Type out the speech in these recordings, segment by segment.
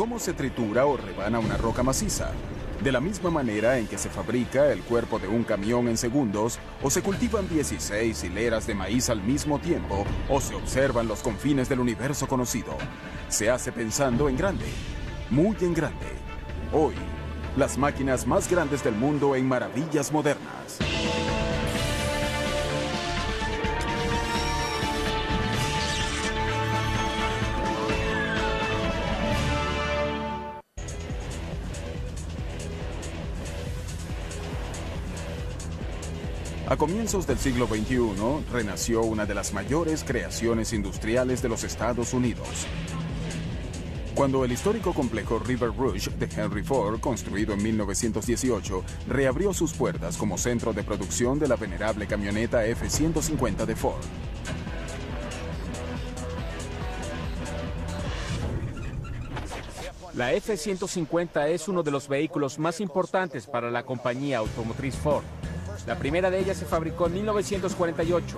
cómo se tritura o rebana una roca maciza, de la misma manera en que se fabrica el cuerpo de un camión en segundos, o se cultivan 16 hileras de maíz al mismo tiempo, o se observan los confines del universo conocido. Se hace pensando en grande, muy en grande. Hoy, las máquinas más grandes del mundo en maravillas modernas. A comienzos del siglo XXI, renació una de las mayores creaciones industriales de los Estados Unidos. Cuando el histórico complejo River Rouge de Henry Ford, construido en 1918, reabrió sus puertas como centro de producción de la venerable camioneta F-150 de Ford. La F-150 es uno de los vehículos más importantes para la compañía automotriz Ford. La primera de ellas se fabricó en 1948.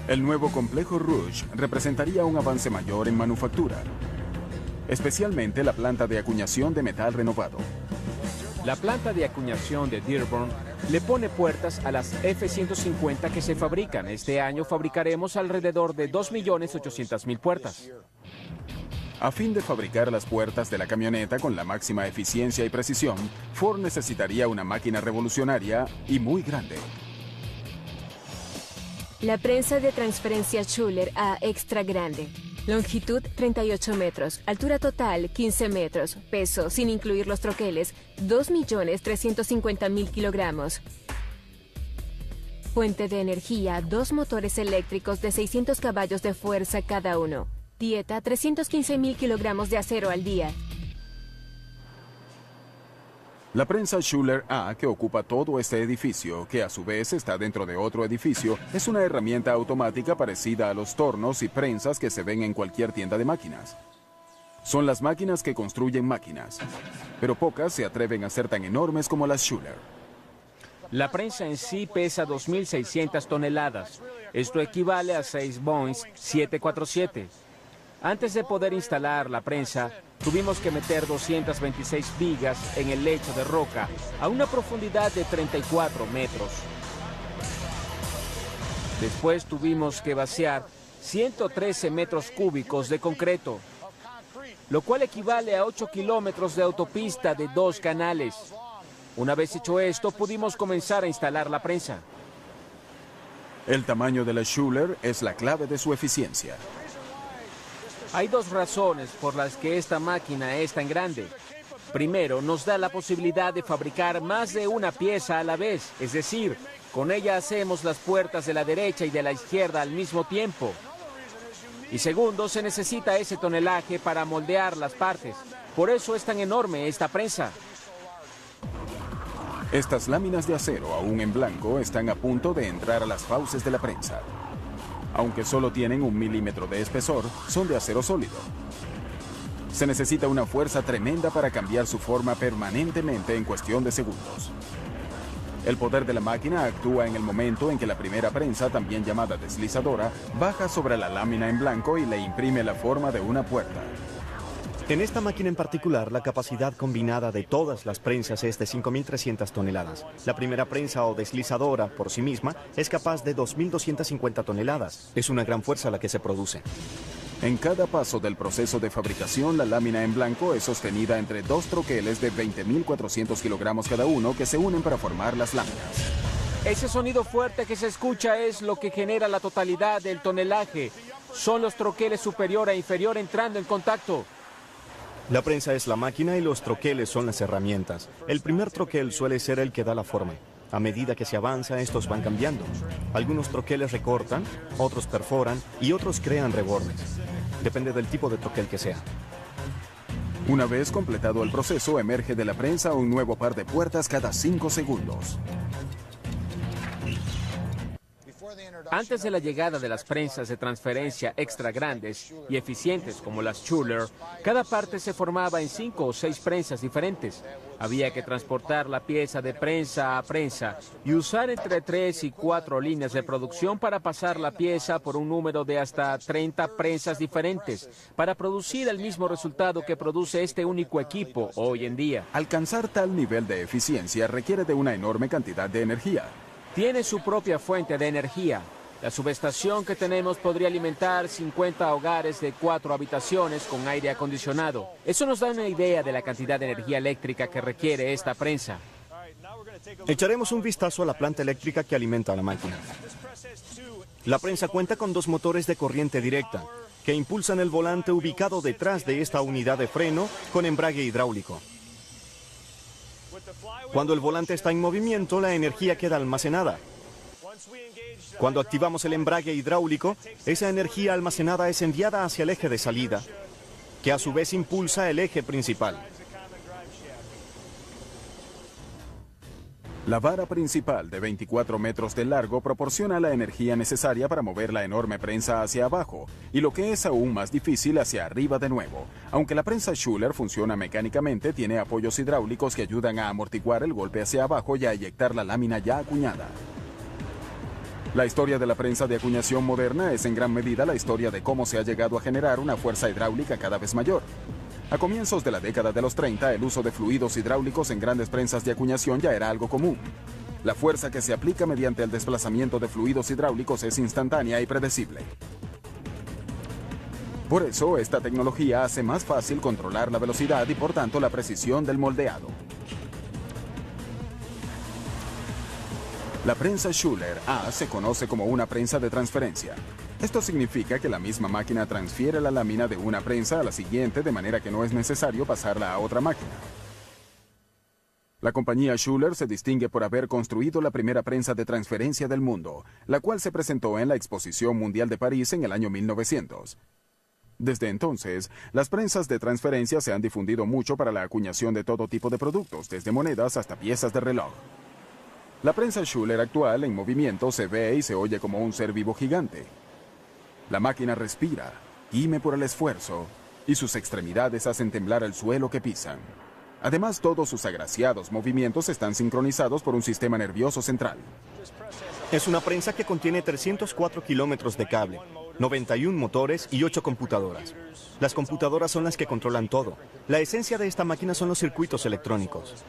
El nuevo complejo Rouge representaría un avance mayor en manufactura, especialmente la planta de acuñación de metal renovado. La planta de acuñación de Dearborn le pone puertas a las F-150 que se fabrican. Este año fabricaremos alrededor de 2.800.000 puertas. A fin de fabricar las puertas de la camioneta con la máxima eficiencia y precisión, Ford necesitaría una máquina revolucionaria y muy grande. La prensa de transferencia Schuller A extra grande. Longitud 38 metros, altura total 15 metros, peso sin incluir los troqueles 2.350.000 kilogramos. Fuente de energía, 2 motores eléctricos de 600 caballos de fuerza cada uno. Dieta 315.000 kilogramos de acero al día. La prensa Schuller A, que ocupa todo este edificio, que a su vez está dentro de otro edificio, es una herramienta automática parecida a los tornos y prensas que se ven en cualquier tienda de máquinas. Son las máquinas que construyen máquinas, pero pocas se atreven a ser tan enormes como las Schuller. La prensa en sí pesa 2.600 toneladas. Esto equivale a 6 Boeing 747. Antes de poder instalar la prensa, tuvimos que meter 226 vigas en el lecho de roca a una profundidad de 34 metros. Después tuvimos que vaciar 113 metros cúbicos de concreto, lo cual equivale a 8 kilómetros de autopista de 2 canales. Una vez hecho esto, pudimos comenzar a instalar la prensa. El tamaño de la Schuller es la clave de su eficiencia. Hay 2 razones por las que esta máquina es tan grande. Primero, nos da la posibilidad de fabricar más de una pieza a la vez, es decir, con ella hacemos las puertas de la derecha y de la izquierda al mismo tiempo. Y segundo, se necesita ese tonelaje para moldear las partes. Por eso es tan enorme esta prensa. Estas láminas de acero, aún en blanco, están a punto de entrar a las fauces de la prensa. Aunque solo tienen 1 milímetro de espesor, son de acero sólido. Se necesita una fuerza tremenda para cambiar su forma permanentemente en cuestión de segundos. El poder de la máquina actúa en el momento en que la primera prensa, también llamada deslizadora, baja sobre la lámina en blanco y le imprime la forma de una puerta. En esta máquina en particular, la capacidad combinada de todas las prensas es de 5.300 toneladas. La primera prensa o deslizadora, por sí misma, es capaz de 2.250 toneladas. Es una gran fuerza la que se produce. En cada paso del proceso de fabricación, la lámina en blanco es sostenida entre 2 troqueles de 20.400 kilogramos cada uno que se unen para formar las láminas. Ese sonido fuerte que se escucha es lo que genera la totalidad del tonelaje. Son los troqueles superior e inferior entrando en contacto. La prensa es la máquina y los troqueles son las herramientas. El primer troquel suele ser el que da la forma. A medida que se avanza, estos van cambiando. Algunos troqueles recortan, otros perforan y otros crean rebordes. Depende del tipo de troquel que sea. Una vez completado el proceso, emerge de la prensa un nuevo par de puertas cada 5 segundos. Antes de la llegada de las prensas de transferencia extra grandes y eficientes como las Schuler, cada parte se formaba en 5 o 6 prensas diferentes. Había que transportar la pieza de prensa a prensa y usar entre 3 y 4 líneas de producción para pasar la pieza por un número de hasta 30 prensas diferentes para producir el mismo resultado que produce este único equipo hoy en día. Alcanzar tal nivel de eficiencia requiere de una enorme cantidad de energía. Tiene su propia fuente de energía. La subestación que tenemos podría alimentar 50 hogares de 4 habitaciones con aire acondicionado. Eso nos da una idea de la cantidad de energía eléctrica que requiere esta prensa. Echaremos un vistazo a la planta eléctrica que alimenta la máquina. La prensa cuenta con 2 motores de corriente directa que impulsan el volante ubicado detrás de esta unidad de freno con embrague hidráulico. Cuando el volante está en movimiento, la energía queda almacenada. Cuando activamos el embrague hidráulico, esa energía almacenada es enviada hacia el eje de salida, que a su vez impulsa el eje principal. La vara principal de 24 metros de largo proporciona la energía necesaria para mover la enorme prensa hacia abajo, y lo que es aún más difícil, hacia arriba de nuevo. Aunque la prensa Schuler funciona mecánicamente, tiene apoyos hidráulicos que ayudan a amortiguar el golpe hacia abajo y a eyectar la lámina ya acuñada. La historia de la prensa de acuñación moderna es en gran medida la historia de cómo se ha llegado a generar una fuerza hidráulica cada vez mayor. A comienzos de la década de los 30, el uso de fluidos hidráulicos en grandes prensas de acuñación ya era algo común. La fuerza que se aplica mediante el desplazamiento de fluidos hidráulicos es instantánea y predecible. Por eso, esta tecnología hace más fácil controlar la velocidad y por tanto la precisión del moldeado. La prensa Schuler A se conoce como una prensa de transferencia. Esto significa que la misma máquina transfiere la lámina de una prensa a la siguiente de manera que no es necesario pasarla a otra máquina. La compañía Schuler se distingue por haber construido la primera prensa de transferencia del mundo, la cual se presentó en la Exposición Mundial de París en el año 1900. Desde entonces, las prensas de transferencia se han difundido mucho para la acuñación de todo tipo de productos, desde monedas hasta piezas de reloj. La prensa Schuler actual en movimiento se ve y se oye como un ser vivo gigante. La máquina respira, gime por el esfuerzo, y sus extremidades hacen temblar el suelo que pisan. Además, todos sus agraciados movimientos están sincronizados por un sistema nervioso central. Es una prensa que contiene 304 kilómetros de cable, 91 motores y 8 computadoras. Las computadoras son las que controlan todo. La esencia de esta máquina son los circuitos electrónicos.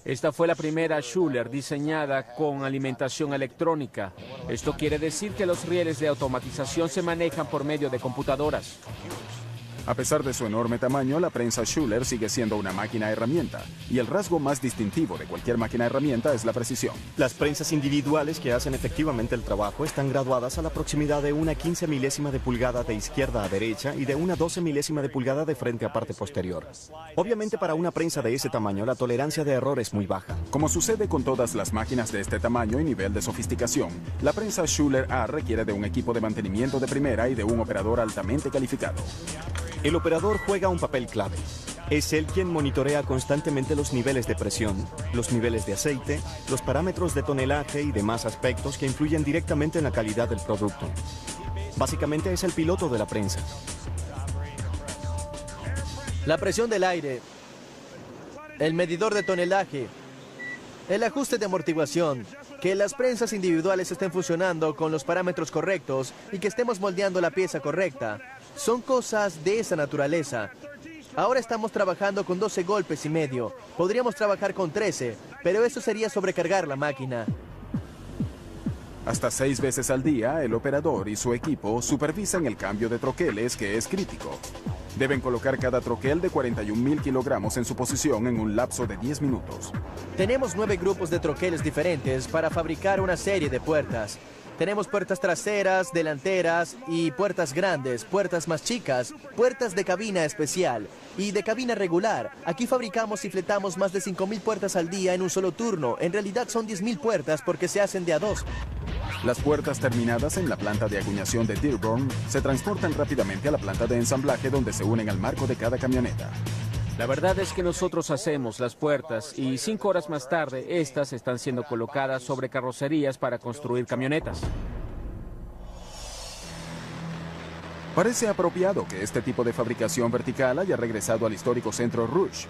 Esta fue la primera Schuler diseñada con alimentación electrónica. Esto quiere decir que los rieles de automatización se manejan por medio de computadoras. A pesar de su enorme tamaño, la prensa Schuler sigue siendo una máquina herramienta, y el rasgo más distintivo de cualquier máquina herramienta es la precisión. Las prensas individuales que hacen efectivamente el trabajo están graduadas a la proximidad de una 15 milésima de pulgada de izquierda a derecha y de una 12 milésima de pulgada de frente a parte posterior. Obviamente, para una prensa de ese tamaño, la tolerancia de error es muy baja. Como sucede con todas las máquinas de este tamaño y nivel de sofisticación, la prensa Schuler A requiere de un equipo de mantenimiento de primera y de un operador altamente calificado. El operador juega un papel clave. Es él quien monitorea constantemente los niveles de presión, los niveles de aceite, los parámetros de tonelaje y demás aspectos que influyen directamente en la calidad del producto. Básicamente es el piloto de la prensa. La presión del aire, el medidor de tonelaje, el ajuste de amortiguación, que las prensas individuales estén funcionando con los parámetros correctos y que estemos moldeando la pieza correcta. Son cosas de esa naturaleza. Ahora estamos trabajando con 12 golpes y medio. Podríamos trabajar con 13, pero eso sería sobrecargar la máquina. Hasta 6 veces al día, el operador y su equipo supervisan el cambio de troqueles, que es crítico. Deben colocar cada troquel de 41.000 kilogramos en su posición en un lapso de 10 minutos. Tenemos 9 grupos de troqueles diferentes para fabricar una serie de puertas. Tenemos puertas traseras, delanteras y puertas grandes, puertas más chicas, puertas de cabina especial y de cabina regular. Aquí fabricamos y fletamos más de 5.000 puertas al día en un solo turno. En realidad son 10.000 puertas porque se hacen de a 2. Las puertas terminadas en la planta de acuñación de Dearborn se transportan rápidamente a la planta de ensamblaje, donde se unen al marco de cada camioneta. La verdad es que nosotros hacemos las puertas y 5 horas más tarde, estas están siendo colocadas sobre carrocerías para construir camionetas. Parece apropiado que este tipo de fabricación vertical haya regresado al histórico centro Rouge.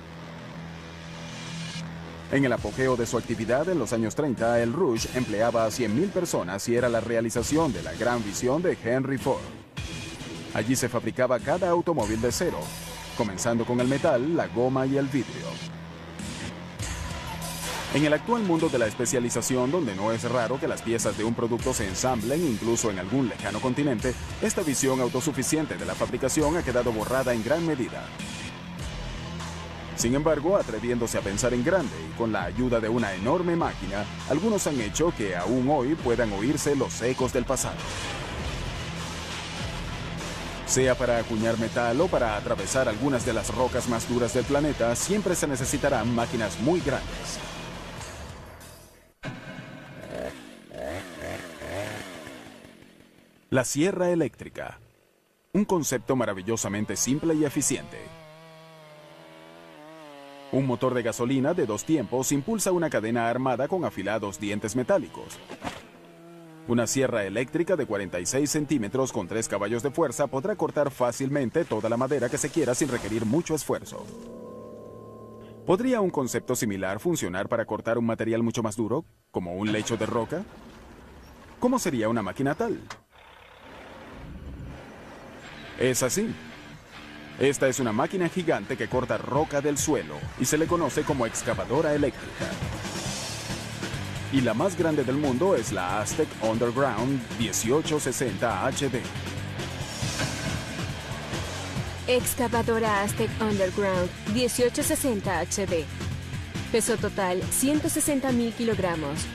En el apogeo de su actividad en los años 30, el Rouge empleaba a 100.000 personas y era la realización de la gran visión de Henry Ford. Allí se fabricaba cada automóvil de cero, comenzando con el metal, la goma y el vidrio. En el actual mundo de la especialización, donde no es raro que las piezas de un producto se ensamblen incluso en algún lejano continente, esta visión autosuficiente de la fabricación ha quedado borrada en gran medida. Sin embargo, atreviéndose a pensar en grande y con la ayuda de una enorme máquina, algunos han hecho que aún hoy puedan oírse los ecos del pasado. Sea para acuñar metal o para atravesar algunas de las rocas más duras del planeta, siempre se necesitarán máquinas muy grandes. La sierra eléctrica. Un concepto maravillosamente simple y eficiente. Un motor de gasolina de 2 tiempos impulsa una cadena armada con afilados dientes metálicos. Una sierra eléctrica de 46 centímetros con 3 caballos de fuerza podrá cortar fácilmente toda la madera que se quiera sin requerir mucho esfuerzo. ¿Podría un concepto similar funcionar para cortar un material mucho más duro, como un lecho de roca? ¿Cómo sería una máquina tal? Es así. Esta es una máquina gigante que corta roca del suelo y se le conoce como excavadora eléctrica. Y la más grande del mundo es la Aztec Underground 1860 HD. Excavadora Aztec Underground 1860 HD. Peso total 160.000 kilogramos.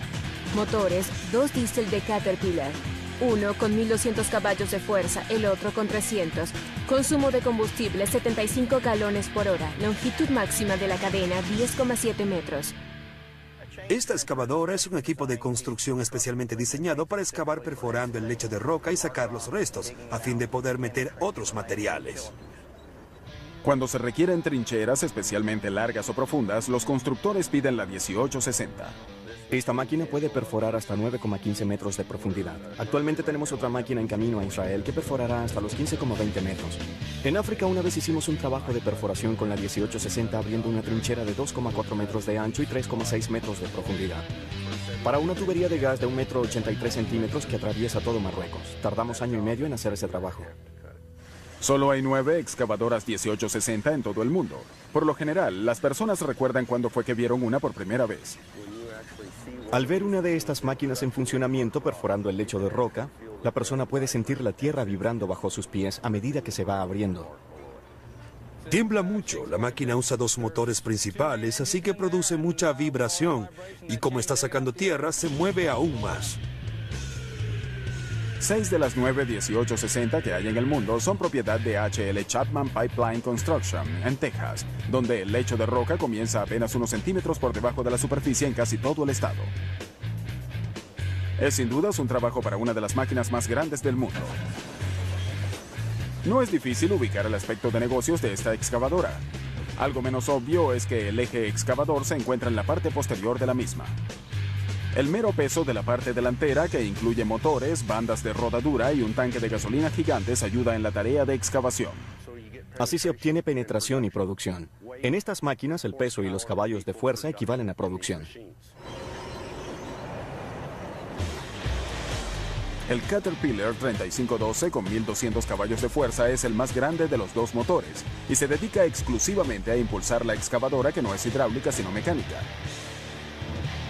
Motores 2 diésel de Caterpillar. Uno con 1.200 caballos de fuerza, el otro con 300. Consumo de combustible 75 galones por hora. Longitud máxima de la cadena 10,7 metros. Esta excavadora es un equipo de construcción especialmente diseñado para excavar perforando el lecho de roca y sacar los restos, a fin de poder meter otros materiales. Cuando se requieren trincheras especialmente largas o profundas, los constructores piden la 1860. Esta máquina puede perforar hasta 9,15 metros de profundidad. Actualmente tenemos otra máquina en camino a Israel que perforará hasta los 15,20 metros. En África una vez hicimos un trabajo de perforación con la 1860 abriendo una trinchera de 2,4 metros de ancho y 3,6 metros de profundidad. Para una tubería de gas de 1,83 metros que atraviesa todo Marruecos. Tardamos 1 año y medio en hacer ese trabajo. Solo hay 9 excavadoras 1860 en todo el mundo. Por lo general, las personas recuerdan cuándo fue que vieron una por primera vez. Al ver una de estas máquinas en funcionamiento perforando el lecho de roca, la persona puede sentir la tierra vibrando bajo sus pies a medida que se va abriendo. Tiembla mucho, la máquina usa 2 motores principales, así que produce mucha vibración, y como está sacando tierra, se mueve aún más. 6 de las 9 1860 que hay en el mundo son propiedad de H.L. Chapman Pipeline Construction, en Texas, donde el lecho de roca comienza apenas unos centímetros por debajo de la superficie en casi todo el estado. Es sin dudas un trabajo para una de las máquinas más grandes del mundo. No es difícil ubicar el aspecto de negocios de esta excavadora. Algo menos obvio es que el eje excavador se encuentra en la parte posterior de la misma. El mero peso de la parte delantera, que incluye motores, bandas de rodadura y un tanque de gasolina gigantes, ayuda en la tarea de excavación. Así se obtiene penetración y producción. En estas máquinas, el peso y los caballos de fuerza equivalen a producción. El Caterpillar 3512 con 1.200 caballos de fuerza es el más grande de los 2 motores y se dedica exclusivamente a impulsar la excavadora, que no es hidráulica sino mecánica.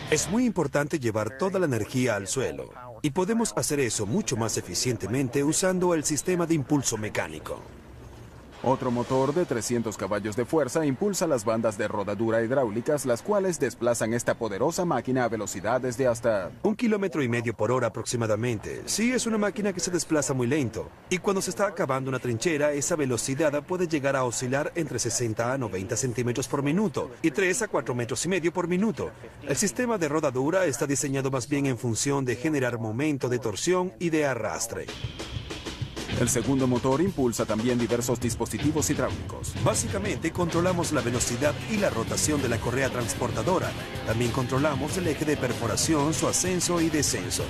Es muy importante llevar toda la energía al suelo, y podemos hacer eso mucho más eficientemente usando el sistema de impulso mecánico. Otro motor de 300 caballos de fuerza impulsa las bandas de rodadura hidráulicas, las cuales desplazan esta poderosa máquina a velocidades de hasta 1,5 kilómetros por hora aproximadamente. Sí, es una máquina que se desplaza muy lento, y cuando se está acabando una trinchera, esa velocidad puede llegar a oscilar entre 60 a 90 centímetros por minuto y 3 a 4,5 metros por minuto. El sistema de rodadura está diseñado más bien en función de generar momento de torsión y de arrastre. El segundo motor impulsa también diversos dispositivos hidráulicos. Básicamente controlamos la velocidad y la rotación de la correa transportadora. También controlamos el eje de perforación, su ascenso y descenso.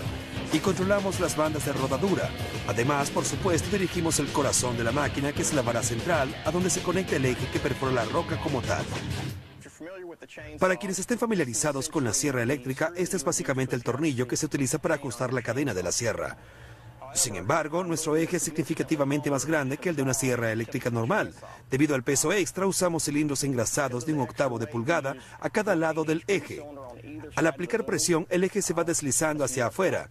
Y controlamos las bandas de rodadura. Además, por supuesto, dirigimos el corazón de la máquina, que es la vara central, a donde se conecta el eje que perfora la roca como tal. Para quienes estén familiarizados con la sierra eléctrica, este es básicamente el tornillo que se utiliza para ajustar la cadena de la sierra. Sin embargo, nuestro eje es significativamente más grande que el de una sierra eléctrica normal. Debido al peso extra, usamos cilindros engrasados de 1/8 de pulgada a cada lado del eje. Al aplicar presión, el eje se va deslizando hacia afuera.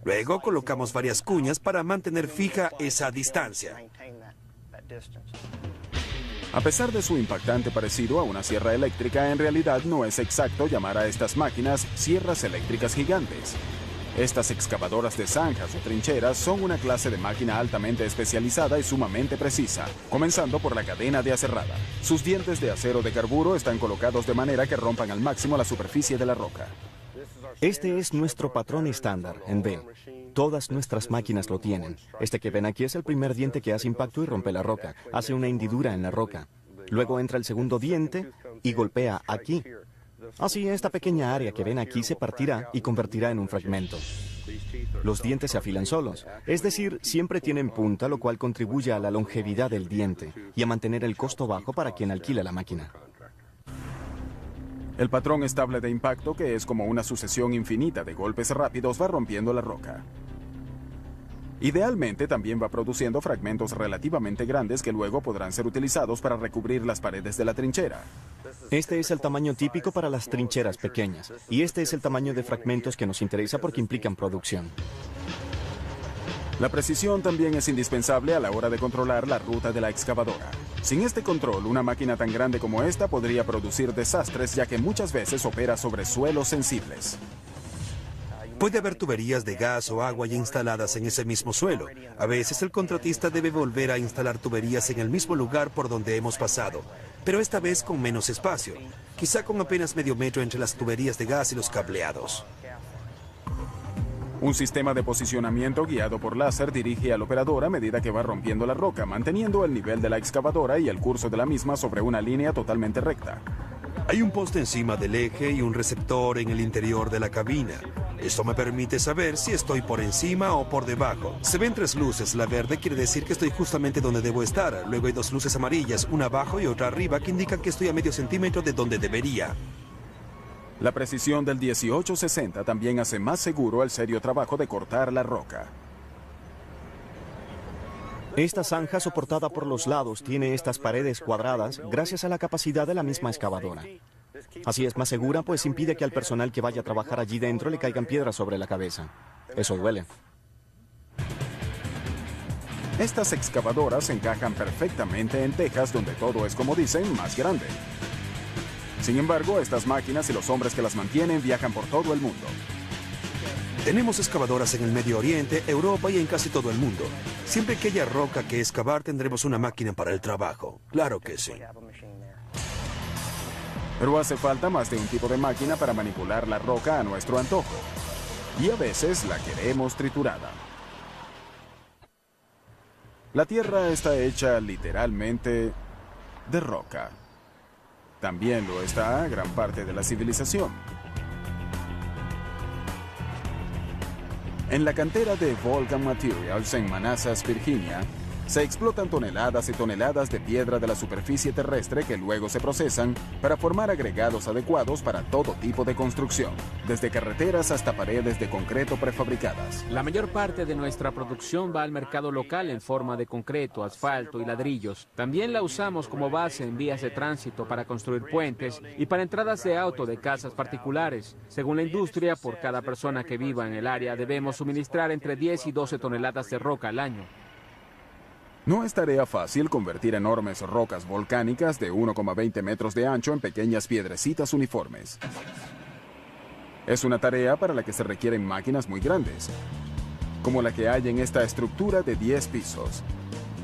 Luego colocamos varias cuñas para mantener fija esa distancia. A pesar de su impactante parecido a una sierra eléctrica, en realidad no es exacto llamar a estas máquinas sierras eléctricas gigantes. Estas excavadoras de zanjas o trincheras son una clase de máquina altamente especializada y sumamente precisa, comenzando por la cadena de aserrada. Sus dientes de acero de carburo están colocados de manera que rompan al máximo la superficie de la roca. Este es nuestro patrón estándar en B. Todas nuestras máquinas lo tienen. Este que ven aquí es el primer diente que hace impacto y rompe la roca. Hace una hendidura en la roca. Luego entra el segundo diente y golpea aquí. Así, esta pequeña área que ven aquí se partirá y convertirá en un fragmento. Los dientes se afilan solos, es decir, siempre tienen punta, lo cual contribuye a la longevidad del diente y a mantener el costo bajo para quien alquila la máquina. El patrón estable de impacto, que es como una sucesión infinita de golpes rápidos, va rompiendo la roca. Idealmente también va produciendo fragmentos relativamente grandes que luego podrán ser utilizados para recubrir las paredes de la trinchera. Este es el tamaño típico para las trincheras pequeñas, y este es el tamaño de fragmentos que nos interesa porque implican producción. La precisión también es indispensable a la hora de controlar la ruta de la excavadora. Sin este control, una máquina tan grande como esta podría producir desastres, ya que muchas veces opera sobre suelos sensibles. Puede haber tuberías de gas o agua ya instaladas en ese mismo suelo. A veces el contratista debe volver a instalar tuberías en el mismo lugar por donde hemos pasado, pero esta vez con menos espacio, quizá con apenas medio metro entre las tuberías de gas y los cableados. Un sistema de posicionamiento guiado por láser dirige al operador a medida que va rompiendo la roca, manteniendo el nivel de la excavadora y el curso de la misma sobre una línea totalmente recta. Hay un poste encima del eje y un receptor en el interior de la cabina. Esto me permite saber si estoy por encima o por debajo. Se ven 3 luces. La verde quiere decir que estoy justamente donde debo estar. Luego hay 2 luces amarillas, una abajo y otra arriba, que indican que estoy a medio centímetro de donde debería. La precisión del 1860 también hace más seguro el serio trabajo de cortar la roca. Esta zanja soportada por los lados tiene estas paredes cuadradas gracias a la capacidad de la misma excavadora. Así es más segura, pues impide que al personal que vaya a trabajar allí dentro le caigan piedras sobre la cabeza. Eso duele. Estas excavadoras encajan perfectamente en tejas donde todo es, como dicen, más grande. Sin embargo, estas máquinas y los hombres que las mantienen viajan por todo el mundo. Tenemos excavadoras en el Medio Oriente, Europa y en casi todo el mundo. Siempre que haya roca que excavar, tendremos una máquina para el trabajo. Claro que sí. Pero hace falta más de un tipo de máquina para manipular la roca a nuestro antojo. Y a veces la queremos triturada. La Tierra está hecha literalmente de roca. También lo está gran parte de la civilización. En la cantera de Volcan Materials en Manassas, Virginia, se explotan toneladas y toneladas de piedra de la superficie terrestre que luego se procesan para formar agregados adecuados para todo tipo de construcción, desde carreteras hasta paredes de concreto prefabricadas. La mayor parte de nuestra producción va al mercado local en forma de concreto, asfalto y ladrillos. También la usamos como base en vías de tránsito para construir puentes y para entradas de auto de casas particulares. Según la industria, por cada persona que viva en el área debemos suministrar entre 10 y 12 toneladas de roca al año. No es tarea fácil convertir enormes rocas volcánicas de 1,20 metros de ancho en pequeñas piedrecitas uniformes. Es una tarea para la que se requieren máquinas muy grandes, como la que hay en esta estructura de 10 pisos.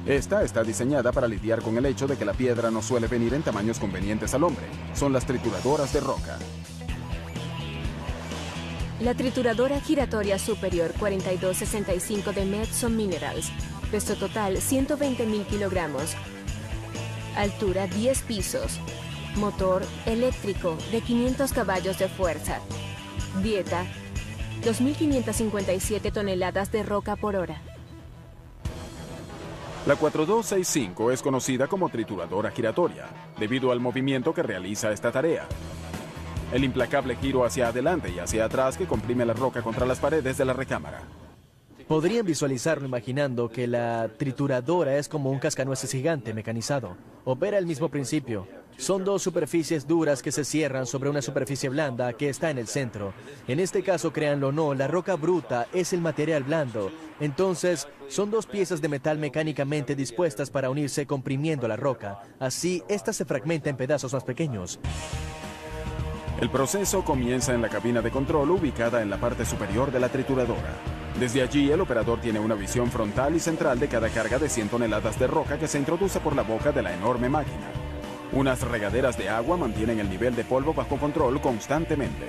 Esta está diseñada para lidiar con el hecho de que la piedra no suele venir en tamaños convenientes al hombre. Son las trituradoras de roca. La trituradora giratoria superior 4265 de Metso Minerals. Peso total 120.000 kilogramos. Altura 10 pisos. Motor eléctrico de 500 caballos de fuerza. Dieta 2.557 toneladas de roca por hora. La 4265 es conocida como trituradora giratoria, debido al movimiento que realiza esta tarea. El implacable giro hacia adelante y hacia atrás que comprime la roca contra las paredes de la recámara. Podrían visualizarlo imaginando que la trituradora es como un cascanueces gigante mecanizado. Opera el mismo principio. Son dos superficies duras que se cierran sobre una superficie blanda que está en el centro. En este caso, créanlo o no, la roca bruta es el material blando. Entonces, son dos piezas de metal mecánicamente dispuestas para unirse comprimiendo la roca. Así, esta se fragmenta en pedazos más pequeños. El proceso comienza en la cabina de control ubicada en la parte superior de la trituradora. Desde allí, el operador tiene una visión frontal y central de cada carga de 100 toneladas de roca que se introduce por la boca de la enorme máquina. Unas regaderas de agua mantienen el nivel de polvo bajo control constantemente.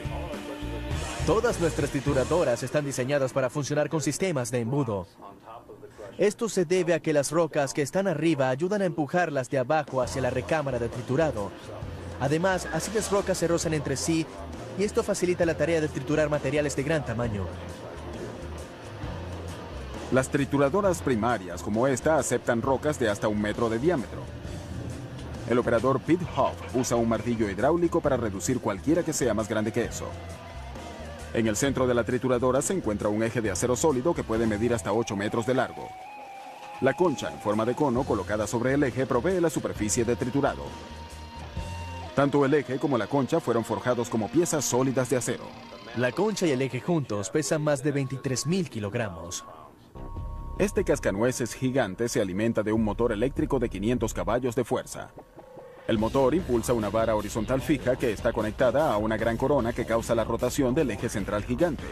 Todas nuestras trituradoras están diseñadas para funcionar con sistemas de embudo. Esto se debe a que las rocas que están arriba ayudan a empujarlas de abajo hacia la recámara de triturado. Además, así las rocas se rozan entre sí y esto facilita la tarea de triturar materiales de gran tamaño. Las trituradoras primarias como esta aceptan rocas de hasta 1 metro de diámetro. El operador Pete Hoff usa un martillo hidráulico para reducir cualquiera que sea más grande que eso. En el centro de la trituradora se encuentra un eje de acero sólido que puede medir hasta 8 metros de largo. La concha en forma de cono colocada sobre el eje provee la superficie de triturado. Tanto el eje como la concha fueron forjados como piezas sólidas de acero. La concha y el eje juntos pesan más de 23.000 kilogramos. Este cascanueces gigante se alimenta de un motor eléctrico de 500 caballos de fuerza. El motor impulsa una vara horizontal fija que está conectada a una gran corona que causa la rotación del eje central gigante.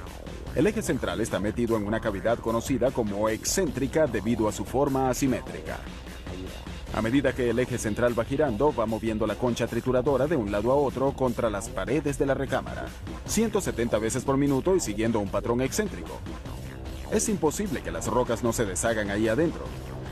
El eje central está metido en una cavidad conocida como excéntrica debido a su forma asimétrica. A medida que el eje central va girando, va moviendo la concha trituradora de un lado a otro contra las paredes de la recámara, 170 veces por minuto y siguiendo un patrón excéntrico. Es imposible que las rocas no se deshagan ahí adentro,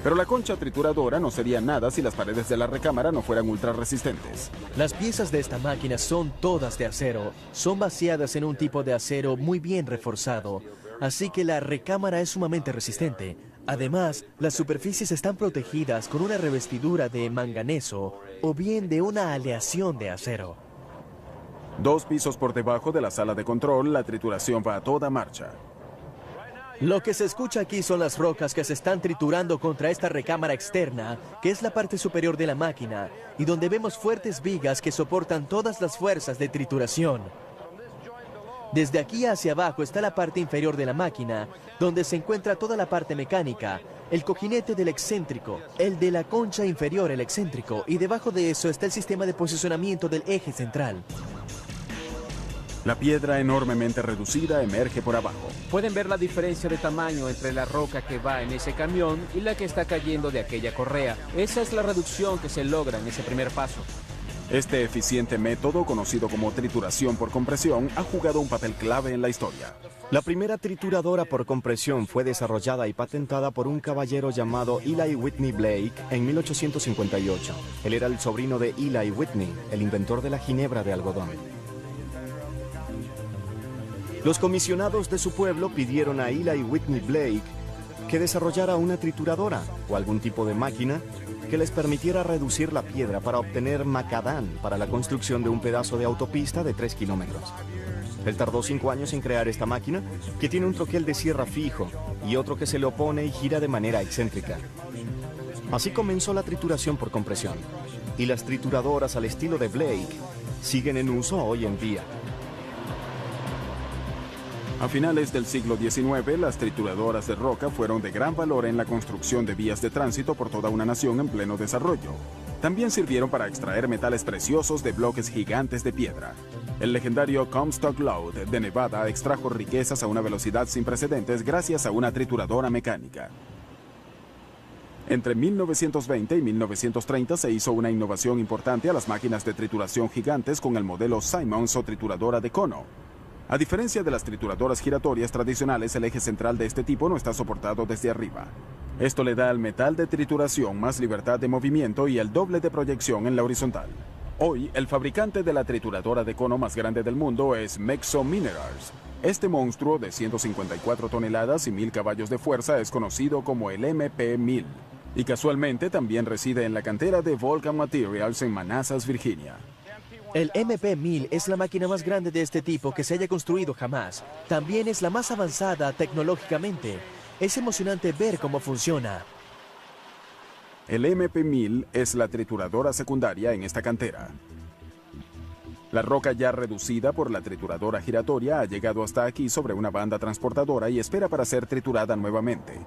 pero la concha trituradora no sería nada si las paredes de la recámara no fueran ultra resistentes. Las piezas de esta máquina son todas de acero. Son vaciadas en un tipo de acero muy bien reforzado, así que la recámara es sumamente resistente. Además, las superficies están protegidas con una revestidura de manganeso o bien de una aleación de acero. 2 pisos por debajo de la sala de control, la trituración va a toda marcha. Lo que se escucha aquí son las rocas que se están triturando contra esta recámara externa, que es la parte superior de la máquina, y donde vemos fuertes vigas que soportan todas las fuerzas de trituración. Desde aquí hacia abajo está la parte inferior de la máquina, donde se encuentra toda la parte mecánica, el cojinete del excéntrico, el de la concha inferior, el excéntrico, y debajo de eso está el sistema de posicionamiento del eje central. La piedra enormemente reducida emerge por abajo. Pueden ver la diferencia de tamaño entre la roca que va en ese camión y la que está cayendo de aquella correa. Esa es la reducción que se logra en ese primer paso. Este eficiente método, conocido como trituración por compresión, ha jugado un papel clave en la historia. La primera trituradora por compresión fue desarrollada y patentada por un caballero llamado Eli Whitney Blake en 1858. Él era el sobrino de Eli Whitney, el inventor de la ginebra de algodón. Los comisionados de su pueblo pidieron a Eli Whitney Blake que desarrollara una trituradora o algún tipo de máquina que les permitiera reducir la piedra para obtener macadán para la construcción de un pedazo de autopista de 3 kilómetros. Él tardó 5 años en crear esta máquina, que tiene un troquel de sierra fijo y otro que se le opone y gira de manera excéntrica. Así comenzó la trituración por compresión, y las trituradoras al estilo de Blake siguen en uso hoy en día. A finales del siglo XIX, las trituradoras de roca fueron de gran valor en la construcción de vías de tránsito por toda una nación en pleno desarrollo. También sirvieron para extraer metales preciosos de bloques gigantes de piedra. El legendario Comstock Lode de Nevada extrajo riquezas a una velocidad sin precedentes gracias a una trituradora mecánica. Entre 1920 y 1930 se hizo una innovación importante a las máquinas de trituración gigantes con el modelo Simmons o trituradora de cono. A diferencia de las trituradoras giratorias tradicionales, el eje central de este tipo no está soportado desde arriba. Esto le da al metal de trituración más libertad de movimiento y el doble de proyección en la horizontal. Hoy, el fabricante de la trituradora de cono más grande del mundo es Mexo Minerals. Este monstruo de 154 toneladas y 1000 caballos de fuerza es conocido como el MP1000. Y casualmente también reside en la cantera de Vulcan Materials en Manassas, Virginia. El MP1000 es la máquina más grande de este tipo que se haya construido jamás. También es la más avanzada tecnológicamente. Es emocionante ver cómo funciona. El MP1000 es la trituradora secundaria en esta cantera. La roca ya reducida por la trituradora giratoria ha llegado hasta aquí sobre una banda transportadora y espera para ser triturada nuevamente.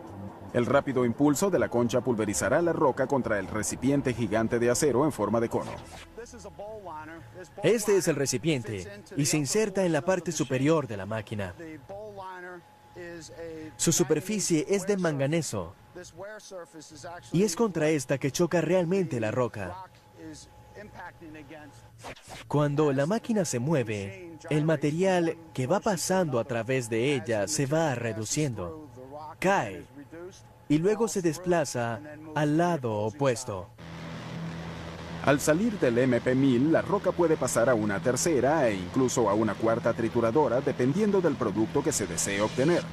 El rápido impulso de la concha pulverizará la roca contra el recipiente gigante de acero en forma de cono. Este es el recipiente y se inserta en la parte superior de la máquina. Su superficie es de manganeso y es contra esta que choca realmente la roca. Cuando la máquina se mueve, el material que va pasando a través de ella se va reduciendo, cae y luego se desplaza al lado opuesto. Al salir del MP1000, la roca puede pasar a una tercera e incluso a una cuarta trituradora dependiendo del producto que se desee obtener.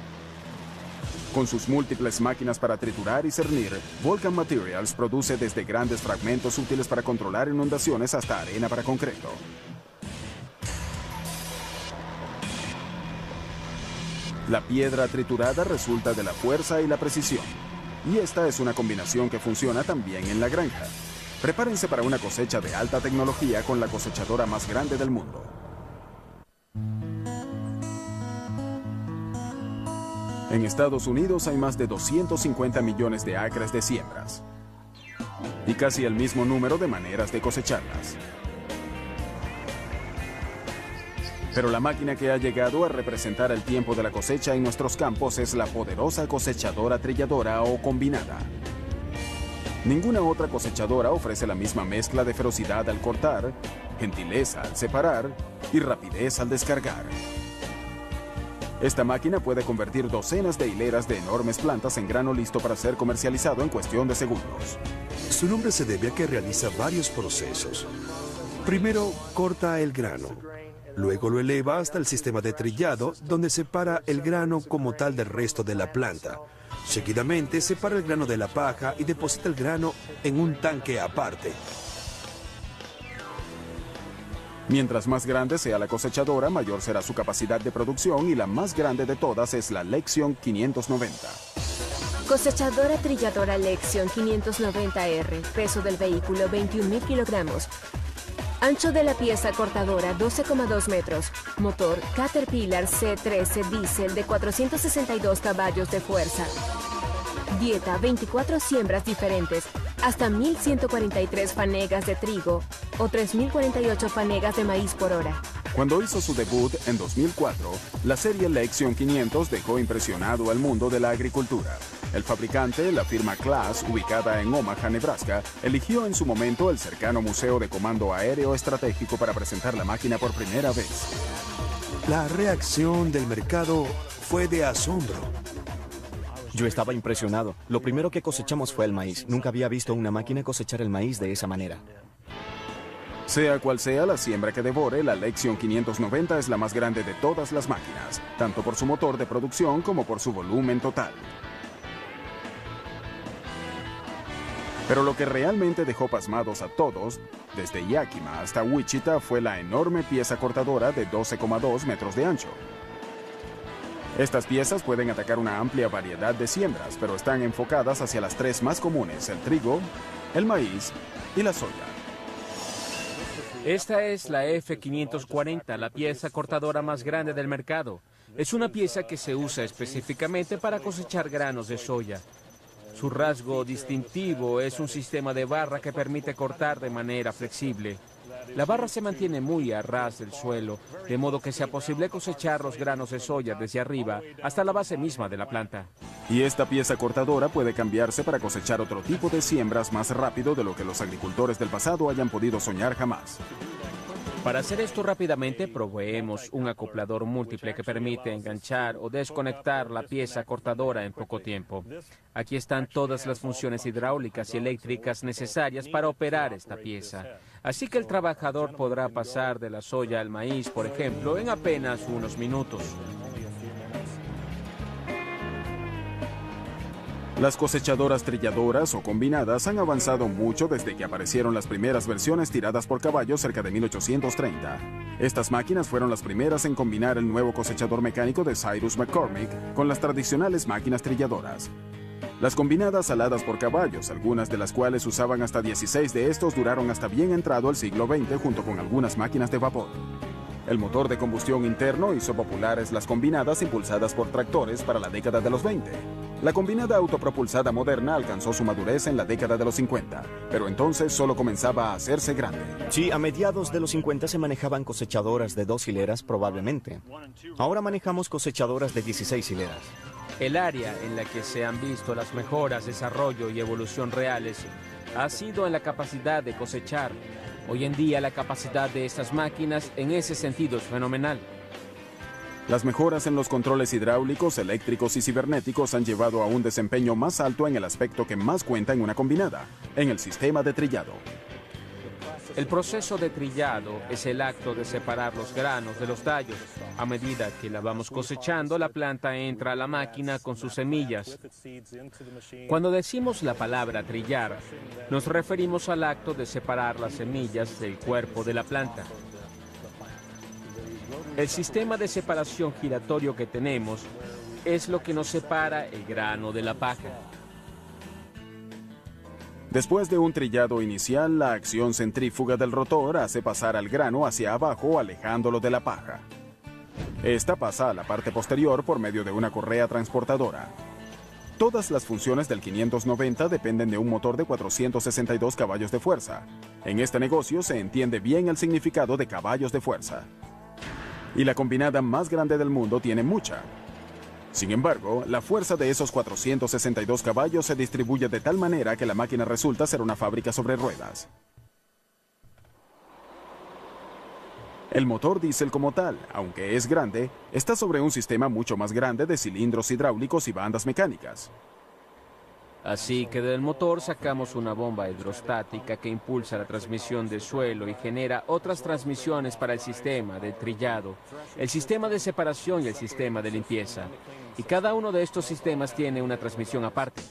Con sus múltiples máquinas para triturar y cernir, Vulcan Materials produce desde grandes fragmentos útiles para controlar inundaciones hasta arena para concreto. La piedra triturada resulta de la fuerza y la precisión. Y esta es una combinación que funciona también en la granja. Prepárense para una cosecha de alta tecnología con la cosechadora más grande del mundo. En Estados Unidos hay más de 250 millones de acres de siembras y casi el mismo número de maneras de cosecharlas. Pero la máquina que ha llegado a representar el tiempo de la cosecha en nuestros campos es la poderosa cosechadora trilladora o combinada. Ninguna otra cosechadora ofrece la misma mezcla de ferocidad al cortar, gentileza al separar y rapidez al descargar. Esta máquina puede convertir docenas de hileras de enormes plantas en grano listo para ser comercializado en cuestión de segundos. Su nombre se debe a que realiza varios procesos. Primero, corta el grano. Luego lo eleva hasta el sistema de trillado, donde separa el grano como tal del resto de la planta. Seguidamente, separa el grano de la paja y deposita el grano en un tanque aparte. Mientras más grande sea la cosechadora, mayor será su capacidad de producción y la más grande de todas es la Lexion 590. Cosechadora trilladora Lexion 590R, peso del vehículo 21.000 kilogramos. Ancho de la pieza cortadora 12,2 metros. Motor Caterpillar C13 diésel de 462 caballos de fuerza. Dieta 24 siembras diferentes, hasta 1.143 fanegas de trigo o 3.048 fanegas de maíz por hora. Cuando hizo su debut en 2004, la serie Lexion 500 dejó impresionado al mundo de la agricultura. El fabricante, la firma Claas, ubicada en Omaha, Nebraska, eligió en su momento el cercano Museo de Comando Aéreo Estratégico para presentar la máquina por primera vez. La reacción del mercado fue de asombro. Yo estaba impresionado. Lo primero que cosechamos fue el maíz. Nunca había visto una máquina cosechar el maíz de esa manera. Sea cual sea la siembra que devore, la Lexion 590 es la más grande de todas las máquinas, tanto por su motor de producción como por su volumen total. Pero lo que realmente dejó pasmados a todos, desde Yakima hasta Wichita, fue la enorme pieza cortadora de 12,2 metros de ancho. Estas piezas pueden atacar una amplia variedad de siembras, pero están enfocadas hacia las tres más comunes: el trigo, el maíz y la soya. Esta es la F540, la pieza cortadora más grande del mercado. Es una pieza que se usa específicamente para cosechar granos de soya. Su rasgo distintivo es un sistema de barra que permite cortar de manera flexible. La barra se mantiene muy a ras del suelo, de modo que sea posible cosechar los granos de soya desde arriba hasta la base misma de la planta. Y esta pieza cortadora puede cambiarse para cosechar otro tipo de siembras más rápido de lo que los agricultores del pasado hayan podido soñar jamás. Para hacer esto rápidamente, proveemos un acoplador múltiple que permite enganchar o desconectar la pieza cortadora en poco tiempo. Aquí están todas las funciones hidráulicas y eléctricas necesarias para operar esta pieza. Así que el trabajador podrá pasar de la soya al maíz, por ejemplo, en apenas unos minutos. Las cosechadoras trilladoras o combinadas han avanzado mucho desde que aparecieron las primeras versiones tiradas por caballos cerca de 1830. Estas máquinas fueron las primeras en combinar el nuevo cosechador mecánico de Cyrus McCormick con las tradicionales máquinas trilladoras. Las combinadas aladas por caballos, algunas de las cuales usaban hasta 16 de estos, duraron hasta bien entrado el siglo XX junto con algunas máquinas de vapor. El motor de combustión interno hizo populares las combinadas impulsadas por tractores para la década de los 20. La combinada autopropulsada moderna alcanzó su madurez en la década de los 50, pero entonces solo comenzaba a hacerse grande. Sí, a mediados de los 50 se manejaban cosechadoras de 2 hileras probablemente. Ahora manejamos cosechadoras de 16 hileras. El área en la que se han visto las mejoras, desarrollo y evolución reales ha sido en la capacidad de cosechar. Hoy en día la capacidad de estas máquinas en ese sentido es fenomenal. Las mejoras en los controles hidráulicos, eléctricos y cibernéticos han llevado a un desempeño más alto en el aspecto que más cuenta en una combinada, en el sistema de trillado. El proceso de trillado es el acto de separar los granos de los tallos. A medida que la vamos cosechando, la planta entra a la máquina con sus semillas. Cuando decimos la palabra trillar, nos referimos al acto de separar las semillas del cuerpo de la planta. El sistema de separación giratorio que tenemos es lo que nos separa el grano de la paja. Después de un trillado inicial, la acción centrífuga del rotor hace pasar al grano hacia abajo, alejándolo de la paja. Esta pasa a la parte posterior por medio de una correa transportadora. Todas las funciones del 590 dependen de un motor de 462 caballos de fuerza. En este negocio se entiende bien el significado de caballos de fuerza. Y la combinada más grande del mundo tiene mucha. Sin embargo, la fuerza de esos 462 caballos se distribuye de tal manera que la máquina resulta ser una fábrica sobre ruedas. El motor diésel como tal, aunque es grande, está sobre un sistema mucho más grande de cilindros hidráulicos y bandas mecánicas. Así que del motor sacamos una bomba hidrostática que impulsa la transmisión de suelo y genera otras transmisiones para el sistema de trillado, el sistema de separación y el sistema de limpieza. Y cada uno de estos sistemas tiene una transmisión aparte.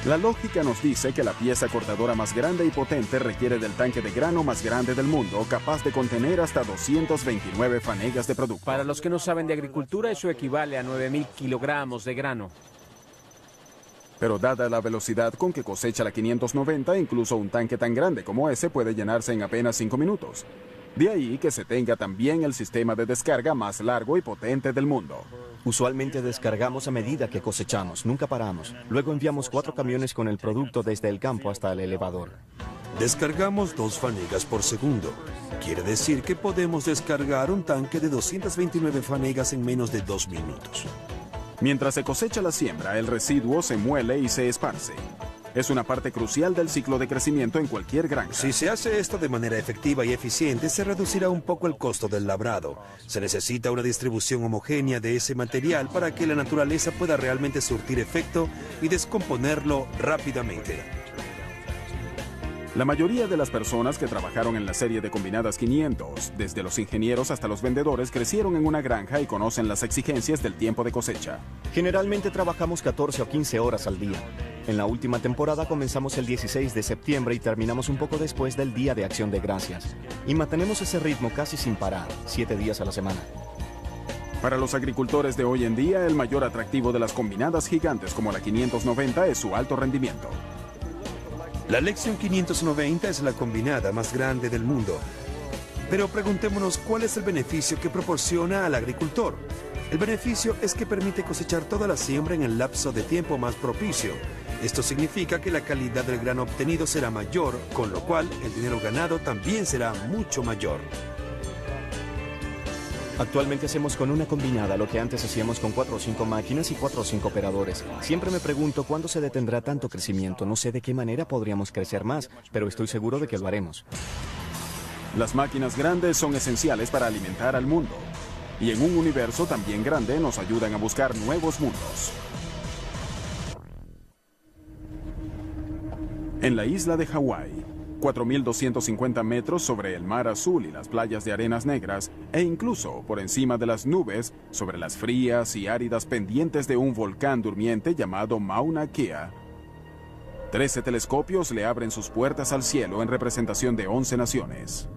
La lógica nos dice que la pieza cortadora más grande y potente requiere del tanque de grano más grande del mundo, capaz de contener hasta 229 fanegas de producto. Para los que no saben de agricultura, eso equivale a 9.000 kilogramos de grano. Pero dada la velocidad con que cosecha la 590, incluso un tanque tan grande como ese puede llenarse en apenas 5 minutos. De ahí que se tenga también el sistema de descarga más largo y potente del mundo. Usualmente descargamos a medida que cosechamos, nunca paramos. Luego enviamos 4 camiones con el producto desde el campo hasta el elevador. Descargamos 2 fanegas por segundo. Quiere decir que podemos descargar un tanque de 229 fanegas en menos de 2 minutos. Mientras se cosecha la siembra, el residuo se muele y se esparce. Es una parte crucial del ciclo de crecimiento en cualquier granja. Si se hace esto de manera efectiva y eficiente, se reducirá un poco el costo del labrado. Se necesita una distribución homogénea de ese material para que la naturaleza pueda realmente surtir efecto y descomponerlo rápidamente. La mayoría de las personas que trabajaron en la serie de combinadas 500, desde los ingenieros hasta los vendedores, crecieron en una granja y conocen las exigencias del tiempo de cosecha. Generalmente trabajamos 14 o 15 horas al día. En la última temporada comenzamos el 16 de septiembre y terminamos un poco después del Día de Acción de Gracias. Y mantenemos ese ritmo casi sin parar, 7 días a la semana. Para los agricultores de hoy en día, el mayor atractivo de las combinadas gigantes como la 590 es su alto rendimiento. La Lexion 590 es la combinada más grande del mundo. Pero preguntémonos cuál es el beneficio que proporciona al agricultor. El beneficio es que permite cosechar toda la siembra en el lapso de tiempo más propicio. Esto significa que la calidad del grano obtenido será mayor, con lo cual el dinero ganado también será mucho mayor. Actualmente hacemos con una combinada lo que antes hacíamos con 4 o 5 máquinas y 4 o 5 operadores. Siempre me pregunto cuándo se detendrá tanto crecimiento. No sé de qué manera podríamos crecer más, pero estoy seguro de que lo haremos. Las máquinas grandes son esenciales para alimentar al mundo. Y en un universo también grande nos ayudan a buscar nuevos mundos. En la isla de Hawái, 4.250 metros sobre el mar azul y las playas de arenas negras, e incluso por encima de las nubes, sobre las frías y áridas pendientes de un volcán durmiente llamado Mauna Kea, 13 telescopios le abren sus puertas al cielo en representación de 11 naciones.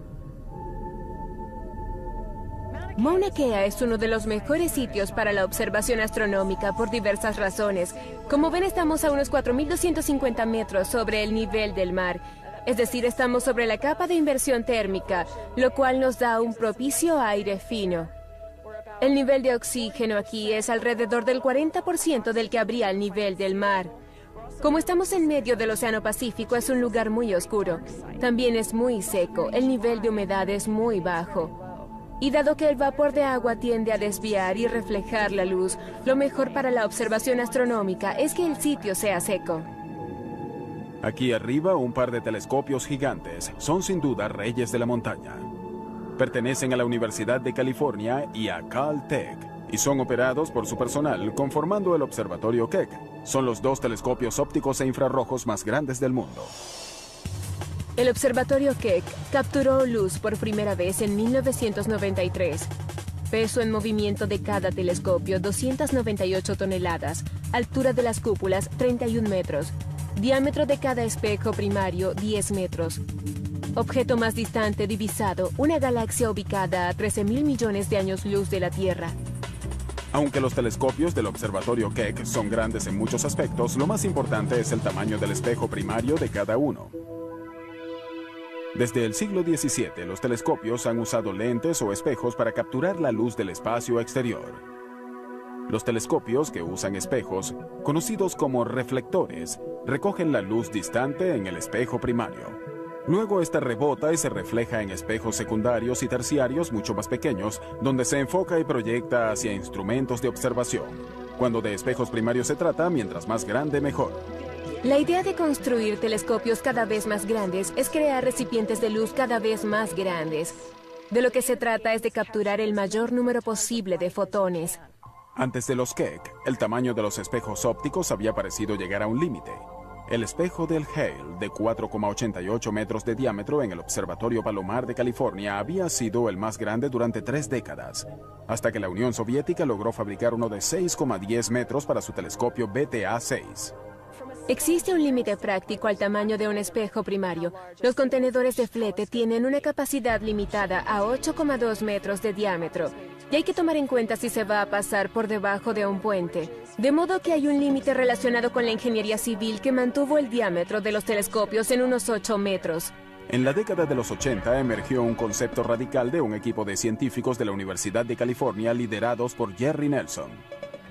Mauna Kea es uno de los mejores sitios para la observación astronómica por diversas razones. Como ven, estamos a unos 4.250 metros sobre el nivel del mar. Es decir, estamos sobre la capa de inversión térmica, lo cual nos da un propicio aire fino. El nivel de oxígeno aquí es alrededor del 40% del que habría al nivel del mar. Como estamos en medio del Océano Pacífico, es un lugar muy oscuro. También es muy seco, el nivel de humedad es muy bajo. Y dado que el vapor de agua tiende a desviar y reflejar la luz, lo mejor para la observación astronómica es que el sitio sea seco. Aquí arriba, un par de telescopios gigantes son sin duda reyes de la montaña. Pertenecen a la Universidad de California y a Caltech, y son operados por su personal conformando el Observatorio Keck. Son los 2 telescopios ópticos e infrarrojos más grandes del mundo. El Observatorio Keck capturó luz por primera vez en 1993. Peso en movimiento de cada telescopio, 298 toneladas. Altura de las cúpulas, 31 metros. Diámetro de cada espejo primario, 10 metros. Objeto más distante divisado, una galaxia ubicada a 13.000 millones de años luz de la Tierra. Aunque los telescopios del Observatorio Keck son grandes en muchos aspectos, lo más importante es el tamaño del espejo primario de cada uno. Desde el siglo XVII, los telescopios han usado lentes o espejos para capturar la luz del espacio exterior. Los telescopios que usan espejos, conocidos como reflectores, recogen la luz distante en el espejo primario. Luego esta rebota y se refleja en espejos secundarios y terciarios mucho más pequeños, donde se enfoca y proyecta hacia instrumentos de observación. Cuando de espejos primarios se trata, mientras más grande, mejor. La idea de construir telescopios cada vez más grandes es crear recipientes de luz cada vez más grandes. De lo que se trata es de capturar el mayor número posible de fotones. Antes de los Keck, el tamaño de los espejos ópticos había parecido llegar a un límite. El espejo del Hale, de 4,88 metros de diámetro en el Observatorio Palomar de California, había sido el más grande durante 3 décadas, hasta que la Unión Soviética logró fabricar uno de 6,10 metros para su telescopio BTA-6. Existe un límite práctico al tamaño de un espejo primario. Los contenedores de flete tienen una capacidad limitada a 8,2 metros de diámetro. Y hay que tomar en cuenta si se va a pasar por debajo de un puente. De modo que hay un límite relacionado con la ingeniería civil que mantuvo el diámetro de los telescopios en unos 8 metros. En la década de los 80 emergió un concepto radical de un equipo de científicos de la Universidad de California liderados por Jerry Nelson.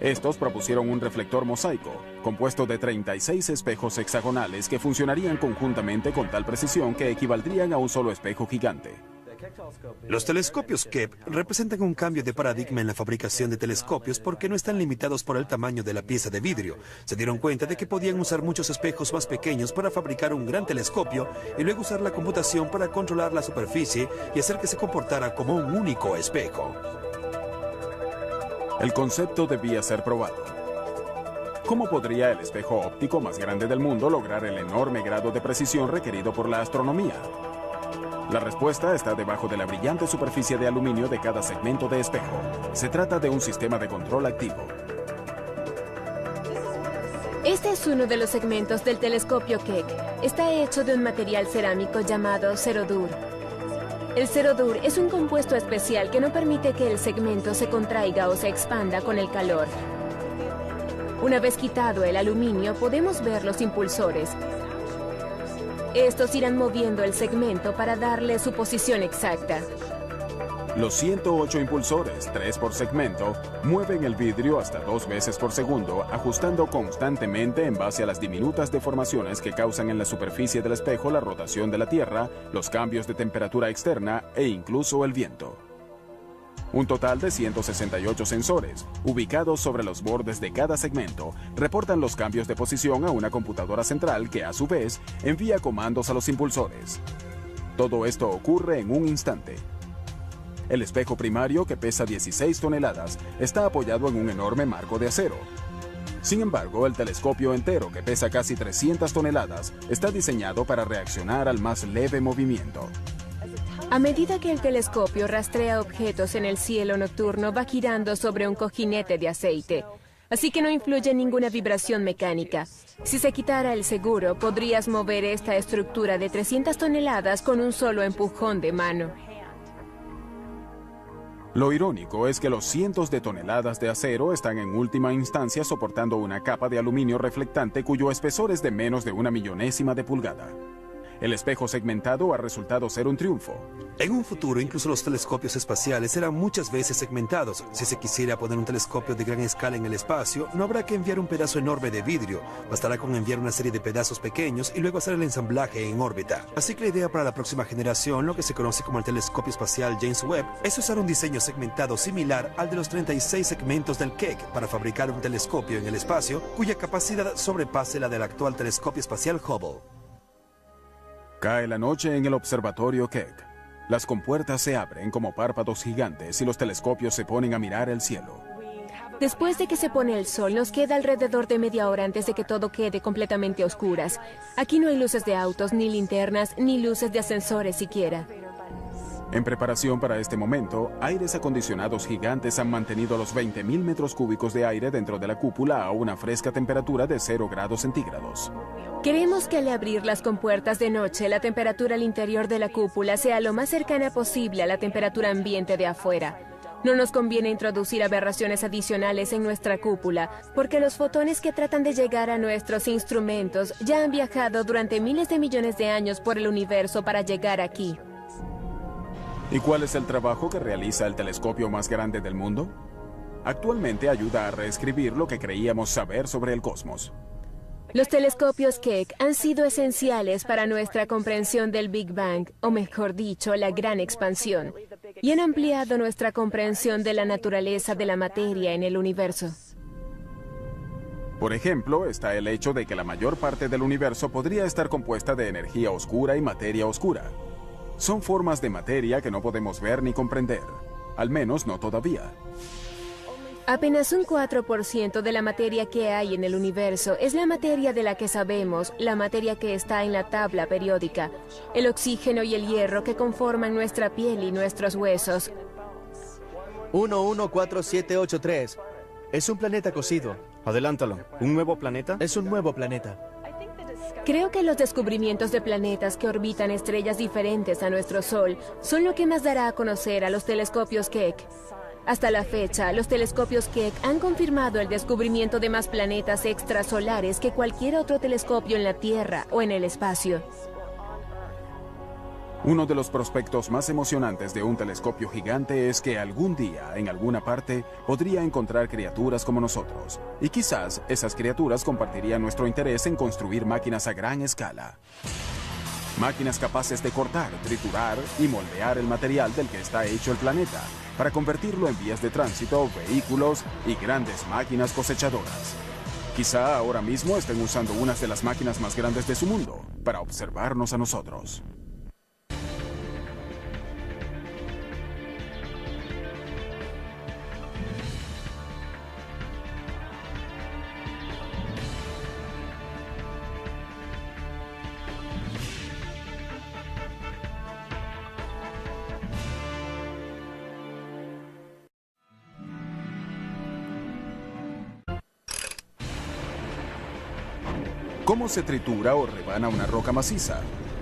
Estos propusieron un reflector mosaico, compuesto de 36 espejos hexagonales que funcionarían conjuntamente con tal precisión que equivaldrían a un solo espejo gigante. Los telescopios Keck representan un cambio de paradigma en la fabricación de telescopios porque no están limitados por el tamaño de la pieza de vidrio. Se dieron cuenta de que podían usar muchos espejos más pequeños para fabricar un gran telescopio y luego usar la computación para controlar la superficie y hacer que se comportara como un único espejo. El concepto debía ser probado. ¿Cómo podría el espejo óptico más grande del mundo lograr el enorme grado de precisión requerido por la astronomía? La respuesta está debajo de la brillante superficie de aluminio de cada segmento de espejo. Se trata de un sistema de control activo. Este es uno de los segmentos del telescopio Keck. Está hecho de un material cerámico llamado cerodur. El cerodur es un compuesto especial que no permite que el segmento se contraiga o se expanda con el calor. Una vez quitado el aluminio, podemos ver los impulsores. Estos irán moviendo el segmento para darle su posición exacta. Los 108 impulsores, 3 por segmento, mueven el vidrio hasta 2 veces por segundo, ajustando constantemente en base a las diminutas deformaciones que causan en la superficie del espejo la rotación de la Tierra, los cambios de temperatura externa e incluso el viento. Un total de 168 sensores, ubicados sobre los bordes de cada segmento, reportan los cambios de posición a una computadora central que, a su vez, envía comandos a los impulsores. Todo esto ocurre en un instante. El espejo primario, que pesa 16 toneladas, está apoyado en un enorme marco de acero. Sin embargo, el telescopio entero, que pesa casi 300 toneladas, está diseñado para reaccionar al más leve movimiento. A medida que el telescopio rastrea objetos en el cielo nocturno, va girando sobre un cojinete de aceite, así que no influye ninguna vibración mecánica. Si se quitara el seguro, podrías mover esta estructura de 300 toneladas con un solo empujón de mano. Lo irónico es que los cientos de toneladas de acero están en última instancia soportando una capa de aluminio reflectante cuyo espesor es de menos de 1/1000ª de pulgada. El espejo segmentado ha resultado ser un triunfo. En un futuro, incluso los telescopios espaciales serán muchas veces segmentados. Si se quisiera poner un telescopio de gran escala en el espacio, no habrá que enviar un pedazo enorme de vidrio. Bastará con enviar una serie de pedazos pequeños y luego hacer el ensamblaje en órbita. Así que la idea para la próxima generación, lo que se conoce como el telescopio espacial James Webb, es usar un diseño segmentado similar al de los 36 segmentos del Keck para fabricar un telescopio en el espacio cuya capacidad sobrepase la del actual telescopio espacial Hubble. Cae la noche en el observatorio Keck. Las compuertas se abren como párpados gigantes y los telescopios se ponen a mirar el cielo. Después de que se pone el sol, nos queda alrededor de media hora antes de que todo quede completamente a oscuras. Aquí no hay luces de autos, ni linternas, ni luces de ascensores siquiera. En preparación para este momento, aires acondicionados gigantes han mantenido los 20.000 metros cúbicos de aire dentro de la cúpula a una fresca temperatura de 0 grados centígrados. Queremos que al abrir las compuertas de noche, la temperatura al interior de la cúpula sea lo más cercana posible a la temperatura ambiente de afuera. No nos conviene introducir aberraciones adicionales en nuestra cúpula, porque los fotones que tratan de llegar a nuestros instrumentos ya han viajado durante miles de millones de años por el universo para llegar aquí. ¿Y cuál es el trabajo que realiza el telescopio más grande del mundo? Actualmente ayuda a reescribir lo que creíamos saber sobre el cosmos. Los telescopios Keck han sido esenciales para nuestra comprensión del Big Bang, o mejor dicho, la gran expansión, y han ampliado nuestra comprensión de la naturaleza de la materia en el universo. Por ejemplo, está el hecho de que la mayor parte del universo podría estar compuesta de energía oscura y materia oscura. Son formas de materia que no podemos ver ni comprender, al menos no todavía. Apenas un 4% de la materia que hay en el universo es la materia de la que sabemos, la materia que está en la tabla periódica, el oxígeno y el hierro que conforman nuestra piel y nuestros huesos. 114783. Es un planeta cocido. Adelántalo. ¿Un nuevo planeta? Es un nuevo planeta. Creo que los descubrimientos de planetas que orbitan estrellas diferentes a nuestro Sol son lo que más dará a conocer a los telescopios Keck. Hasta la fecha, los telescopios Keck han confirmado el descubrimiento de más planetas extrasolares que cualquier otro telescopio en la Tierra o en el espacio. Uno de los prospectos más emocionantes de un telescopio gigante es que algún día, en alguna parte, podría encontrar criaturas como nosotros. Y quizás esas criaturas compartirían nuestro interés en construir máquinas a gran escala. Máquinas capaces de cortar, triturar y moldear el material del que está hecho el planeta, para convertirlo en vías de tránsito, vehículos y grandes máquinas cosechadoras. Quizá ahora mismo estén usando unas de las máquinas más grandes de su mundo para observarnos a nosotros. ¿Cómo se tritura o rebana una roca maciza?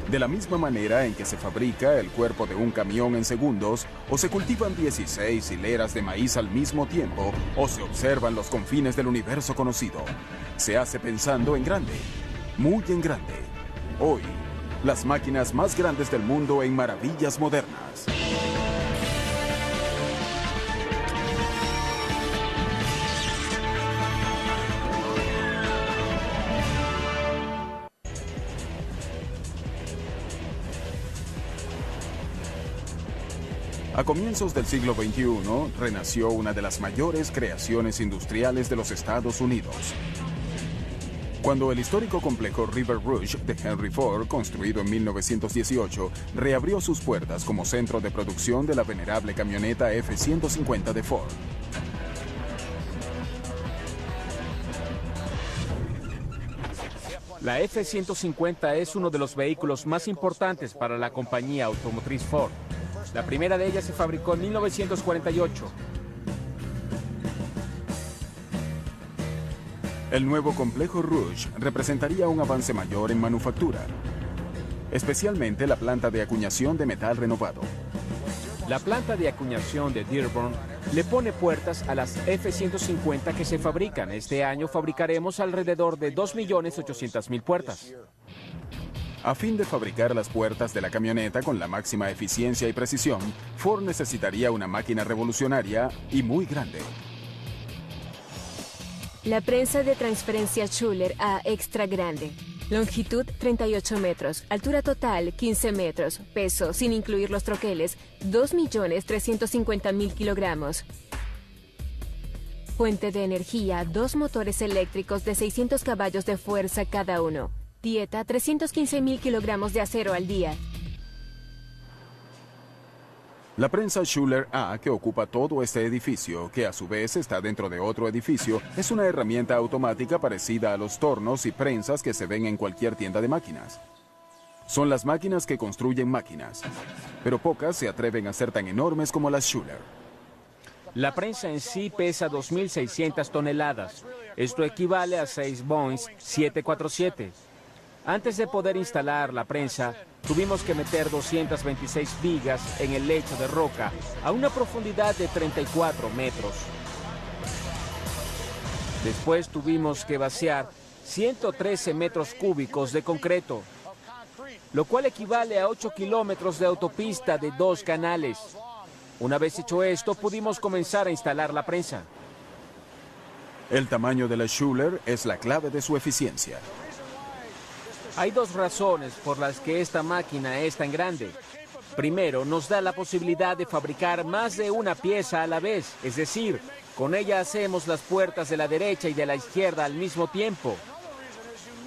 De la misma manera en que se fabrica el cuerpo de un camión en segundos, o se cultivan 16 hileras de maíz al mismo tiempo, o se observan los confines del universo conocido. Se hace pensando en grande, muy en grande. Hoy, las máquinas más grandes del mundo en maravillas modernas. A comienzos del siglo XXI, renació una de las mayores creaciones industriales de los Estados Unidos. Cuando el histórico complejo River Rouge de Henry Ford, construido en 1918, reabrió sus puertas como centro de producción de la venerable camioneta F-150 de Ford. La F-150 es uno de los vehículos más importantes para la compañía automotriz Ford. La primera de ellas se fabricó en 1948. El nuevo complejo Rouge representaría un avance mayor en manufactura, especialmente la planta de acuñación de metal renovado. La planta de acuñación de Dearborn le pone puertas a las F-150 que se fabrican. Este año fabricaremos alrededor de 2.800.000 puertas. A fin de fabricar las puertas de la camioneta con la máxima eficiencia y precisión, Ford necesitaría una máquina revolucionaria y muy grande. La prensa de transferencia Schuller A extra grande. Longitud 38 metros, altura total 15 metros, peso sin incluir los troqueles 2.350.000 kilogramos. Fuente de energía, 2 motores eléctricos de 600 caballos de fuerza cada uno. Dieta 315.000 kilogramos de acero al día. La prensa Schuller A, que ocupa todo este edificio, que a su vez está dentro de otro edificio, es una herramienta automática parecida a los tornos y prensas que se ven en cualquier tienda de máquinas. Son las máquinas que construyen máquinas, pero pocas se atreven a ser tan enormes como las Schuller. La prensa en sí pesa 2.600 toneladas. Esto equivale a 6 Boeing 747. Antes de poder instalar la prensa, tuvimos que meter 226 vigas en el lecho de roca a una profundidad de 34 metros. Después tuvimos que vaciar 113 metros cúbicos de concreto, lo cual equivale a 8 kilómetros de autopista de 2 canales. Una vez hecho esto, pudimos comenzar a instalar la prensa. El tamaño de la Schuller es la clave de su eficiencia. Hay 2 razones por las que esta máquina es tan grande. Primero, nos da la posibilidad de fabricar más de una pieza a la vez, es decir, con ella hacemos las puertas de la derecha y de la izquierda al mismo tiempo.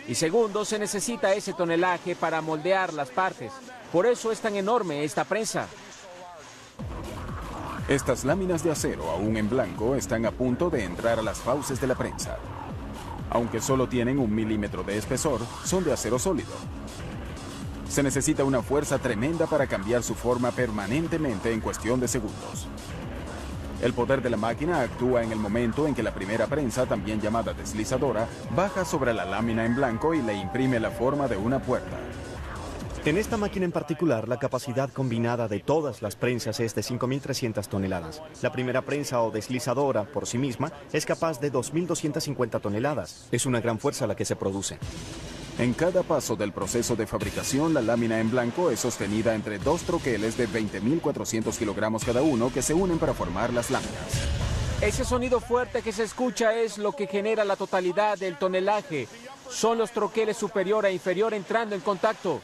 Y segundo, se necesita ese tonelaje para moldear las partes. Por eso es tan enorme esta prensa. Estas láminas de acero, aún en blanco, están a punto de entrar a las fauces de la prensa. Aunque solo tienen 1 milímetro de espesor, son de acero sólido. Se necesita una fuerza tremenda para cambiar su forma permanentemente en cuestión de segundos. El poder de la máquina actúa en el momento en que la primera prensa, también llamada deslizadora, baja sobre la lámina en blanco y le imprime la forma de una puerta. En esta máquina en particular, la capacidad combinada de todas las prensas es de 5.300 toneladas. La primera prensa o deslizadora, por sí misma, es capaz de 2.250 toneladas. Es una gran fuerza la que se produce. En cada paso del proceso de fabricación, la lámina en blanco es sostenida entre 2 troqueles de 20.400 kilogramos cada uno que se unen para formar las láminas. Ese sonido fuerte que se escucha es lo que genera la totalidad del tonelaje. Son los troqueles superior e inferior entrando en contacto.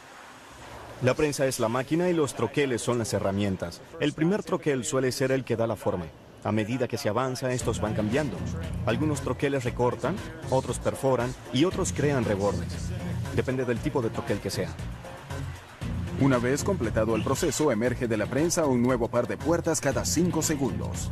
La prensa es la máquina y los troqueles son las herramientas. El primer troquel suele ser el que da la forma. A medida que se avanza, estos van cambiando. Algunos troqueles recortan, otros perforan y otros crean rebordes. Depende del tipo de troquel que sea. Una vez completado el proceso, emerge de la prensa un nuevo par de puertas cada 5 segundos.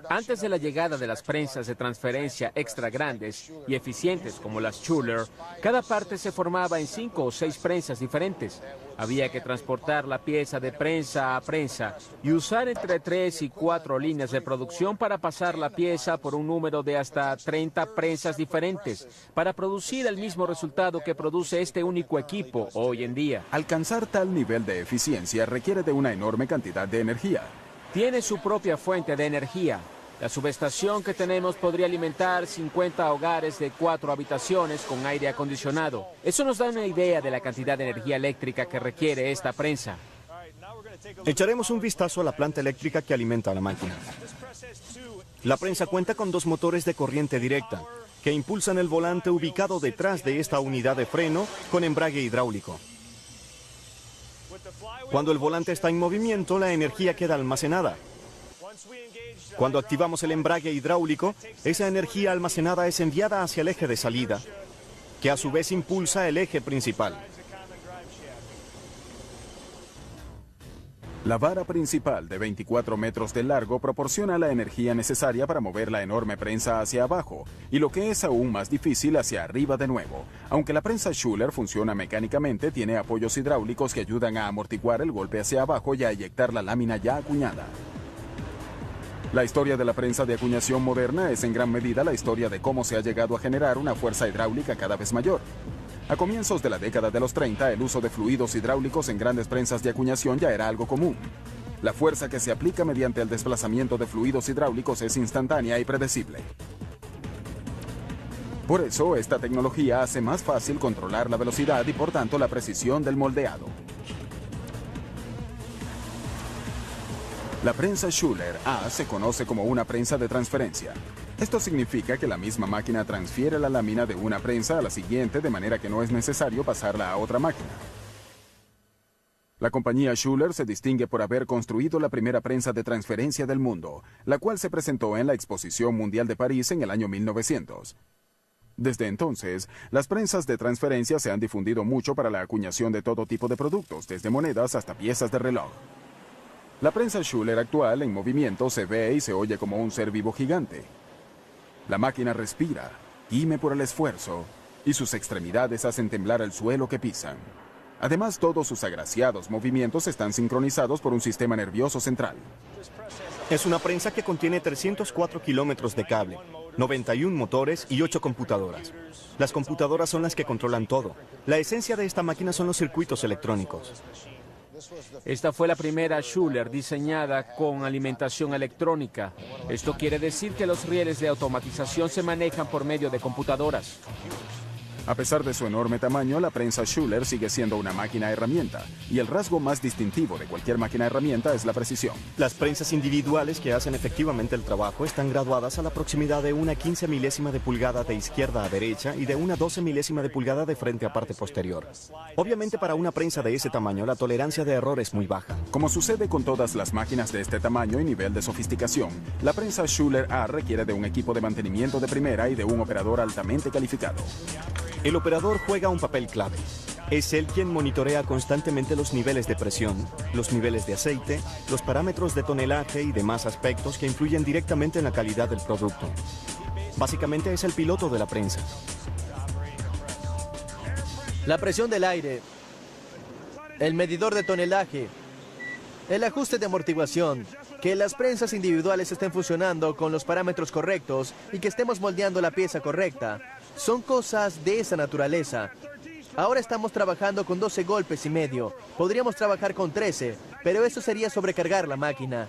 Antes de la llegada de las prensas de transferencia extra grandes y eficientes como las Schuller, cada parte se formaba en 5 o 6 prensas diferentes. Había que transportar la pieza de prensa a prensa y usar entre 3 y 4 líneas de producción para pasar la pieza por un número de hasta 30 prensas diferentes para producir el mismo resultado que produce este único equipo hoy en día. Alcanzar tal nivel de eficiencia requiere de una enorme cantidad de energía. Tiene su propia fuente de energía. La subestación que tenemos podría alimentar 50 hogares de 4 habitaciones con aire acondicionado. Eso nos da una idea de la cantidad de energía eléctrica que requiere esta prensa. Echaremos un vistazo a la planta eléctrica que alimenta a la máquina. La prensa cuenta con 2 motores de corriente directa que impulsan el volante ubicado detrás de esta unidad de freno con embrague hidráulico. Cuando el volante está en movimiento, la energía queda almacenada. Cuando activamos el embrague hidráulico, esa energía almacenada es enviada hacia el eje de salida, que a su vez impulsa el eje principal. La vara principal de 24 metros de largo proporciona la energía necesaria para mover la enorme prensa hacia abajo, y lo que es aún más difícil hacia arriba de nuevo. Aunque la prensa Schuler funciona mecánicamente, tiene apoyos hidráulicos que ayudan a amortiguar el golpe hacia abajo y a eyectar la lámina ya acuñada. La historia de la prensa de acuñación moderna es en gran medida la historia de cómo se ha llegado a generar una fuerza hidráulica cada vez mayor. A comienzos de la década de los 30, el uso de fluidos hidráulicos en grandes prensas de acuñación ya era algo común. La fuerza que se aplica mediante el desplazamiento de fluidos hidráulicos es instantánea y predecible. Por eso, esta tecnología hace más fácil controlar la velocidad y por tanto la precisión del moldeado. La prensa Schuler A se conoce como una prensa de transferencia. Esto significa que la misma máquina transfiere la lámina de una prensa a la siguiente de manera que no es necesario pasarla a otra máquina. La compañía Schuler se distingue por haber construido la primera prensa de transferencia del mundo, la cual se presentó en la Exposición Mundial de París en el año 1900. Desde entonces, las prensas de transferencia se han difundido mucho para la acuñación de todo tipo de productos, desde monedas hasta piezas de reloj. La prensa Schuler actual en movimiento se ve y se oye como un ser vivo gigante. La máquina respira, gime por el esfuerzo, y sus extremidades hacen temblar el suelo que pisan. Además, todos sus agraciados movimientos están sincronizados por un sistema nervioso central. Es una prensa que contiene 304 kilómetros de cable, 91 motores y 8 computadoras. Las computadoras son las que controlan todo. La esencia de esta máquina son los circuitos electrónicos. Esta fue la primera Schuler diseñada con alimentación electrónica. Esto quiere decir que los rieles de automatización se manejan por medio de computadoras. A pesar de su enorme tamaño, la prensa Schuler sigue siendo una máquina herramienta, y el rasgo más distintivo de cualquier máquina herramienta es la precisión. Las prensas individuales que hacen efectivamente el trabajo están graduadas a la proximidad de una 15 milésima de pulgada de izquierda a derecha y de una 12 milésima de pulgada de frente a parte posterior. Obviamente, para una prensa de ese tamaño, la tolerancia de error es muy baja. Como sucede con todas las máquinas de este tamaño y nivel de sofisticación, la prensa Schuler A requiere de un equipo de mantenimiento de primera y de un operador altamente calificado. El operador juega un papel clave. Es él quien monitorea constantemente los niveles de presión, los niveles de aceite, los parámetros de tonelaje y demás aspectos que influyen directamente en la calidad del producto. Básicamente es el piloto de la prensa. La presión del aire, el medidor de tonelaje, el ajuste de amortiguación, que las prensas individuales estén funcionando con los parámetros correctos y que estemos moldeando la pieza correcta. Son cosas de esa naturaleza. Ahora estamos trabajando con 12 golpes y medio. Podríamos trabajar con 13, pero eso sería sobrecargar la máquina.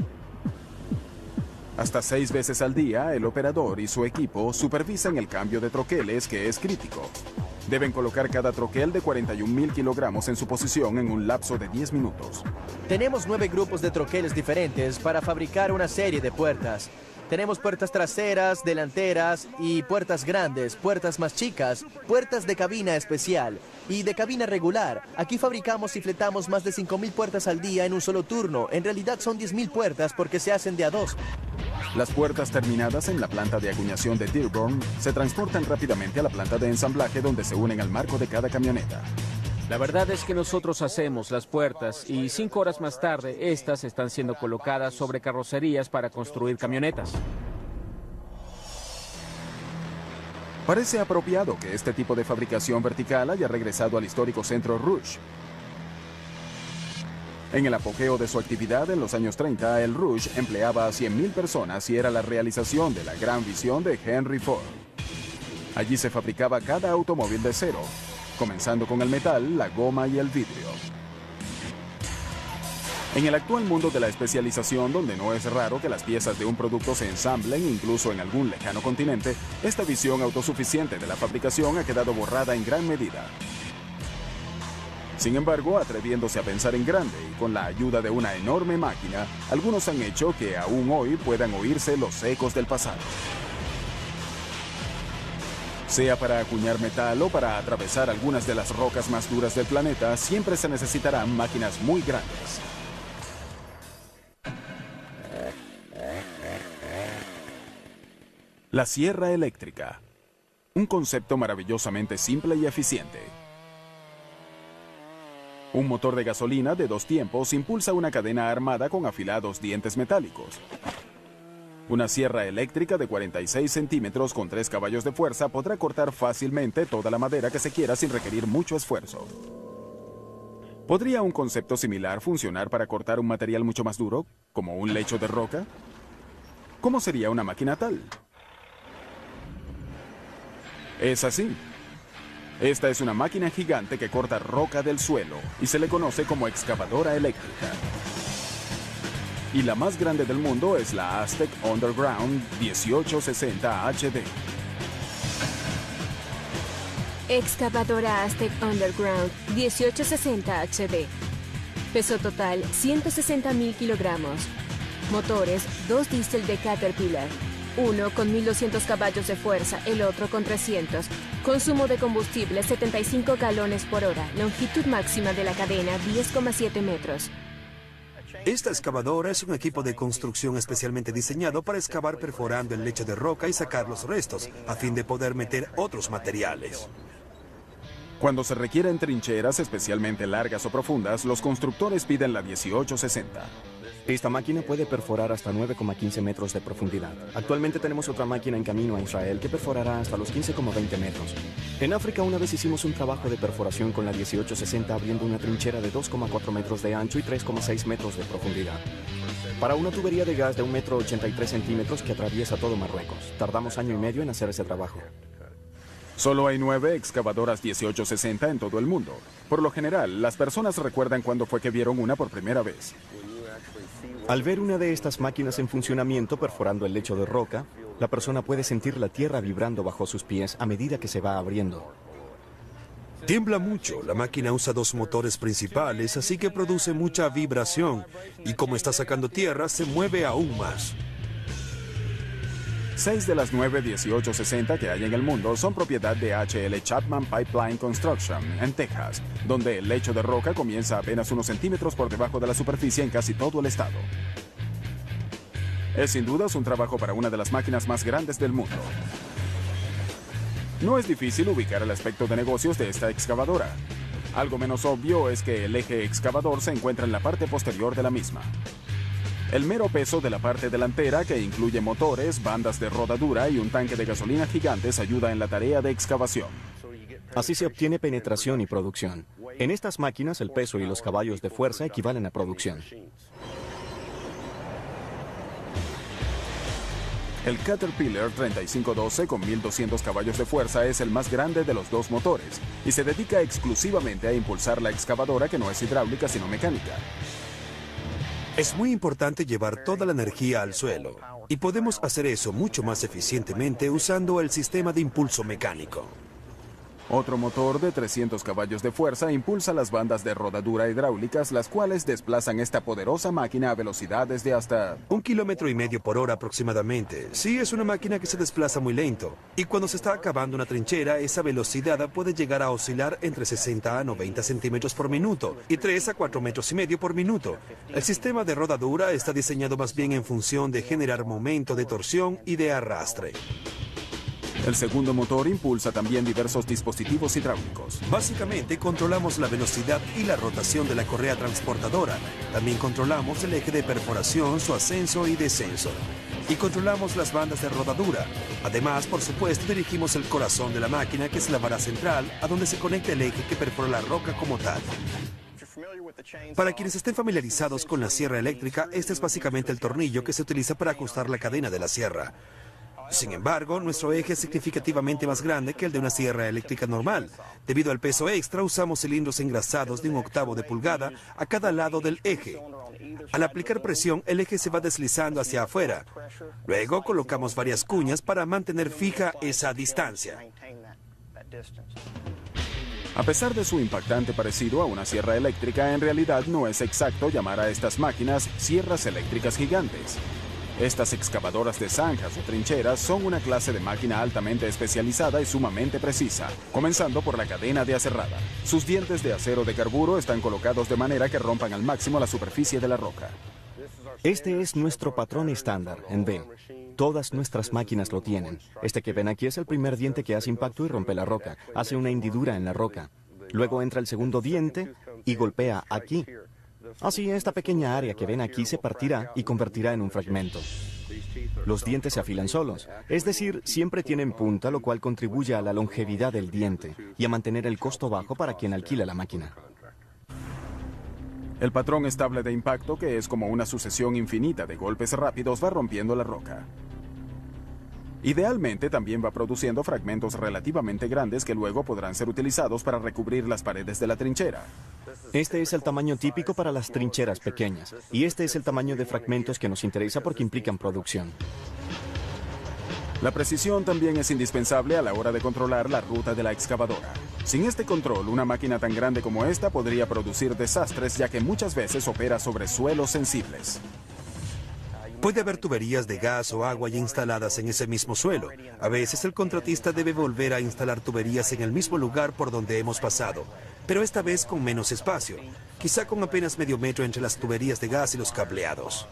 Hasta 6 veces al día, el operador y su equipo supervisan el cambio de troqueles, que es crítico. Deben colocar cada troquel de 41.000 kilogramos en su posición en un lapso de 10 minutos. Tenemos 9 grupos de troqueles diferentes para fabricar una serie de puertas. Tenemos puertas traseras, delanteras y puertas grandes, puertas más chicas, puertas de cabina especial y de cabina regular. Aquí fabricamos y fletamos más de 5.000 puertas al día en un solo turno. En realidad son 10.000 puertas porque se hacen de a 2. Las puertas terminadas en la planta de acuñación de Dearborn se transportan rápidamente a la planta de ensamblaje, donde se unen al marco de cada camioneta. La verdad es que nosotros hacemos las puertas y 5 horas más tarde estas están siendo colocadas sobre carrocerías para construir camionetas. Parece apropiado que este tipo de fabricación vertical haya regresado al histórico centro Rouge. En el apogeo de su actividad en los años 30, el Rouge empleaba a 100.000 personas y era la realización de la gran visión de Henry Ford. Allí se fabricaba cada automóvil de cero, comenzando con el metal, la goma y el vidrio. En el actual mundo de la especialización, donde no es raro que las piezas de un producto se ensamblen incluso en algún lejano continente, esta visión autosuficiente de la fabricación ha quedado borrada en gran medida. Sin embargo, atreviéndose a pensar en grande y con la ayuda de una enorme máquina, algunos han hecho que aún hoy puedan oírse los ecos del pasado. Sea para acuñar metal o para atravesar algunas de las rocas más duras del planeta, siempre se necesitarán máquinas muy grandes. La sierra eléctrica. Un concepto maravillosamente simple y eficiente. Un motor de gasolina de 2 tiempos impulsa una cadena armada con afilados dientes metálicos. Una sierra eléctrica de 46 centímetros con 3 caballos de fuerza podrá cortar fácilmente toda la madera que se quiera sin requerir mucho esfuerzo. ¿Podría un concepto similar funcionar para cortar un material mucho más duro, como un lecho de roca? ¿Cómo sería una máquina tal? Es así. Esta es una máquina gigante que corta roca del suelo y se le conoce como excavadora eléctrica. Y la más grande del mundo es la Aztec Underground 1860 HD. Excavadora Aztec Underground 1860 HD. Peso total 160.000 kilogramos. Motores 2 diésel de Caterpillar. Uno con 1200 caballos de fuerza, el otro con 300. Consumo de combustible 75 galones por hora. Longitud máxima de la cadena 10,7 metros. Esta excavadora es un equipo de construcción especialmente diseñado para excavar perforando el lecho de roca y sacar los restos, a fin de poder meter otros materiales. Cuando se requieren trincheras especialmente largas o profundas, los constructores piden la 1860. Esta máquina puede perforar hasta 9,15 metros de profundidad. Actualmente tenemos otra máquina en camino a Israel que perforará hasta los 15,20 metros. En África una vez hicimos un trabajo de perforación con la 1860 abriendo una trinchera de 2,4 metros de ancho y 3,6 metros de profundidad. Para una tubería de gas de 1,83 metros que atraviesa todo Marruecos. Tardamos 1 año y medio en hacer ese trabajo. Solo hay 9 excavadoras 1860 en todo el mundo. Por lo general, las personas recuerdan cuándo fue que vieron una por primera vez. Al ver una de estas máquinas en funcionamiento perforando el lecho de roca, la persona puede sentir la tierra vibrando bajo sus pies a medida que se va abriendo. Tiembla mucho, la máquina usa 2 motores principales, así que produce mucha vibración, y como está sacando tierra, se mueve aún más. 6 de las 9 1860 que hay en el mundo son propiedad de H.L. Chapman Pipeline Construction en Texas, donde el lecho de roca comienza apenas unos centímetros por debajo de la superficie en casi todo el estado. Es sin dudas un trabajo para una de las máquinas más grandes del mundo. No es difícil ubicar el aspecto de negocios de esta excavadora. Algo menos obvio es que el eje excavador se encuentra en la parte posterior de la misma. El mero peso de la parte delantera, que incluye motores, bandas de rodadura y un tanque de gasolina gigantes, ayuda en la tarea de excavación. Así se obtiene penetración y producción. En estas máquinas el peso y los caballos de fuerza equivalen a producción. El Caterpillar 3512 con 1200 caballos de fuerza es el más grande de los 2 motores y se dedica exclusivamente a impulsar la excavadora, que no es hidráulica sino mecánica. Es muy importante llevar toda la energía al suelo, y podemos hacer eso mucho más eficientemente usando el sistema de impulso mecánico. Otro motor de 300 caballos de fuerza impulsa las bandas de rodadura hidráulicas, las cuales desplazan esta poderosa máquina a velocidades de hasta 1,5 kilómetros por hora aproximadamente. Sí, es una máquina que se desplaza muy lento, y cuando se está acabando una trinchera, esa velocidad puede llegar a oscilar entre 60 a 90 centímetros por minuto y 3 a 4,5 metros por minuto. El sistema de rodadura está diseñado más bien en función de generar momento de torsión y de arrastre. El segundo motor impulsa también diversos dispositivos hidráulicos. Básicamente controlamos la velocidad y la rotación de la correa transportadora. También controlamos el eje de perforación, su ascenso y descenso. Y controlamos las bandas de rodadura. Además, por supuesto, dirigimos el corazón de la máquina, que es la vara central, a donde se conecta el eje que perfora la roca como tal. Para quienes estén familiarizados con la sierra eléctrica, este es básicamente el tornillo que se utiliza para ajustar la cadena de la sierra. Sin embargo, nuestro eje es significativamente más grande que el de una sierra eléctrica normal. Debido al peso extra, usamos cilindros engrasados de 1/8 de pulgada a cada lado del eje. Al aplicar presión, el eje se va deslizando hacia afuera. Luego colocamos varias cuñas para mantener fija esa distancia. A pesar de su impactante parecido a una sierra eléctrica, en realidad no es exacto llamar a estas máquinas sierras eléctricas gigantes. Estas excavadoras de zanjas o trincheras son una clase de máquina altamente especializada y sumamente precisa, comenzando por la cadena de aserrada. Sus dientes de acero de carburo están colocados de manera que rompan al máximo la superficie de la roca. Este es nuestro patrón estándar en B. Todas nuestras máquinas lo tienen. Este que ven aquí es el primer diente que hace impacto y rompe la roca. Hace una hendidura en la roca. Luego entra el segundo diente y golpea aquí. Así, esta pequeña área que ven aquí se partirá y convertirá en un fragmento. Los dientes se afilan solos, es decir, siempre tienen punta, lo cual contribuye a la longevidad del diente y a mantener el costo bajo para quien alquila la máquina. El patrón estable de impacto, que es como una sucesión infinita de golpes rápidos, va rompiendo la roca. Idealmente también va produciendo fragmentos relativamente grandes que luego podrán ser utilizados para recubrir las paredes de la trinchera. Este es el tamaño típico para las trincheras pequeñas, y este es el tamaño de fragmentos que nos interesa porque implican producción. La precisión también es indispensable a la hora de controlar la ruta de la excavadora. Sin este control, una máquina tan grande como esta podría producir desastres, ya que muchas veces opera sobre suelos sensibles. Puede haber tuberías de gas o agua ya instaladas en ese mismo suelo. A veces el contratista debe volver a instalar tuberías en el mismo lugar por donde hemos pasado, pero esta vez con menos espacio, quizá con apenas medio metro entre las tuberías de gas y los cableados.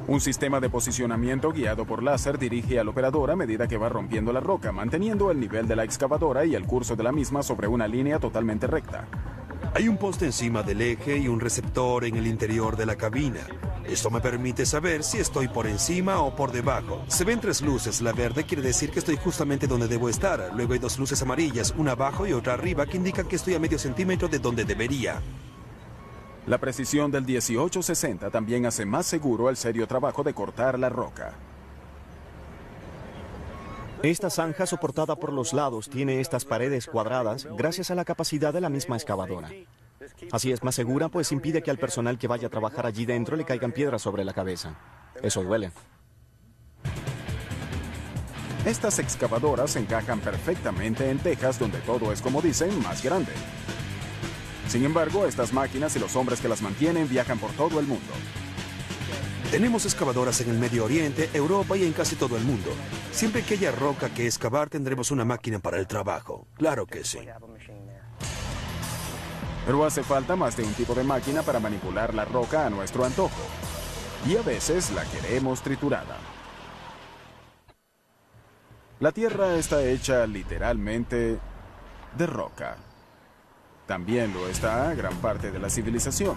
Un sistema de posicionamiento guiado por láser dirige al operador a medida que va rompiendo la roca, manteniendo el nivel de la excavadora y el curso de la misma sobre una línea totalmente recta. Hay un poste encima del eje y un receptor en el interior de la cabina. Esto me permite saber si estoy por encima o por debajo. Se ven 3 luces. La verde quiere decir que estoy justamente donde debo estar. Luego hay 2 luces amarillas, una abajo y otra arriba, que indican que estoy a medio centímetro de donde debería. La precisión del 1860 también hace más seguro el serio trabajo de cortar la roca. Esta zanja soportada por los lados tiene estas paredes cuadradas gracias a la capacidad de la misma excavadora. Así es más segura, pues impide que al personal que vaya a trabajar allí dentro le caigan piedras sobre la cabeza. Eso duele. Estas excavadoras encajan perfectamente en Texas, donde todo es, como dicen, más grande. Sin embargo, estas máquinas y los hombres que las mantienen viajan por todo el mundo. Tenemos excavadoras en el Medio Oriente, Europa y en casi todo el mundo. Siempre que haya roca que excavar, tendremos una máquina para el trabajo. Claro que sí. Pero hace falta más de un tipo de máquina para manipular la roca a nuestro antojo. Y a veces la queremos triturada. La Tierra está hecha literalmente de roca. También lo está gran parte de la civilización.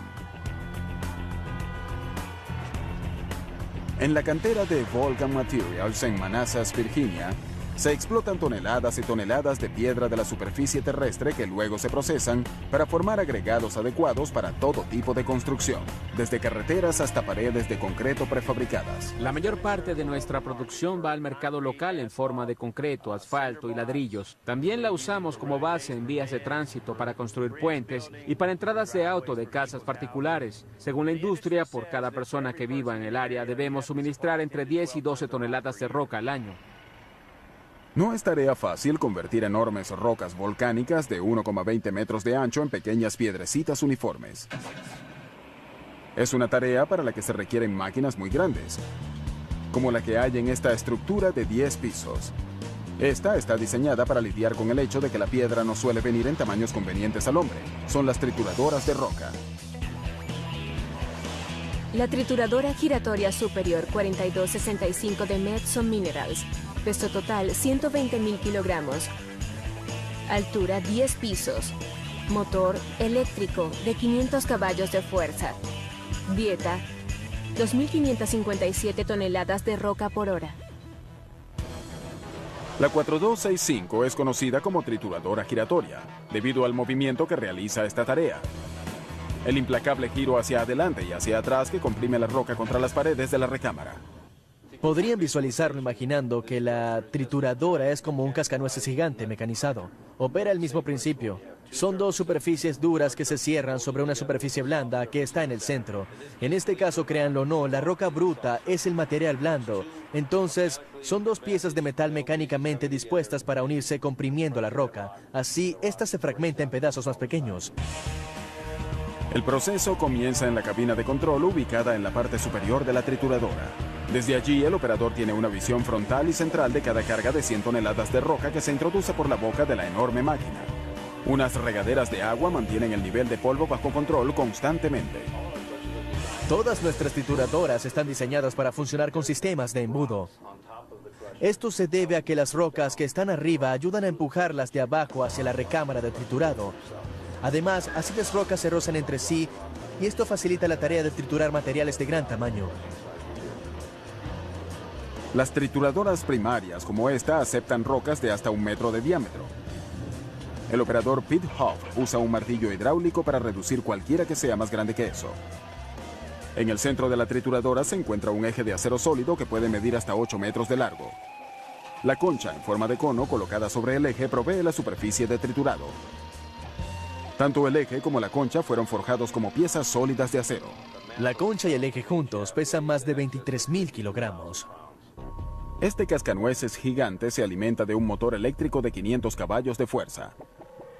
En la cantera de Volcan Materials en Manassas, Virginia, se explotan toneladas y toneladas de piedra de la superficie terrestre que luego se procesan para formar agregados adecuados para todo tipo de construcción, desde carreteras hasta paredes de concreto prefabricadas. La mayor parte de nuestra producción va al mercado local en forma de concreto, asfalto y ladrillos. También la usamos como base en vías de tránsito para construir puentes y para entradas de auto de casas particulares. Según la industria, por cada persona que viva en el área debemos suministrar entre 10 y 12 toneladas de roca al año. No es tarea fácil convertir enormes rocas volcánicas de 1,20 metros de ancho en pequeñas piedrecitas uniformes. Es una tarea para la que se requieren máquinas muy grandes, como la que hay en esta estructura de 10 pisos. Esta está diseñada para lidiar con el hecho de que la piedra no suele venir en tamaños convenientes al hombre. Son las trituradoras de roca. La trituradora giratoria superior 4265 de Metson Minerals. Peso total 120.000 kilogramos. Altura 10 pisos. Motor eléctrico de 500 caballos de fuerza. Dieta 2.557 toneladas de roca por hora. La 4265 es conocida como trituradora giratoria, debido al movimiento que realiza esta tarea. El implacable giro hacia adelante y hacia atrás que comprime la roca contra las paredes de la recámara. Podrían visualizarlo imaginando que la trituradora es como un cascanueces gigante mecanizado. Opera el mismo principio. Son 2 superficies duras que se cierran sobre una superficie blanda que está en el centro. En este caso, créanlo o no, la roca bruta es el material blando. Entonces, son 2 piezas de metal mecánicamente dispuestas para unirse comprimiendo la roca. Así, esta se fragmenta en pedazos más pequeños. El proceso comienza en la cabina de control ubicada en la parte superior de la trituradora. Desde allí, el operador tiene una visión frontal y central de cada carga de 100 toneladas de roca que se introduce por la boca de la enorme máquina. Unas regaderas de agua mantienen el nivel de polvo bajo control constantemente. Todas nuestras trituradoras están diseñadas para funcionar con sistemas de embudo. Esto se debe a que las rocas que están arriba ayudan a empujarlas de abajo hacia la recámara de triturado. Además, así las rocas se rozan entre sí y esto facilita la tarea de triturar materiales de gran tamaño. Las trituradoras primarias como esta aceptan rocas de hasta 1 metro de diámetro. El operador Pete Hoff usa un martillo hidráulico para reducir cualquiera que sea más grande que eso. En el centro de la trituradora se encuentra un eje de acero sólido que puede medir hasta 8 metros de largo. La concha en forma de cono colocada sobre el eje provee la superficie de triturado. Tanto el eje como la concha fueron forjados como piezas sólidas de acero. La concha y el eje juntos pesan más de 23.000 kilogramos. Este cascanueces gigante se alimenta de un motor eléctrico de 500 caballos de fuerza.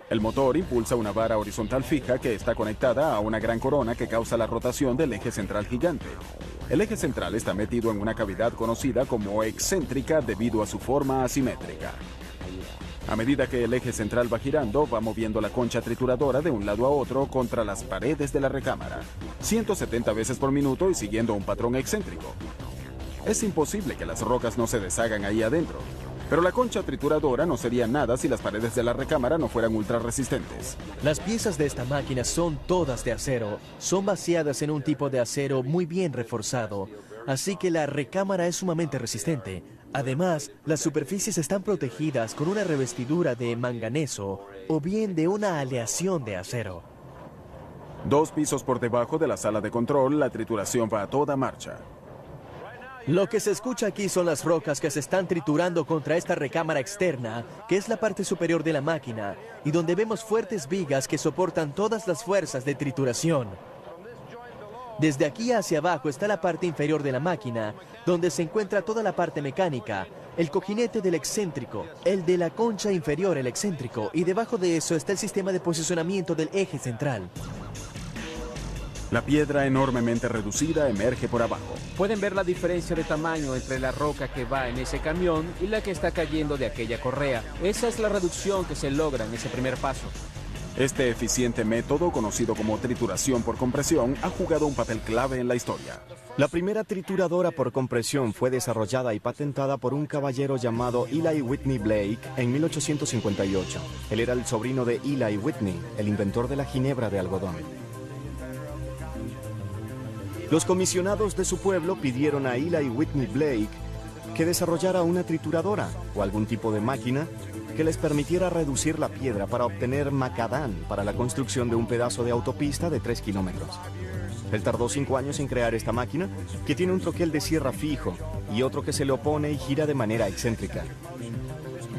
El motor impulsa una vara horizontal fija que está conectada a una gran corona que causa la rotación del eje central gigante. El eje central está metido en una cavidad conocida como excéntrica debido a su forma asimétrica. A medida que el eje central va girando, va moviendo la concha trituradora de un lado a otro contra las paredes de la recámara, 170 veces por minuto y siguiendo un patrón excéntrico. Es imposible que las rocas no se deshagan ahí adentro, pero la concha trituradora no sería nada si las paredes de la recámara no fueran ultra resistentes. Las piezas de esta máquina son todas de acero. Son vaciadas en un tipo de acero muy bien reforzado, así que la recámara es sumamente resistente. Además, las superficies están protegidas con una revestidura de manganeso o bien de una aleación de acero. 2 pisos por debajo de la sala de control, la trituración va a toda marcha. Lo que se escucha aquí son las rocas que se están triturando contra esta recámara externa, que es la parte superior de la máquina, y donde vemos fuertes vigas que soportan todas las fuerzas de trituración. Desde aquí hacia abajo está la parte inferior de la máquina, donde se encuentra toda la parte mecánica, el cojinete del excéntrico, el de la concha inferior, el excéntrico, y debajo de eso está el sistema de posicionamiento del eje central. La piedra enormemente reducida emerge por abajo. Pueden ver la diferencia de tamaño entre la roca que va en ese camión y la que está cayendo de aquella correa. Esa es la reducción que se logra en ese primer paso. Este eficiente método, conocido como trituración por compresión, ha jugado un papel clave en la historia. La primera trituradora por compresión fue desarrollada y patentada por un caballero llamado Eli Whitney Blake en 1858. Él era el sobrino de Eli Whitney, el inventor de la ginebra de algodón. Los comisionados de su pueblo pidieron a Eli Whitney Blake que desarrollara una trituradora o algún tipo de máquina que les permitiera reducir la piedra para obtener macadán para la construcción de un pedazo de autopista de 3 kilómetros. Él tardó 5 años en crear esta máquina, que tiene un troquel de sierra fijo y otro que se le opone y gira de manera excéntrica.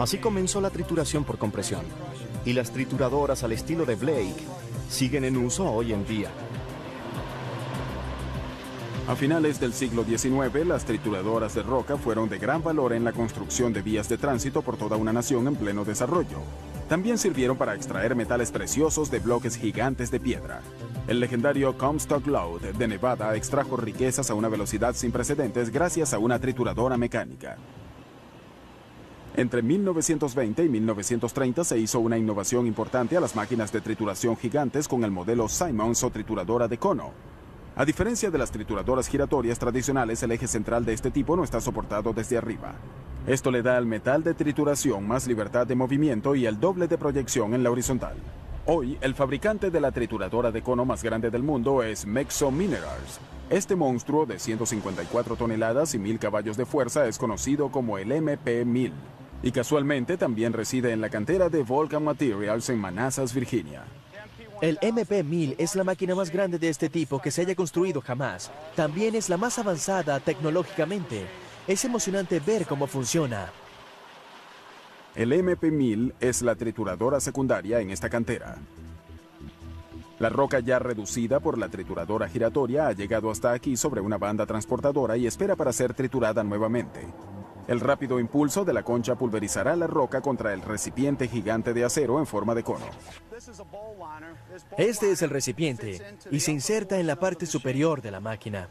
Así comenzó la trituración por compresión, y las trituradoras al estilo de Blake siguen en uso hoy en día. A finales del siglo XIX, las trituradoras de roca fueron de gran valor en la construcción de vías de tránsito por toda una nación en pleno desarrollo. También sirvieron para extraer metales preciosos de bloques gigantes de piedra. El legendario Comstock Lode de Nevada extrajo riquezas a una velocidad sin precedentes gracias a una trituradora mecánica. Entre 1920 y 1930 se hizo una innovación importante a las máquinas de trituración gigantes con el modelo Simmons o trituradora de cono. A diferencia de las trituradoras giratorias tradicionales, el eje central de este tipo no está soportado desde arriba. Esto le da al metal de trituración más libertad de movimiento y el doble de proyección en la horizontal. Hoy, el fabricante de la trituradora de cono más grande del mundo es Mexo Minerals. Este monstruo de 154 toneladas y 1000 caballos de fuerza es conocido como el MP1000. Y casualmente también reside en la cantera de Vulcan Materials en Manassas, Virginia. El MP1000 es la máquina más grande de este tipo que se haya construido jamás. También es la más avanzada tecnológicamente. Es emocionante ver cómo funciona. El MP1000 es la trituradora secundaria en esta cantera. La roca ya reducida por la trituradora giratoria ha llegado hasta aquí sobre una banda transportadora y espera para ser triturada nuevamente. El rápido impulso de la concha pulverizará la roca contra el recipiente gigante de acero en forma de cono. Este es el recipiente y se inserta en la parte superior de la máquina.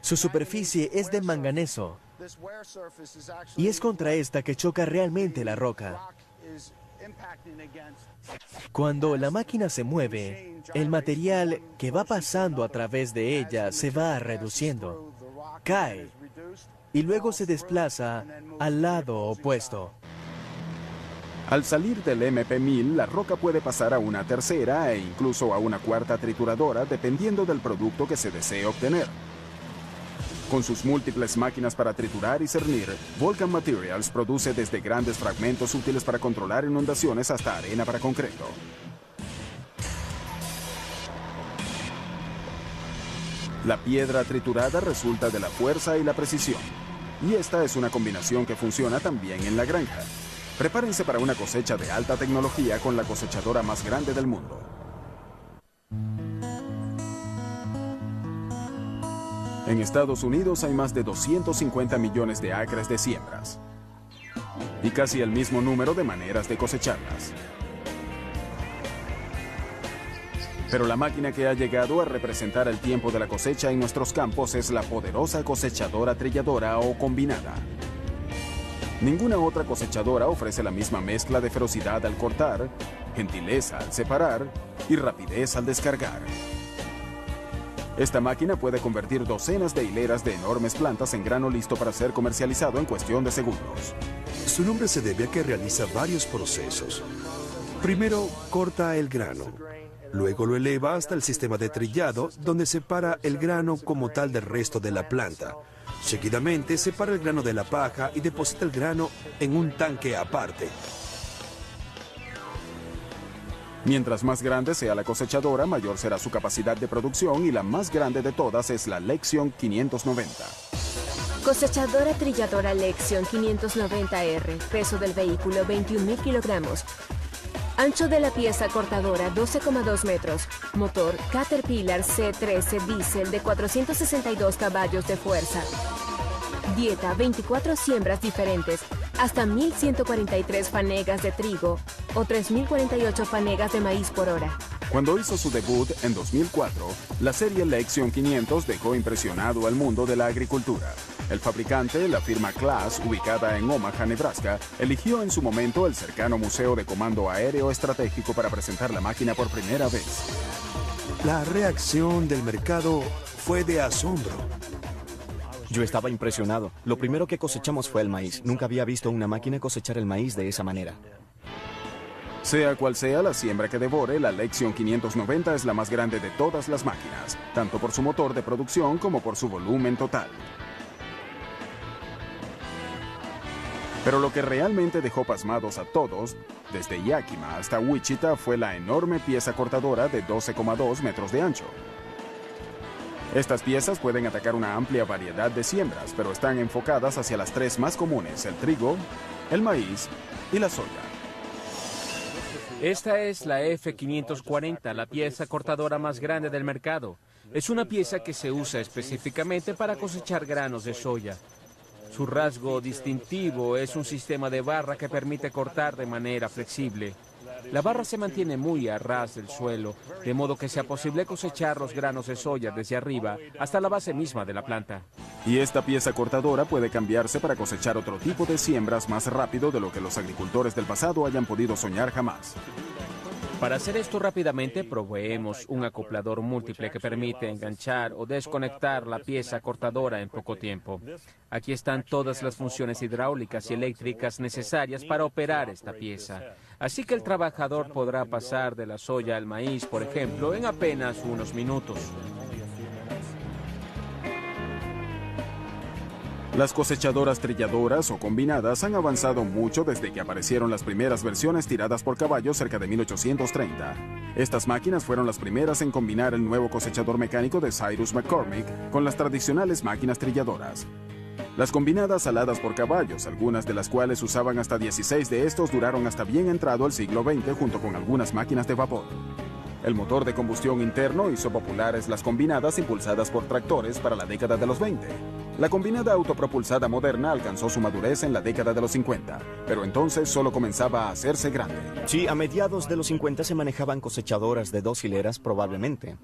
Su superficie es de manganeso y es contra esta que choca realmente la roca. Cuando la máquina se mueve, el material que va pasando a través de ella se va reduciendo, cae y luego se desplaza al lado opuesto. Al salir del MP1000, la roca puede pasar a una tercera e incluso a una cuarta trituradora dependiendo del producto que se desee obtener. Con sus múltiples máquinas para triturar y cernir, Vulcan Materials produce desde grandes fragmentos útiles para controlar inundaciones hasta arena para concreto. La piedra triturada resulta de la fuerza y la precisión. Y esta es una combinación que funciona también en la granja. Prepárense para una cosecha de alta tecnología con la cosechadora más grande del mundo. En Estados Unidos hay más de 250 millones de acres de siembras y casi el mismo número de maneras de cosecharlas. Pero la máquina que ha llegado a representar el tiempo de la cosecha en nuestros campos es la poderosa cosechadora trilladora o combinada. Ninguna otra cosechadora ofrece la misma mezcla de ferocidad al cortar, gentileza al separar y rapidez al descargar. Esta máquina puede convertir docenas de hileras de enormes plantas en grano listo para ser comercializado en cuestión de segundos. Su nombre se debe a que realiza varios procesos. Primero, corta el grano. Luego lo eleva hasta el sistema de trillado, donde separa el grano como tal del resto de la planta. Seguidamente, separa el grano de la paja y deposita el grano en un tanque aparte. Mientras más grande sea la cosechadora, mayor será su capacidad de producción y la más grande de todas es la Lexion 590. Cosechadora trilladora Lexion 590R, peso del vehículo 21.000 kilogramos. Ancho de la pieza cortadora 12,2 metros. Motor Caterpillar C13 diésel de 462 caballos de fuerza. Dieta 24 siembras diferentes, hasta 1.143 fanegas de trigo o 3.048 fanegas de maíz por hora. Cuando hizo su debut en 2004, la serie Lexion 500 dejó impresionado al mundo de la agricultura. El fabricante, la firma Claas, ubicada en Omaha, Nebraska, eligió en su momento el cercano Museo de Comando Aéreo Estratégico para presentar la máquina por primera vez. La reacción del mercado fue de asombro. Yo estaba impresionado. Lo primero que cosechamos fue el maíz. Nunca había visto una máquina cosechar el maíz de esa manera. Sea cual sea la siembra que devore, la Lexion 590 es la más grande de todas las máquinas, tanto por su motor de producción como por su volumen total. Pero lo que realmente dejó pasmados a todos, desde Yakima hasta Wichita, fue la enorme pieza cortadora de 12,2 metros de ancho. Estas piezas pueden atacar una amplia variedad de siembras, pero están enfocadas hacia las tres más comunes: el trigo, el maíz y la soya. Esta es la F540, la pieza cortadora más grande del mercado. Es una pieza que se usa específicamente para cosechar granos de soya. Su rasgo distintivo es un sistema de barra que permite cortar de manera flexible. La barra se mantiene muy a ras del suelo, de modo que sea posible cosechar los granos de soya desde arriba hasta la base misma de la planta. Y esta pieza cortadora puede cambiarse para cosechar otro tipo de siembras más rápido de lo que los agricultores del pasado hayan podido soñar jamás. Para hacer esto rápidamente, proveemos un acoplador múltiple que permite enganchar o desconectar la pieza cortadora en poco tiempo. Aquí están todas las funciones hidráulicas y eléctricas necesarias para operar esta pieza. Así que el trabajador podrá pasar de la soya al maíz, por ejemplo, en apenas unos minutos. Las cosechadoras trilladoras o combinadas han avanzado mucho desde que aparecieron las primeras versiones tiradas por caballos cerca de 1830. Estas máquinas fueron las primeras en combinar el nuevo cosechador mecánico de Cyrus McCormick con las tradicionales máquinas trilladoras. Las combinadas aladas por caballos, algunas de las cuales usaban hasta 16 de estos, duraron hasta bien entrado el siglo XX junto con algunas máquinas de vapor. El motor de combustión interno hizo populares las combinadas impulsadas por tractores para la década de los 20. La combinada autopropulsada moderna alcanzó su madurez en la década de los 50, pero entonces solo comenzaba a hacerse grande. Sí, a mediados de los 50 se manejaban cosechadoras de 2 hileras probablemente.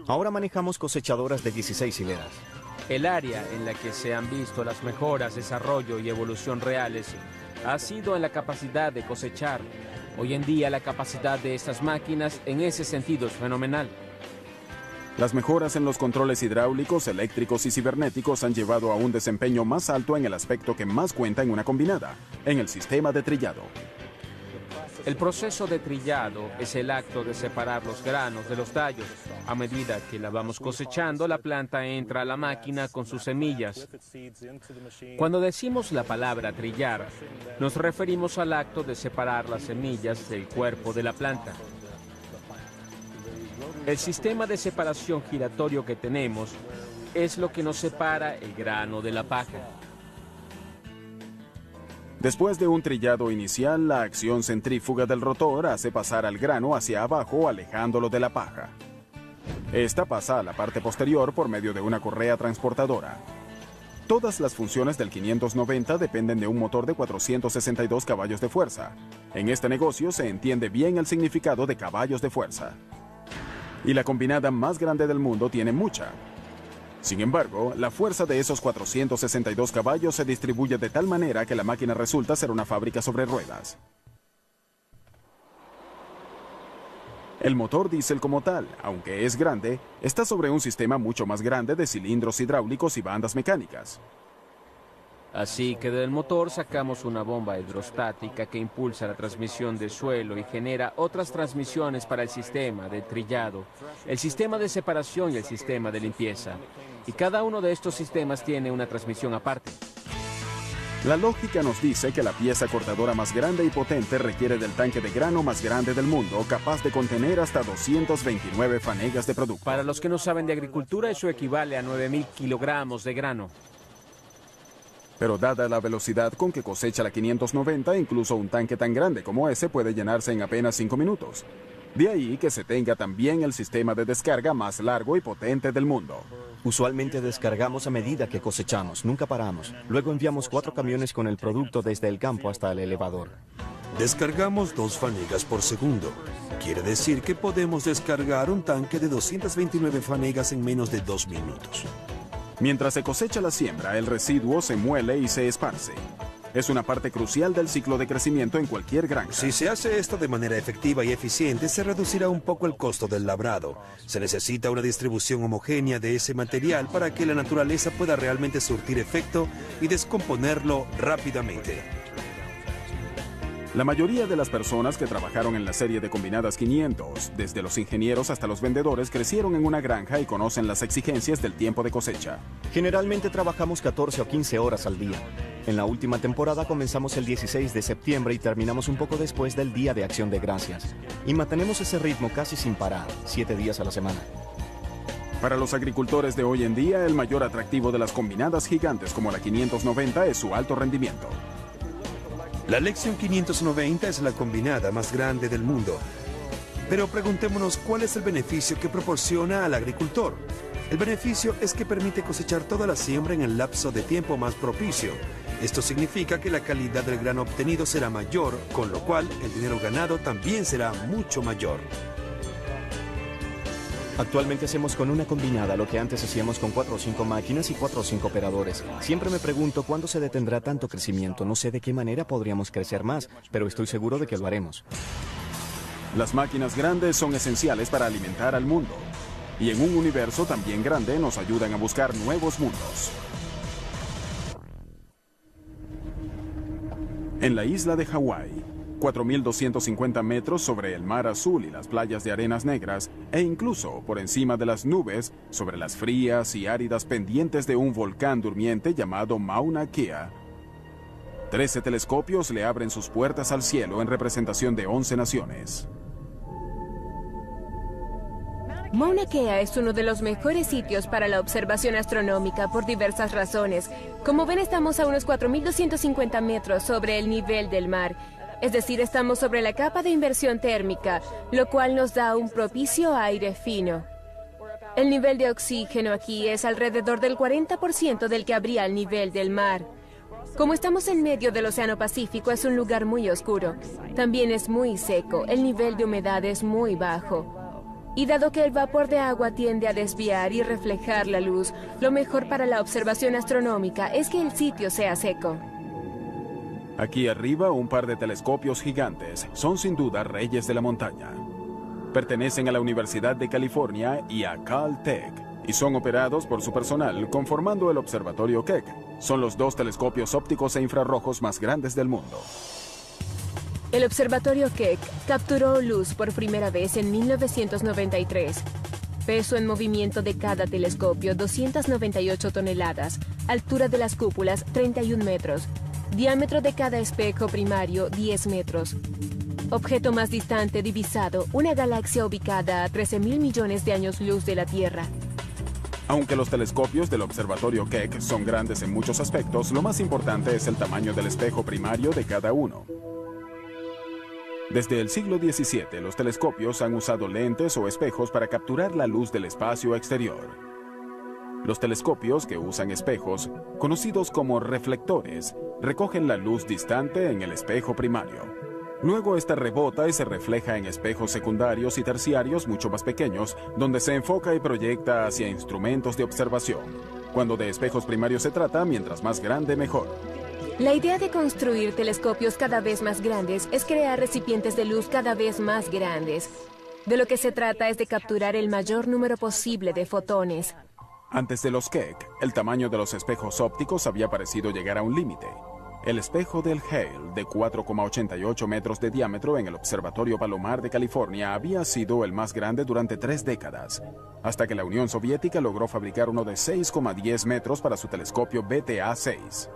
Ahora manejamos cosechadoras de 16 hileras. El área en la que se han visto las mejoras, desarrollo y evolución reales ha sido en la capacidad de cosechar. Hoy en día la capacidad de estas máquinas en ese sentido es fenomenal. Las mejoras en los controles hidráulicos, eléctricos y cibernéticos han llevado a un desempeño más alto en el aspecto que más cuenta en una combinada, en el sistema de trillado. El proceso de trillado es el acto de separar los granos de los tallos. A medida que la vamos cosechando, la planta entra a la máquina con sus semillas. Cuando decimos la palabra trillar, nos referimos al acto de separar las semillas del cuerpo de la planta. El sistema de separación giratorio que tenemos es lo que nos separa el grano de la paja. Después de un trillado inicial, la acción centrífuga del rotor hace pasar al grano hacia abajo, alejándolo de la paja. Esta pasa a la parte posterior por medio de una correa transportadora. Todas las funciones del 590 dependen de un motor de 462 caballos de fuerza. En este negocio se entiende bien el significado de caballos de fuerza. Y la combinada más grande del mundo tiene mucha. Sin embargo, la fuerza de esos 462 caballos se distribuye de tal manera que la máquina resulta ser una fábrica sobre ruedas. El motor diésel como tal, aunque es grande, está sobre un sistema mucho más grande de cilindros hidráulicos y bandas mecánicas. Así que del motor sacamos una bomba hidrostática que impulsa la transmisión de suelo y genera otras transmisiones para el sistema de trillado, el sistema de separación y el sistema de limpieza. Y cada uno de estos sistemas tiene una transmisión aparte. La lógica nos dice que la pieza cortadora más grande y potente requiere del tanque de grano más grande del mundo, capaz de contener hasta 229 fanegas de producto. Para los que no saben de agricultura, eso equivale a 9.000 kilogramos de grano. Pero dada la velocidad con que cosecha la 590, incluso un tanque tan grande como ese puede llenarse en apenas 5 minutos. De ahí que se tenga también el sistema de descarga más largo y potente del mundo. Usualmente descargamos a medida que cosechamos, nunca paramos. Luego enviamos 4 camiones con el producto desde el campo hasta el elevador. Descargamos 2 fanegas por segundo. Quiere decir que podemos descargar un tanque de 229 fanegas en menos de 2 minutos. Mientras se cosecha la siembra, el residuo se muele y se esparce. Es una parte crucial del ciclo de crecimiento en cualquier granja. Si se hace esto de manera efectiva y eficiente, se reducirá un poco el costo del labrado. Se necesita una distribución homogénea de ese material para que la naturaleza pueda realmente surtir efecto y descomponerlo rápidamente. La mayoría de las personas que trabajaron en la serie de combinadas 500, desde los ingenieros hasta los vendedores, crecieron en una granja y conocen las exigencias del tiempo de cosecha. Generalmente trabajamos 14 o 15 horas al día. En la última temporada comenzamos el 16 de septiembre y terminamos un poco después del Día de Acción de Gracias. Y mantenemos ese ritmo casi sin parar, 7 días a la semana. Para los agricultores de hoy en día, el mayor atractivo de las combinadas gigantes como la 590 es su alto rendimiento. La Lexion 590 es la combinada más grande del mundo. Pero preguntémonos cuál es el beneficio que proporciona al agricultor. El beneficio es que permite cosechar toda la siembra en el lapso de tiempo más propicio. Esto significa que la calidad del grano obtenido será mayor, con lo cual el dinero ganado también será mucho mayor. Actualmente hacemos con una combinada lo que antes hacíamos con 4 o 5 máquinas y 4 o 5 operadores. Siempre me pregunto cuándo se detendrá tanto crecimiento. No sé de qué manera podríamos crecer más, pero estoy seguro de que lo haremos. Las máquinas grandes son esenciales para alimentar al mundo. Y en un universo también grande nos ayudan a buscar nuevos mundos. En la isla de Hawái, 4.250 metros sobre el mar azul y las playas de arenas negras, e incluso por encima de las nubes, sobre las frías y áridas pendientes de un volcán durmiente llamado Mauna Kea, 13 telescopios le abren sus puertas al cielo en representación de 11 naciones. Mauna Kea es uno de los mejores sitios para la observación astronómica por diversas razones. Como ven, estamos a unos 4.250 metros sobre el nivel del mar. Es decir, estamos sobre la capa de inversión térmica, lo cual nos da un propicio aire fino. El nivel de oxígeno aquí es alrededor del 40% del que habría al nivel del mar. Como estamos en medio del Océano Pacífico, es un lugar muy oscuro. También es muy seco, el nivel de humedad es muy bajo. Y dado que el vapor de agua tiende a desviar y reflejar la luz, lo mejor para la observación astronómica es que el sitio sea seco. Aquí arriba, un par de telescopios gigantes son sin duda reyes de la montaña. Pertenecen a la Universidad de California y a Caltech, y son operados por su personal conformando el Observatorio Keck. Son los dos telescopios ópticos e infrarrojos más grandes del mundo. El Observatorio Keck capturó luz por primera vez en 1993. Peso en movimiento de cada telescopio, 298 toneladas. Altura de las cúpulas, 31 metros. Diámetro de cada espejo primario, 10 metros. Objeto más distante divisado, una galaxia ubicada a 13.000 millones de años luz de la Tierra. Aunque los telescopios del Observatorio Keck son grandes en muchos aspectos, lo más importante es el tamaño del espejo primario de cada uno. Desde el siglo XVII, los telescopios han usado lentes o espejos para capturar la luz del espacio exterior. Los telescopios que usan espejos, conocidos como reflectores, recogen la luz distante en el espejo primario. Luego esta rebota y se refleja en espejos secundarios y terciarios mucho más pequeños, donde se enfoca y proyecta hacia instrumentos de observación. Cuando de espejos primarios se trata, mientras más grande, mejor. La idea de construir telescopios cada vez más grandes es crear recipientes de luz cada vez más grandes. De lo que se trata es de capturar el mayor número posible de fotones. Antes de los Keck, el tamaño de los espejos ópticos había parecido llegar a un límite. El espejo del Hale, de 4,88 metros de diámetro en el Observatorio Palomar de California, había sido el más grande durante 3 décadas, hasta que la Unión Soviética logró fabricar uno de 6,10 metros para su telescopio BTA-6.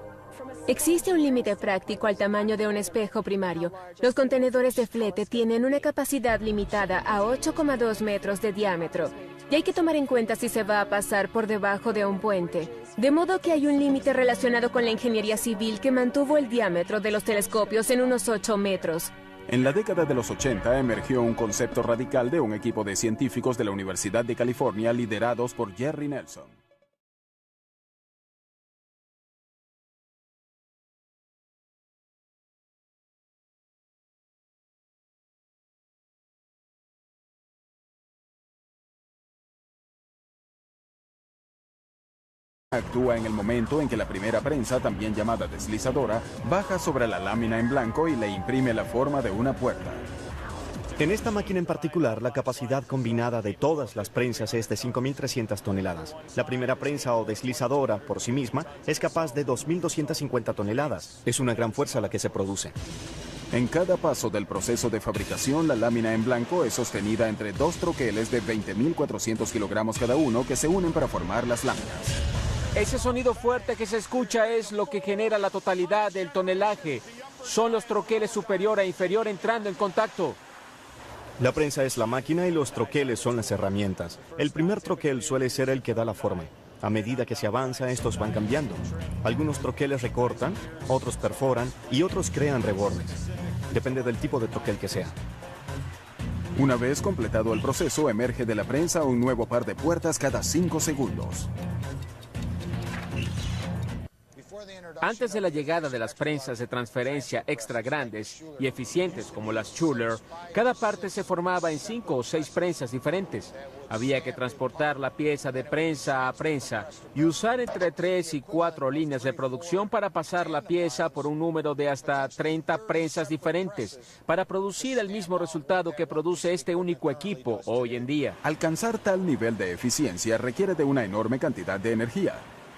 Existe un límite práctico al tamaño de un espejo primario. Los contenedores de flete tienen una capacidad limitada a 8,2 metros de diámetro. Y hay que tomar en cuenta si se va a pasar por debajo de un puente. De modo que hay un límite relacionado con la ingeniería civil que mantuvo el diámetro de los telescopios en unos 8 metros. En la década de los 80 emergió un concepto radical de un equipo de científicos de la Universidad de California liderados por Jerry Nelson. Actúa en el momento en que la primera prensa, también llamada deslizadora, baja sobre la lámina en blanco y le imprime la forma de una puerta. En esta máquina en particular, la capacidad combinada de todas las prensas es de 5.300 toneladas. La primera prensa o deslizadora, por sí misma, es capaz de 2.250 toneladas. Es una gran fuerza la que se produce. En cada paso del proceso de fabricación, la lámina en blanco es sostenida entre dos troqueles de 20.400 kilogramos cada uno que se unen para formar las láminas. Ese sonido fuerte que se escucha es lo que genera la totalidad del tonelaje. Son los troqueles superior e inferior entrando en contacto. La prensa es la máquina y los troqueles son las herramientas. El primer troquel suele ser el que da la forma. A medida que se avanza, estos van cambiando. Algunos troqueles recortan, otros perforan y otros crean rebordes. Depende del tipo de troquel que sea. Una vez completado el proceso, emerge de la prensa un nuevo par de puertas cada 5 segundos. Antes de la llegada de las prensas de transferencia extra grandes y eficientes como las Schuler, cada parte se formaba en 5 o 6 prensas diferentes. Había que transportar la pieza de prensa a prensa y usar entre 3 y 4 líneas de producción para pasar la pieza por un número de hasta 30 prensas diferentes, para producir el mismo resultado que produce este único equipo hoy en día. Alcanzar tal nivel de eficiencia requiere de una enorme cantidad de energía.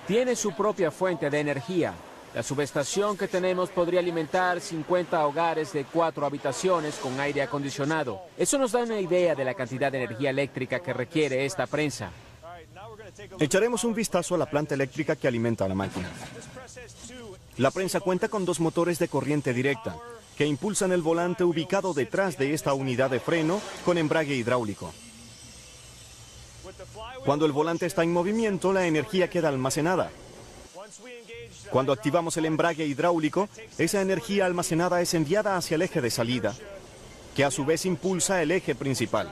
Tiene su propia fuente de energía. La subestación que tenemos podría alimentar 50 hogares de 4 habitaciones con aire acondicionado. Eso nos da una idea de la cantidad de energía eléctrica que requiere esta prensa. Echaremos un vistazo a la planta eléctrica que alimenta a la máquina. La prensa cuenta con 2 motores de corriente directa que impulsan el volante ubicado detrás de esta unidad de freno con embrague hidráulico. Cuando el volante está en movimiento, la energía queda almacenada. Cuando activamos el embrague hidráulico, esa energía almacenada es enviada hacia el eje de salida, que a su vez impulsa el eje principal.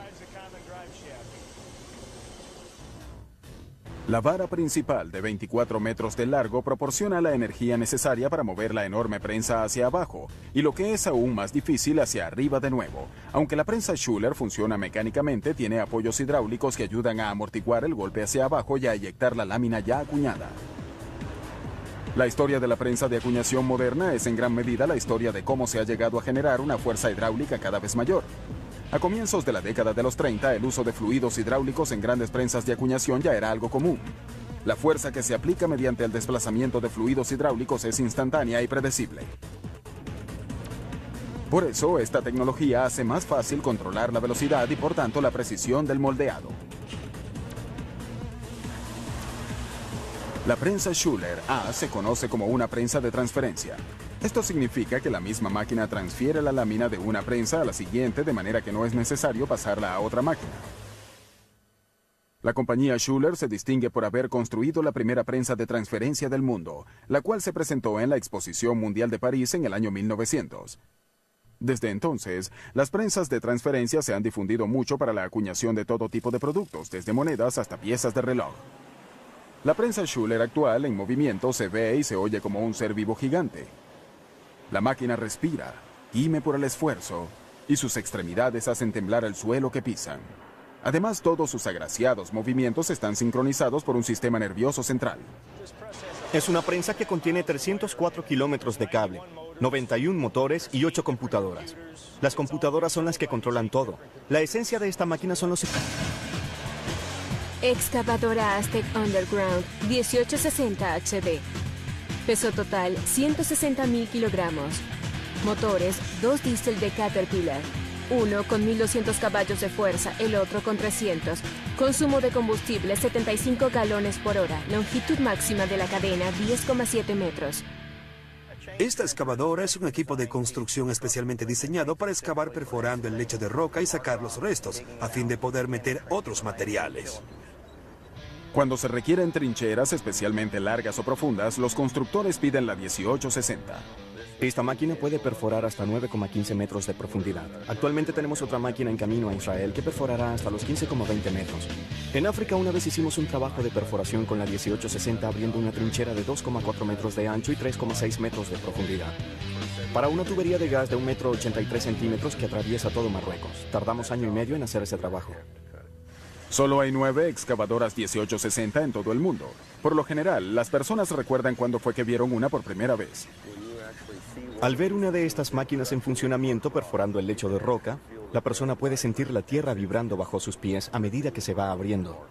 La vara principal de 24 metros de largo proporciona la energía necesaria para mover la enorme prensa hacia abajo, y lo que es aún más difícil, hacia arriba de nuevo. Aunque la prensa Schuler funciona mecánicamente, tiene apoyos hidráulicos que ayudan a amortiguar el golpe hacia abajo y a eyectar la lámina ya acuñada. La historia de la prensa de acuñación moderna es en gran medida la historia de cómo se ha llegado a generar una fuerza hidráulica cada vez mayor. A comienzos de la década de los 30, el uso de fluidos hidráulicos en grandes prensas de acuñación ya era algo común. La fuerza que se aplica mediante el desplazamiento de fluidos hidráulicos es instantánea y predecible. Por eso, esta tecnología hace más fácil controlar la velocidad y por tanto la precisión del moldeado. La prensa Schuler A se conoce como una prensa de transferencia. Esto significa que la misma máquina transfiere la lámina de una prensa a la siguiente de manera que no es necesario pasarla a otra máquina. La compañía Schuler se distingue por haber construido la primera prensa de transferencia del mundo, la cual se presentó en la Exposición Mundial de París en el año 1900. Desde entonces, las prensas de transferencia se han difundido mucho para la acuñación de todo tipo de productos, desde monedas hasta piezas de reloj. La prensa Schuler actual en movimiento se ve y se oye como un ser vivo gigante. La máquina respira, gime por el esfuerzo, y sus extremidades hacen temblar el suelo que pisan. Además, todos sus agraciados movimientos están sincronizados por un sistema nervioso central. Es una prensa que contiene 304 kilómetros de cable, 91 motores y 8 computadoras. Las computadoras son las que controlan todo. La esencia de esta máquina son los... Excavadora Aztec Underground 1860 HB. Peso total 160.000 kilogramos. Motores 2 diésel de Caterpillar. Uno con 1200 caballos de fuerza, el otro con 300. Consumo de combustible 75 galones por hora. Longitud máxima de la cadena 10,7 metros. Esta excavadora es un equipo de construcción especialmente diseñado para excavar perforando el lecho de roca y sacar los restos, a fin de poder meter otros materiales. Cuando se requieren trincheras especialmente largas o profundas, los constructores piden la 1860. Esta máquina puede perforar hasta 9,15 metros de profundidad. Actualmente tenemos otra máquina en camino a Israel que perforará hasta los 15,20 metros. En África una vez hicimos un trabajo de perforación con la 1860 abriendo una trinchera de 2,4 metros de ancho y 3,6 metros de profundidad. Para una tubería de gas de 1,83 metros que atraviesa todo Marruecos. Tardamos año y medio en hacer ese trabajo. Solo hay 9 excavadoras 1860 en todo el mundo. Por lo general, las personas recuerdan cuándo fue que vieron una por primera vez. Al ver una de estas máquinas en funcionamiento perforando el lecho de roca, la persona puede sentir la tierra vibrando bajo sus pies a medida que se va abriendo.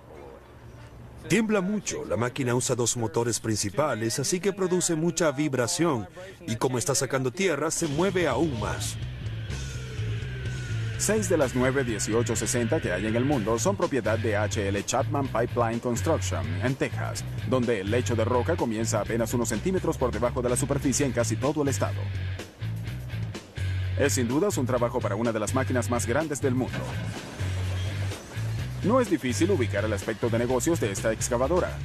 Tiembla mucho, la máquina usa 2 motores principales, así que produce mucha vibración, y como está sacando tierra, se mueve aún más. 6 de las 9 1860 que hay en el mundo son propiedad de H.L. Chapman Pipeline Construction, en Texas, donde el lecho de roca comienza apenas unos centímetros por debajo de la superficie en casi todo el estado. Es sin dudas un trabajo para una de las máquinas más grandes del mundo. No es difícil ubicar el aspecto de negocios de esta excavadora.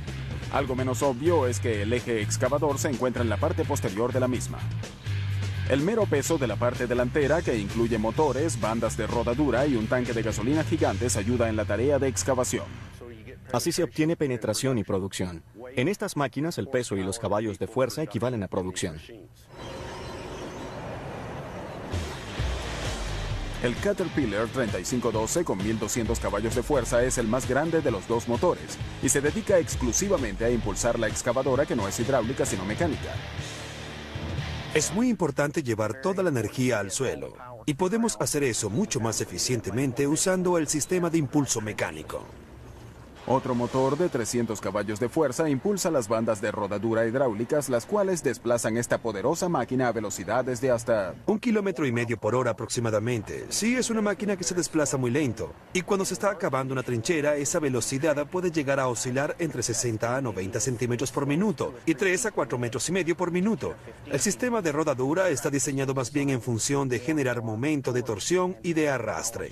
Algo menos obvio es que el eje excavador se encuentra en la parte posterior de la misma. El mero peso de la parte delantera, que incluye motores, bandas de rodadura y un tanque de gasolina gigantes, ayuda en la tarea de excavación. Así se obtiene penetración y producción. En estas máquinas, el peso y los caballos de fuerza equivalen a producción. El Caterpillar 3512 con 1200 caballos de fuerza es el más grande de los 2 motores y se dedica exclusivamente a impulsar la excavadora, que no es hidráulica sino mecánica. Es muy importante llevar toda la energía al suelo, y podemos hacer eso mucho más eficientemente usando el sistema de impulso mecánico. Otro motor de 300 caballos de fuerza impulsa las bandas de rodadura hidráulicas, las cuales desplazan esta poderosa máquina a velocidades de hasta 1,5 kilómetros por hora aproximadamente. Sí, es una máquina que se desplaza muy lento, y cuando se está acabando una trinchera, esa velocidad puede llegar a oscilar entre 60 a 90 centímetros por minuto y 3 a 4,5 metros por minuto. El sistema de rodadura está diseñado más bien en función de generar momento de torsión y de arrastre.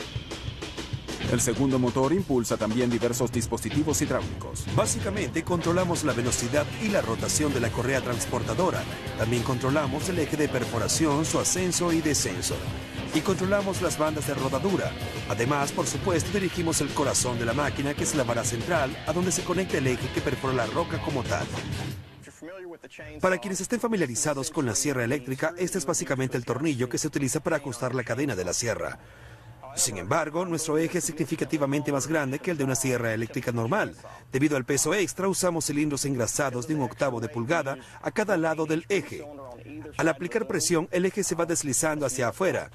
El segundo motor impulsa también diversos dispositivos hidráulicos. Básicamente controlamos la velocidad y la rotación de la correa transportadora. También controlamos el eje de perforación, su ascenso y descenso. Y controlamos las bandas de rodadura. Además, por supuesto, dirigimos el corazón de la máquina, que es la vara central, a donde se conecta el eje que perfora la roca como tal. Para quienes estén familiarizados con la sierra eléctrica, este es básicamente el tornillo que se utiliza para ajustar la cadena de la sierra. Sin embargo, nuestro eje es significativamente más grande que el de una sierra eléctrica normal. Debido al peso extra, usamos cilindros engrasados de 1/8 de pulgada a cada lado del eje. Al aplicar presión, el eje se va deslizando hacia afuera.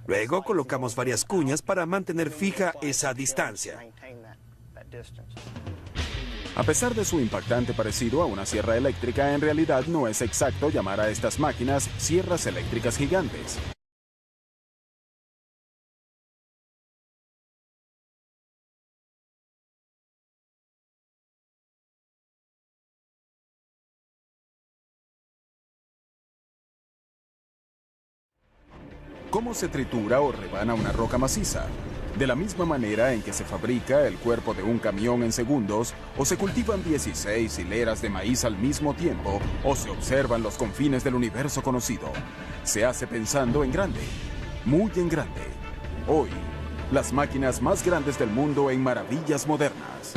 Luego colocamos varias cuñas para mantener fija esa distancia. A pesar de su impactante parecido a una sierra eléctrica, en realidad no es exacto llamar a estas máquinas sierras eléctricas gigantes. ¿Cómo se tritura o rebana una roca maciza? De la misma manera en que se fabrica el cuerpo de un camión en segundos, o se cultivan 16 hileras de maíz al mismo tiempo, o se observan los confines del universo conocido. Se hace pensando en grande, muy en grande. Hoy, las máquinas más grandes del mundo en maravillas modernas.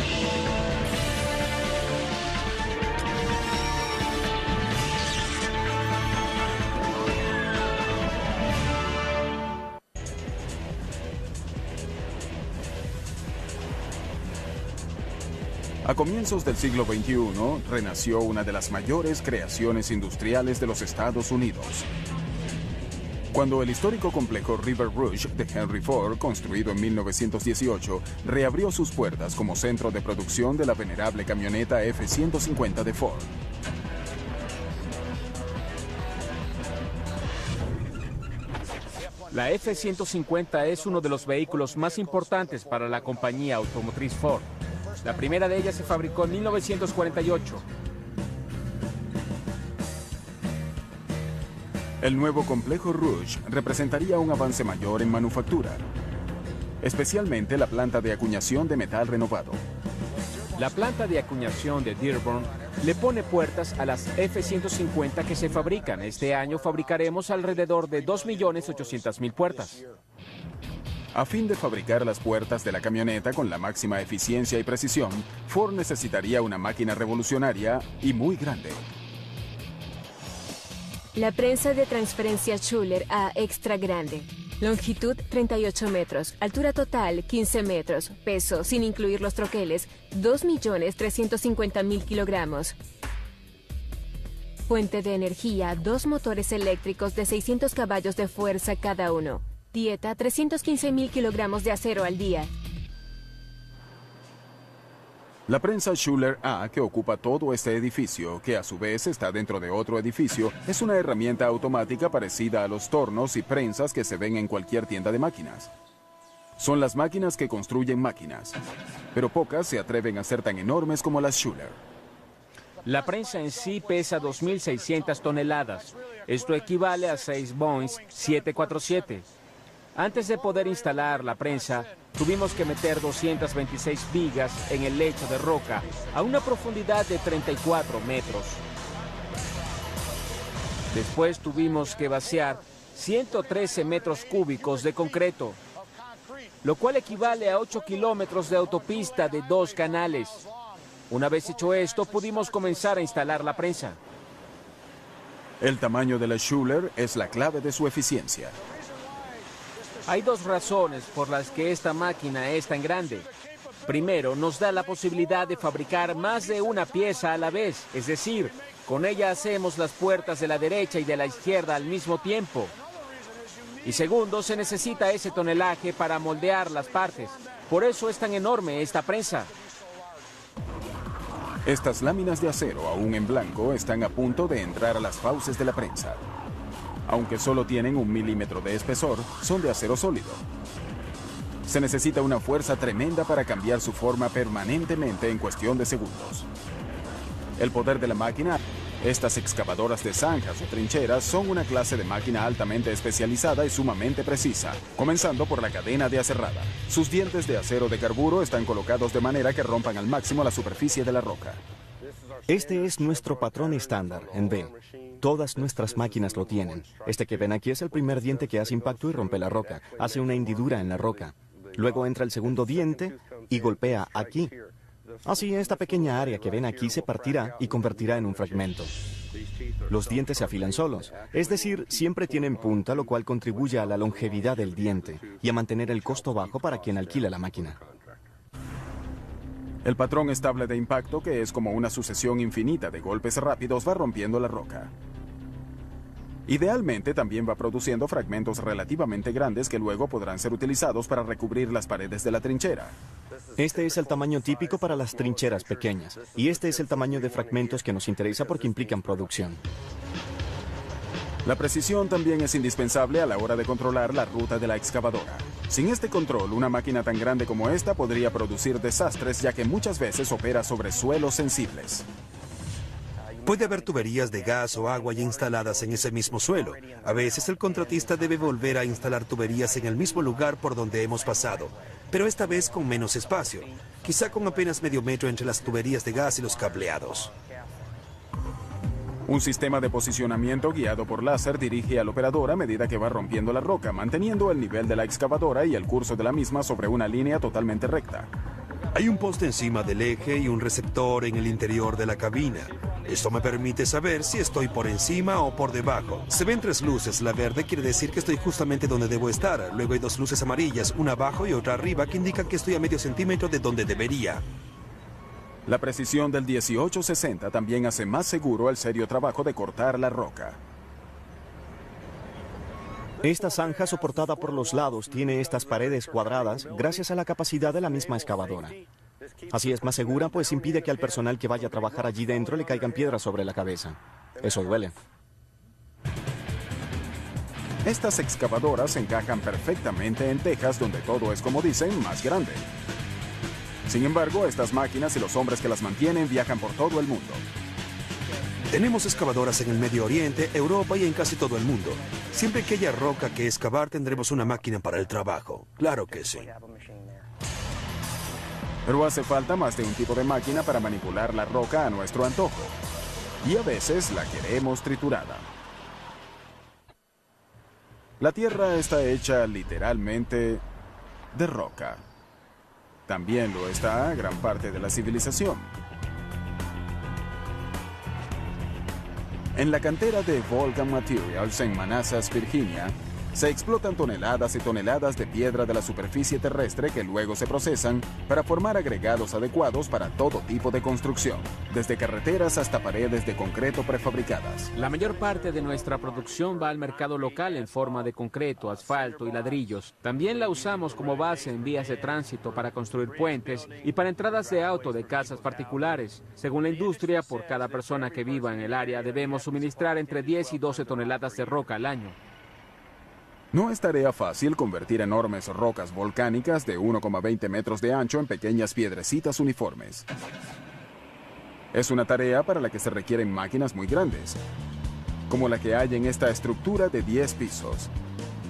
A comienzos del siglo XXI, renació una de las mayores creaciones industriales de los Estados Unidos. Cuando el histórico complejo River Rouge de Henry Ford, construido en 1918, reabrió sus puertas como centro de producción de la venerable camioneta F-150 de Ford. La F-150 es uno de los vehículos más importantes para la compañía automotriz Ford. La primera de ellas se fabricó en 1948. El nuevo complejo Rouge representaría un avance mayor en manufactura, especialmente la planta de acuñación de metal renovado. La planta de acuñación de Dearborn le pone puertas a las F-150 que se fabrican. Este año fabricaremos alrededor de 2.800.000 puertas. A fin de fabricar las puertas de la camioneta con la máxima eficiencia y precisión, Ford necesitaría una máquina revolucionaria y muy grande. La prensa de transferencia Schuller A extra grande. Longitud 38 metros, altura total 15 metros, peso sin incluir los troqueles 2.350.000 kilogramos. Fuente de energía, 2 motores eléctricos de 600 caballos de fuerza cada uno. Dieta 315.000 kilogramos de acero al día. La prensa Schuller A, que ocupa todo este edificio, que a su vez está dentro de otro edificio, es una herramienta automática parecida a los tornos y prensas que se ven en cualquier tienda de máquinas. Son las máquinas que construyen máquinas, pero pocas se atreven a ser tan enormes como las Schuller. La prensa en sí pesa 2.600 toneladas. Esto equivale a 6 Boeing 747. Antes de poder instalar la prensa, tuvimos que meter 226 vigas en el lecho de roca a una profundidad de 34 metros. Después tuvimos que vaciar 113 metros cúbicos de concreto, lo cual equivale a 8 kilómetros de autopista de 2 canales. Una vez hecho esto, pudimos comenzar a instalar la prensa. El tamaño de la Schuller es la clave de su eficiencia. Hay 2 razones por las que esta máquina es tan grande. Primero, nos da la posibilidad de fabricar más de una pieza a la vez, es decir, con ella hacemos las puertas de la derecha y de la izquierda al mismo tiempo. Y segundo, se necesita ese tonelaje para moldear las partes. Por eso es tan enorme esta prensa. Estas láminas de acero, aún en blanco, están a punto de entrar a las fauces de la prensa. Aunque solo tienen 1 milímetro de espesor, son de acero sólido. Se necesita una fuerza tremenda para cambiar su forma permanentemente en cuestión de segundos. El poder de la máquina, estas excavadoras de zanjas o trincheras son una clase de máquina altamente especializada y sumamente precisa, comenzando por la cadena de aserrada. Sus dientes de acero de carburo están colocados de manera que rompan al máximo la superficie de la roca. Este es nuestro patrón estándar en B. Todas nuestras máquinas lo tienen. Este que ven aquí es el primer diente que hace impacto y rompe la roca. Hace una hendidura en la roca. Luego entra el segundo diente y golpea aquí. Así, esta pequeña área que ven aquí se partirá y convertirá en un fragmento. Los dientes se afilan solos, es decir, siempre tienen punta, lo cual contribuye a la longevidad del diente y a mantener el costo bajo para quien alquila la máquina. El patrón estable de impacto, que es como una sucesión infinita de golpes rápidos, va rompiendo la roca. Idealmente también va produciendo fragmentos relativamente grandes que luego podrán ser utilizados para recubrir las paredes de la trinchera. Este es el tamaño típico para las trincheras pequeñas, y este es el tamaño de fragmentos que nos interesa porque implican producción. La precisión también es indispensable a la hora de controlar la ruta de la excavadora. Sin este control, una máquina tan grande como esta podría producir desastres, ya que muchas veces opera sobre suelos sensibles. Puede haber tuberías de gas o agua ya instaladas en ese mismo suelo. A veces el contratista debe volver a instalar tuberías en el mismo lugar por donde hemos pasado, pero esta vez con menos espacio, quizá con apenas medio metro entre las tuberías de gas y los cableados. Un sistema de posicionamiento guiado por láser dirige al operador a medida que va rompiendo la roca, manteniendo el nivel de la excavadora y el curso de la misma sobre una línea totalmente recta. Hay un poste encima del eje y un receptor en el interior de la cabina. Esto me permite saber si estoy por encima o por debajo. Se ven 3 luces. La verde quiere decir que estoy justamente donde debo estar. Luego hay 2 luces amarillas, una abajo y otra arriba, que indican que estoy a medio centímetro de donde debería. La precisión del 1860 también hace más seguro el serio trabajo de cortar la roca. Esta zanja soportada por los lados tiene estas paredes cuadradas gracias a la capacidad de la misma excavadora. Así es más segura, pues impide que al personal que vaya a trabajar allí dentro le caigan piedras sobre la cabeza. Eso duele. Estas excavadoras encajan perfectamente en Texas, donde todo es, como dicen, más grande. Sin embargo, estas máquinas y los hombres que las mantienen viajan por todo el mundo. Tenemos excavadoras en el Medio Oriente, Europa y en casi todo el mundo. Siempre que haya roca que excavar, tendremos una máquina para el trabajo. Claro que sí. Pero hace falta más de un tipo de máquina para manipular la roca a nuestro antojo. Y a veces la queremos triturada. La Tierra está hecha literalmente de roca. También lo está gran parte de la civilización. En la cantera de Volcan Materials en Manassas, Virginia, se explotan toneladas y toneladas de piedra de la superficie terrestre que luego se procesan para formar agregados adecuados para todo tipo de construcción, desde carreteras hasta paredes de concreto prefabricadas. La mayor parte de nuestra producción va al mercado local en forma de concreto, asfalto y ladrillos. También la usamos como base en vías de tránsito para construir puentes y para entradas de auto de casas particulares. Según la industria, por cada persona que viva en el área debemos suministrar entre 10 y 12 toneladas de roca al año. No es tarea fácil convertir enormes rocas volcánicas de 1,20 metros de ancho en pequeñas piedrecitas uniformes. Es una tarea para la que se requieren máquinas muy grandes, como la que hay en esta estructura de 10 pisos.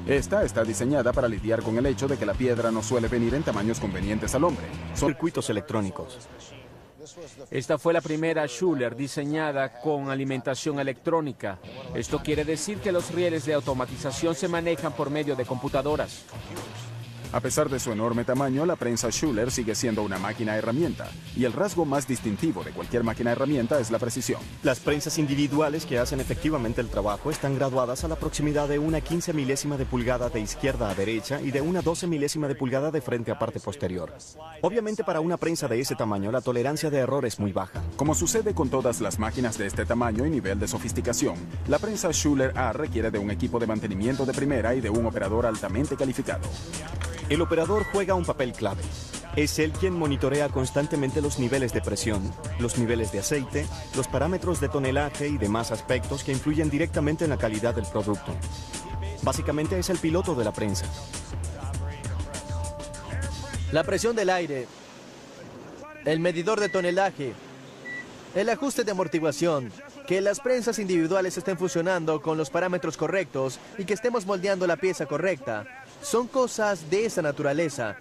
Esta está diseñada para lidiar con el hecho de que la piedra no suele venir en tamaños convenientes al hombre. Son circuitos electrónicos. Esta fue la primera Schuller diseñada con alimentación electrónica. Esto quiere decir que los rieles de automatización se manejan por medio de computadoras. A pesar de su enorme tamaño, la prensa Schuller sigue siendo una máquina herramienta, y el rasgo más distintivo de cualquier máquina herramienta es la precisión. Las prensas individuales que hacen efectivamente el trabajo están graduadas a la proximidad de una 15 milésima de pulgada de izquierda a derecha y de una 12 milésima de pulgada de frente a parte posterior. Obviamente para una prensa de ese tamaño la tolerancia de error es muy baja. Como sucede con todas las máquinas de este tamaño y nivel de sofisticación, la prensa Schuller A requiere de un equipo de mantenimiento de primera y de un operador altamente calificado. El operador juega un papel clave. Es él quien monitorea constantemente los niveles de presión, los niveles de aceite, los parámetros de tonelaje y demás aspectos que influyen directamente en la calidad del producto. Básicamente es el piloto de la prensa. La presión del aire, el medidor de tonelaje, el ajuste de amortiguación, que las prensas individuales estén funcionando con los parámetros correctos y que estemos moldeando la pieza correcta. Son cosas de esa naturaleza.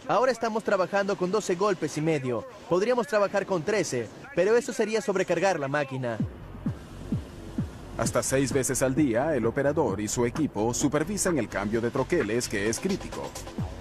Ahora estamos trabajando con 12 golpes y medio. Podríamos trabajar con 13, pero eso sería sobrecargar la máquina. Hasta 6 veces al día, el operador y su equipo supervisan el cambio de troqueles, que es crítico.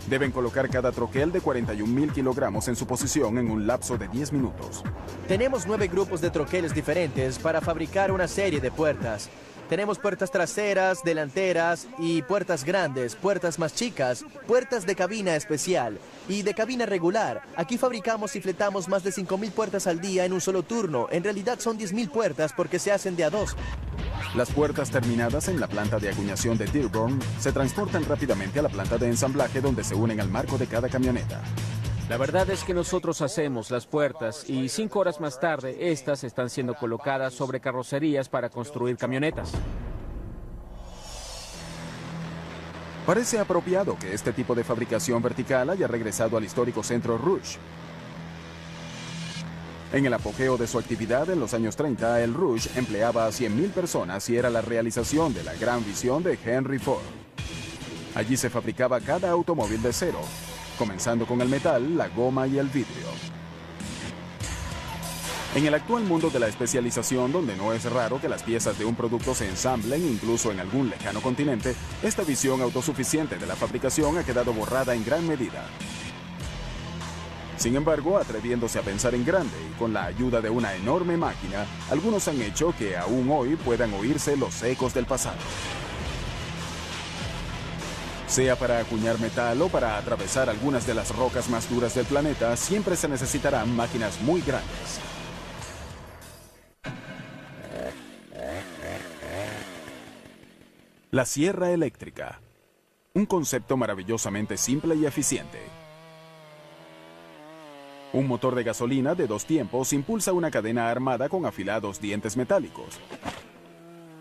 Deben colocar cada troquel de 41.000 kilogramos en su posición en un lapso de 10 minutos. Tenemos 9 grupos de troqueles diferentes para fabricar una serie de puertas. Tenemos puertas traseras, delanteras y puertas grandes, puertas más chicas, puertas de cabina especial y de cabina regular. Aquí fabricamos y fletamos más de 5.000 puertas al día en un solo turno. En realidad son 10.000 puertas porque se hacen de a dos. Las puertas terminadas en la planta de acuñación de Dearborn se transportan rápidamente a la planta de ensamblaje donde se unen al marco de cada camioneta. La verdad es que nosotros hacemos las puertas y 5 horas más tarde estas están siendo colocadas sobre carrocerías para construir camionetas. Parece apropiado que este tipo de fabricación vertical haya regresado al histórico centro Rouge. En el apogeo de su actividad en los años 30, el Rouge empleaba a 100.000 personas y era la realización de la gran visión de Henry Ford. Allí se fabricaba cada automóvil de cero, comenzando con el metal, la goma y el vidrio. En el actual mundo de la especialización, donde no es raro que las piezas de un producto se ensamblen incluso en algún lejano continente, esta visión autosuficiente de la fabricación ha quedado borrada en gran medida. Sin embargo, atreviéndose a pensar en grande y con la ayuda de una enorme máquina, algunos han hecho que aún hoy puedan oírse los ecos del pasado. Sea para acuñar metal o para atravesar algunas de las rocas más duras del planeta, siempre se necesitarán máquinas muy grandes. La sierra eléctrica. Un concepto maravillosamente simple y eficiente. Un motor de gasolina de 2 tiempos impulsa una cadena armada con afilados dientes metálicos.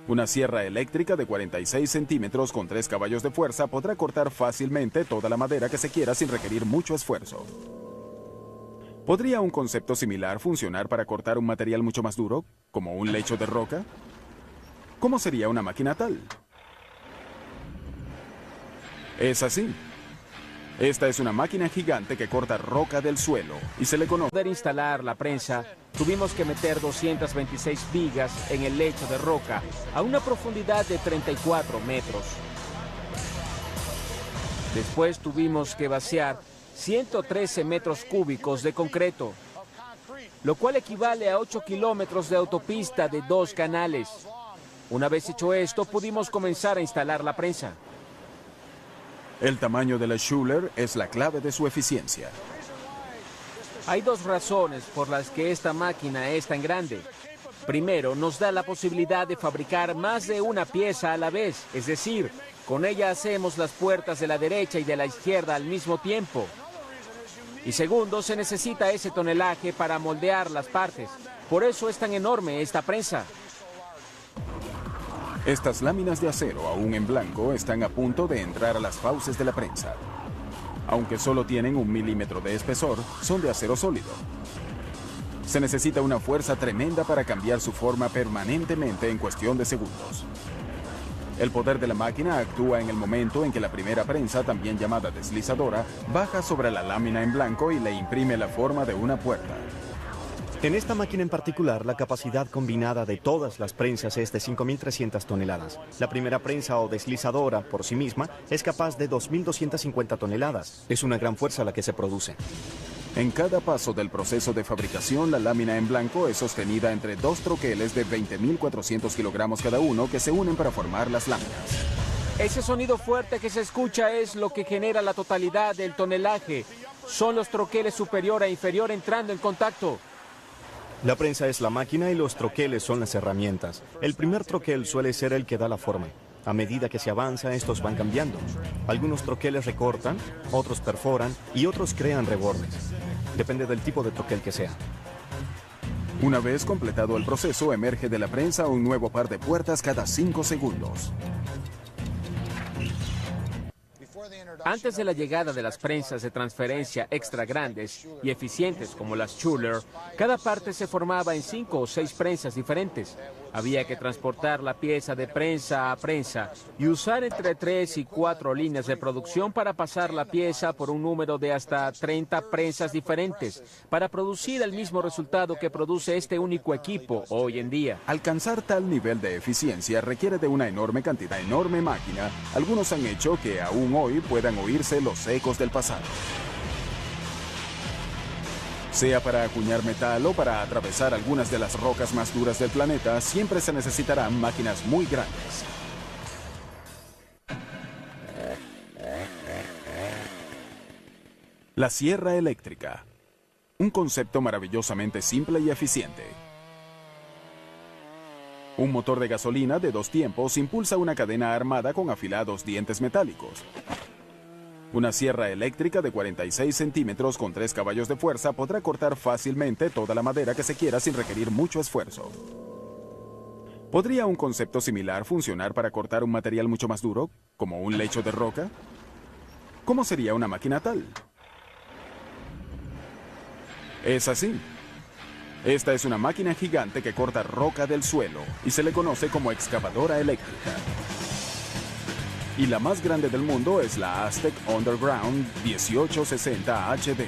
Una sierra eléctrica de 46 centímetros con 3 caballos de fuerza podrá cortar fácilmente toda la madera que se quiera sin requerir mucho esfuerzo. ¿Podría un concepto similar funcionar para cortar un material mucho más duro, como un lecho de roca? ¿Cómo sería una máquina tal? Es así. Esta es una máquina gigante que corta roca del suelo y se le conoce. Para poder instalar la prensa, tuvimos que meter 226 vigas en el lecho de roca a una profundidad de 34 metros. Después tuvimos que vaciar 113 metros cúbicos de concreto, lo cual equivale a 8 kilómetros de autopista de 2 canales. Una vez hecho esto, pudimos comenzar a instalar la prensa. El tamaño de la Schuler es la clave de su eficiencia. Hay 2 razones por las que esta máquina es tan grande. Primero, nos da la posibilidad de fabricar más de una pieza a la vez, es decir, con ella hacemos las puertas de la derecha y de la izquierda al mismo tiempo. Y segundo, se necesita ese tonelaje para moldear las partes. Por eso es tan enorme esta prensa. Estas láminas de acero, aún en blanco, están a punto de entrar a las fauces de la prensa. Aunque solo tienen 1 milímetro de espesor, son de acero sólido. Se necesita una fuerza tremenda para cambiar su forma permanentemente en cuestión de segundos. El poder de la máquina actúa en el momento en que la primera prensa, también llamada deslizadora, baja sobre la lámina en blanco y le imprime la forma de una puerta. En esta máquina en particular, la capacidad combinada de todas las prensas es de 5.300 toneladas. La primera prensa o deslizadora, por sí misma, es capaz de 2.250 toneladas. Es una gran fuerza la que se produce. En cada paso del proceso de fabricación, la lámina en blanco es sostenida entre 2 troqueles de 20.400 kilogramos cada uno que se unen para formar las láminas. Ese sonido fuerte que se escucha es lo que genera la totalidad del tonelaje. Son los troqueles superior e inferior entrando en contacto. La prensa es la máquina y los troqueles son las herramientas. El primer troquel suele ser el que da la forma. A medida que se avanza, estos van cambiando. Algunos troqueles recortan, otros perforan y otros crean rebordes. Depende del tipo de troquel que sea. Una vez completado el proceso, emerge de la prensa un nuevo par de puertas cada 5 segundos. Antes de la llegada de las prensas de transferencia extra grandes y eficientes como las Schuler, cada parte se formaba en 5 o 6 prensas diferentes. Había que transportar la pieza de prensa a prensa y usar entre 3 y 4 líneas de producción para pasar la pieza por un número de hasta 30 prensas diferentes para producir el mismo resultado que produce este único equipo hoy en día. Alcanzar tal nivel de eficiencia requiere de una enorme cantidad, enorme máquina. Algunos han hecho que aún hoy puedan oírse los ecos del pasado. Sea para acuñar metal o para atravesar algunas de las rocas más duras del planeta, siempre se necesitarán máquinas muy grandes. La sierra eléctrica. Un concepto maravillosamente simple y eficiente. Un motor de gasolina de 2 tiempos impulsa una cadena armada con afilados dientes metálicos. Una sierra eléctrica de 46 centímetros con 3 caballos de fuerza podrá cortar fácilmente toda la madera que se quiera sin requerir mucho esfuerzo. ¿Podría un concepto similar funcionar para cortar un material mucho más duro, como un lecho de roca? ¿Cómo sería una máquina tal? Es así. Esta es una máquina gigante que corta roca del suelo y se le conoce como excavadora eléctrica. Y la más grande del mundo es la Aztec Underground 1860 HD.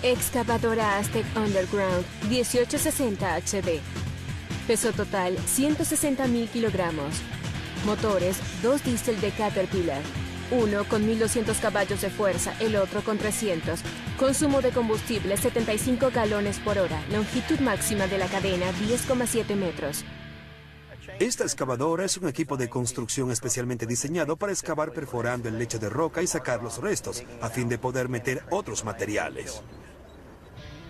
Excavadora Aztec Underground 1860 HD. Peso total 160.000 kilogramos. Motores 2 diésel de Caterpillar. Uno con 1200 caballos de fuerza, el otro con 300. Consumo de combustible 75 galones por hora. Longitud máxima de la cadena 10,7 metros. Esta excavadora es un equipo de construcción especialmente diseñado para excavar perforando el lecho de roca y sacar los restos, a fin de poder meter otros materiales.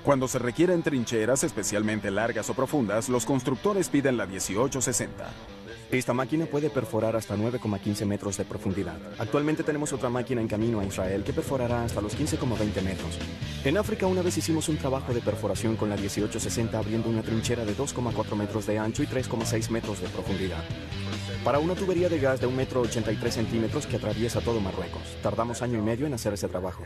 Cuando se requieren trincheras especialmente largas o profundas, los constructores piden la 1860. Esta máquina puede perforar hasta 9,15 metros de profundidad. Actualmente tenemos otra máquina en camino a Israel que perforará hasta los 15,20 metros. En África una vez hicimos un trabajo de perforación con la 1860 abriendo una trinchera de 2,4 metros de ancho y 3,6 metros de profundidad. Para una tubería de gas de 1,83 metros que atraviesa todo Marruecos. Tardamos 1 año y medio en hacer ese trabajo.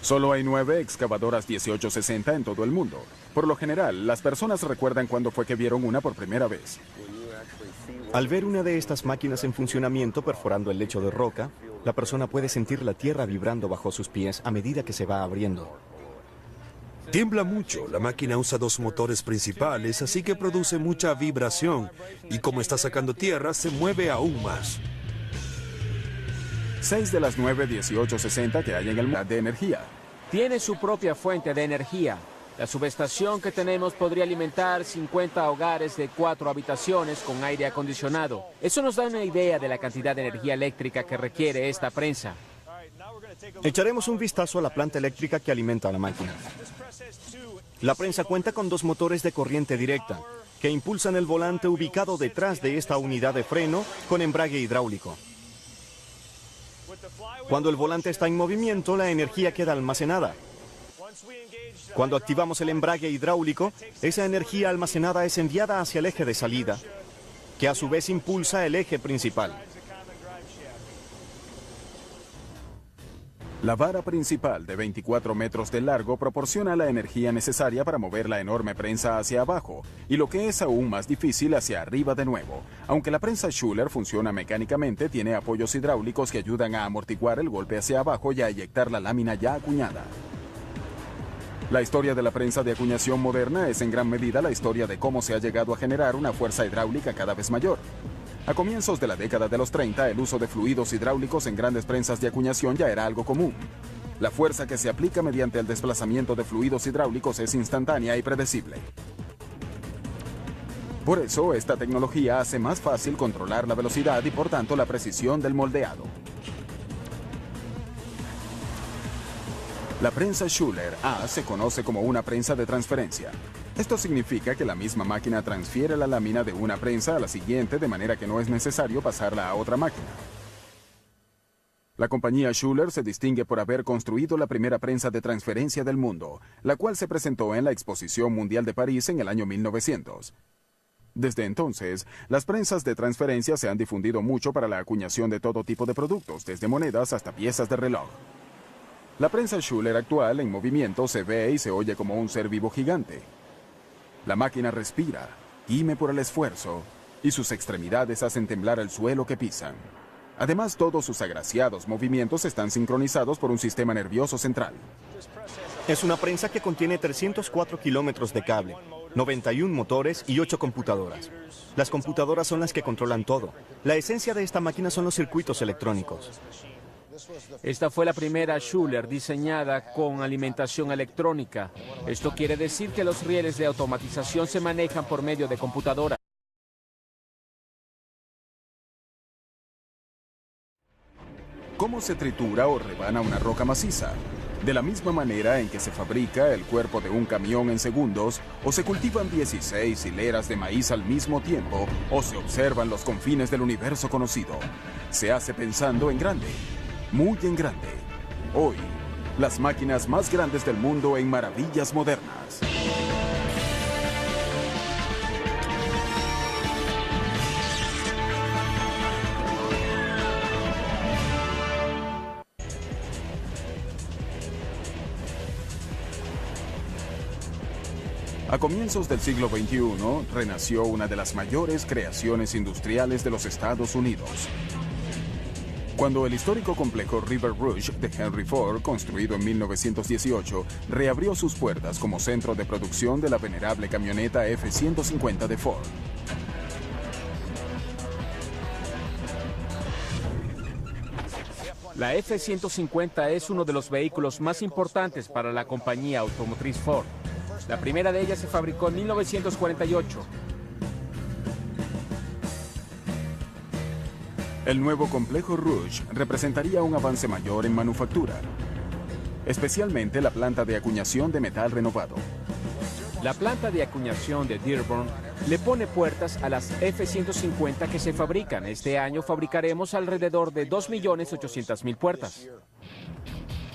Solo hay 9 excavadoras 1860 en todo el mundo. Por lo general, las personas recuerdan cuándo fue que vieron una por primera vez. Al ver una de estas máquinas en funcionamiento perforando el lecho de roca, la persona puede sentir la tierra vibrando bajo sus pies a medida que se va abriendo. Tiembla mucho, la máquina usa 2 motores principales, así que produce mucha vibración, y como está sacando tierra, se mueve aún más. 6 de las 9 1860 que hay en el mundo de energía. Tiene su propia fuente de energía. La subestación que tenemos podría alimentar 50 hogares de 4 habitaciones con aire acondicionado. Eso nos da una idea de la cantidad de energía eléctrica que requiere esta prensa. Echaremos un vistazo a la planta eléctrica que alimenta a la máquina. La prensa cuenta con 2 motores de corriente directa que impulsan el volante ubicado detrás de esta unidad de freno con embrague hidráulico. Cuando el volante está en movimiento, la energía queda almacenada. Cuando activamos el embrague hidráulico, esa energía almacenada es enviada hacia el eje de salida, que a su vez impulsa el eje principal. La vara principal de 24 metros de largo proporciona la energía necesaria para mover la enorme prensa hacia abajo, y lo que es aún más difícil hacia arriba de nuevo. Aunque la prensa Schuler funciona mecánicamente, tiene apoyos hidráulicos que ayudan a amortiguar el golpe hacia abajo y a eyectar la lámina ya acuñada. La historia de la prensa de acuñación moderna es en gran medida la historia de cómo se ha llegado a generar una fuerza hidráulica cada vez mayor. A comienzos de la década de los 30, el uso de fluidos hidráulicos en grandes prensas de acuñación ya era algo común. La fuerza que se aplica mediante el desplazamiento de fluidos hidráulicos es instantánea y predecible. Por eso, esta tecnología hace más fácil controlar la velocidad y por tanto la precisión del moldeado. La prensa Schuler A se conoce como una prensa de transferencia. Esto significa que la misma máquina transfiere la lámina de una prensa a la siguiente de manera que no es necesario pasarla a otra máquina. La compañía Schuler se distingue por haber construido la primera prensa de transferencia del mundo, la cual se presentó en la Exposición Mundial de París en el año 1900. Desde entonces, las prensas de transferencia se han difundido mucho para la acuñación de todo tipo de productos, desde monedas hasta piezas de reloj. La prensa Schuler actual en movimiento se ve y se oye como un ser vivo gigante. La máquina respira, gime por el esfuerzo, y sus extremidades hacen temblar el suelo que pisan. Además, todos sus agraciados movimientos están sincronizados por un sistema nervioso central. Es una prensa que contiene 304 kilómetros de cable, 91 motores y 8 computadoras. Las computadoras son las que controlan todo. La esencia de esta máquina son los circuitos electrónicos. Esta fue la primera Schuler diseñada con alimentación electrónica. Esto quiere decir que los rieles de automatización se manejan por medio de computadora. ¿Cómo se tritura o rebana una roca maciza? De la misma manera en que se fabrica el cuerpo de un camión en segundos, o se cultivan 16 hileras de maíz al mismo tiempo, o se observan los confines del universo conocido. Se hace pensando en grande, muy en grande. Hoy, las máquinas más grandes del mundo en maravillas modernas. A comienzos del siglo XXI, renació una de las mayores creaciones industriales de los Estados Unidos. Cuando el histórico complejo River Rouge de Henry Ford, construido en 1918, reabrió sus puertas como centro de producción de la venerable camioneta F-150 de Ford. La F-150 es uno de los vehículos más importantes para la compañía automotriz Ford. La primera de ellas se fabricó en 1948. El nuevo complejo Rouge representaría un avance mayor en manufactura, especialmente la planta de acuñación de metal renovado. La planta de acuñación de Dearborn le pone puertas a las F-150 que se fabrican. Este año fabricaremos alrededor de 2.800.000 puertas.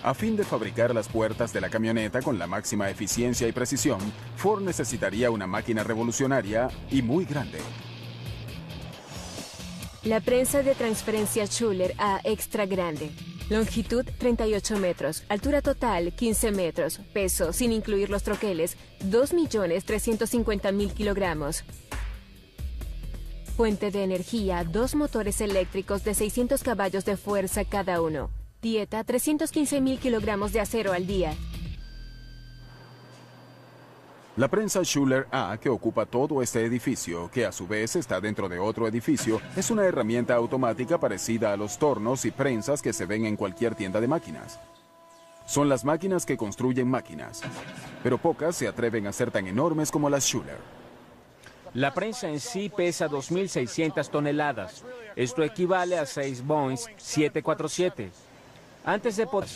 A fin de fabricar las puertas de la camioneta con la máxima eficiencia y precisión, Ford necesitaría una máquina revolucionaria y muy grande. La prensa de transferencia Schuler A extra grande. Longitud 38 metros, altura total 15 metros, peso sin incluir los troqueles 2.350.000 kilogramos. Fuente de energía, 2 motores eléctricos de 600 caballos de fuerza cada uno. Dieta 315.000 kilogramos de acero al día. La prensa Schuler A, que ocupa todo este edificio, que a su vez está dentro de otro edificio, es una herramienta automática parecida a los tornos y prensas que se ven en cualquier tienda de máquinas. Son las máquinas que construyen máquinas, pero pocas se atreven a ser tan enormes como las Schuler. La prensa en sí pesa 2.600 toneladas. Esto equivale a 6 Boeing 747. Antes de poder...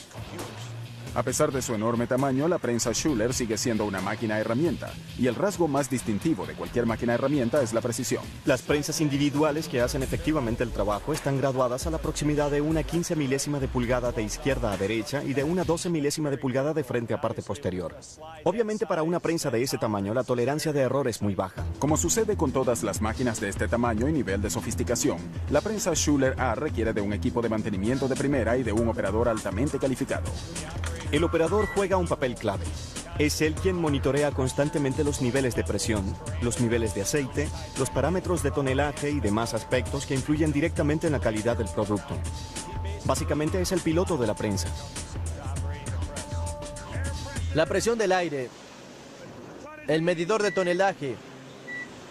A pesar de su enorme tamaño, la prensa Schuler sigue siendo una máquina herramienta, y el rasgo más distintivo de cualquier máquina herramienta es la precisión. Las prensas individuales que hacen efectivamente el trabajo están graduadas a la proximidad de una 15 milésima de pulgada de izquierda a derecha y de una 12 milésima de pulgada de frente a parte posterior. Obviamente, para una prensa de ese tamaño, la tolerancia de error es muy baja. Como sucede con todas las máquinas de este tamaño y nivel de sofisticación, la prensa Schuler A requiere de un equipo de mantenimiento de primera y de un operador altamente calificado. El operador juega un papel clave. Es él quien monitorea constantemente los niveles de presión, los niveles de aceite, los parámetros de tonelaje y demás aspectos que influyen directamente en la calidad del producto. Básicamente es el piloto de la prensa. La presión del aire, el medidor de tonelaje,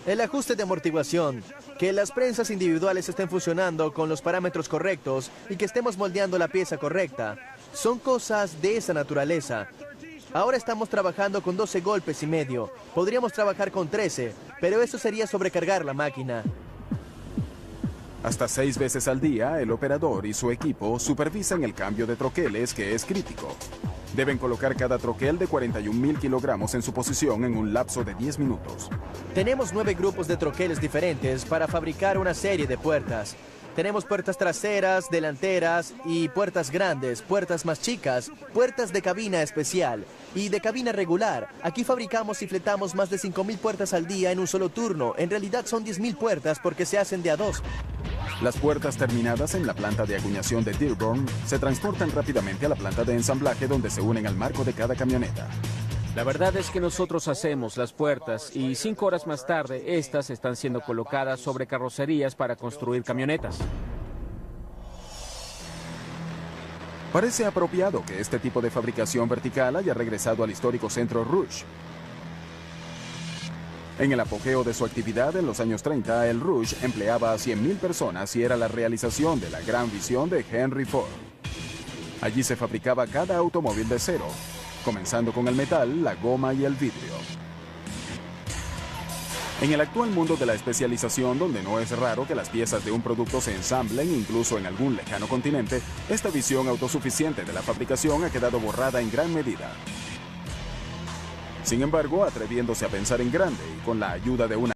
el ajuste de amortiguación, que las prensas individuales estén funcionando con los parámetros correctos y que estemos moldeando la pieza correcta. Son cosas de esa naturaleza. Ahora estamos trabajando con 12 golpes y medio. Podríamos trabajar con 13, pero eso sería sobrecargar la máquina. Hasta 6 veces al día, el operador y su equipo supervisan el cambio de troqueles, que es crítico. Deben colocar cada troquel de 41.000 kilogramos en su posición en un lapso de 10 minutos. Tenemos 9 grupos de troqueles diferentes para fabricar una serie de puertas. Tenemos puertas traseras, delanteras y puertas grandes, puertas más chicas, puertas de cabina especial y de cabina regular. Aquí fabricamos y fletamos más de 5.000 puertas al día en un solo turno. En realidad son 10.000 puertas porque se hacen de a 2. Las puertas terminadas en la planta de acuñación de Dearborn se transportan rápidamente a la planta de ensamblaje, donde se unen al marco de cada camioneta. La verdad es que nosotros hacemos las puertas y 5 horas más tarde, estas están siendo colocadas sobre carrocerías para construir camionetas. Parece apropiado que este tipo de fabricación vertical haya regresado al histórico centro Rouge. En el apogeo de su actividad en los años 30, el Rouge empleaba a 100.000 personas y era la realización de la gran visión de Henry Ford. Allí se fabricaba cada automóvil de cero, comenzando con el metal, la goma y el vidrio. En el actual mundo de la especialización, donde no es raro que las piezas de un producto se ensamblen incluso en algún lejano continente, esta visión autosuficiente de la fabricación ha quedado borrada en gran medida. Sin embargo, atreviéndose a pensar en grande y con la ayuda de una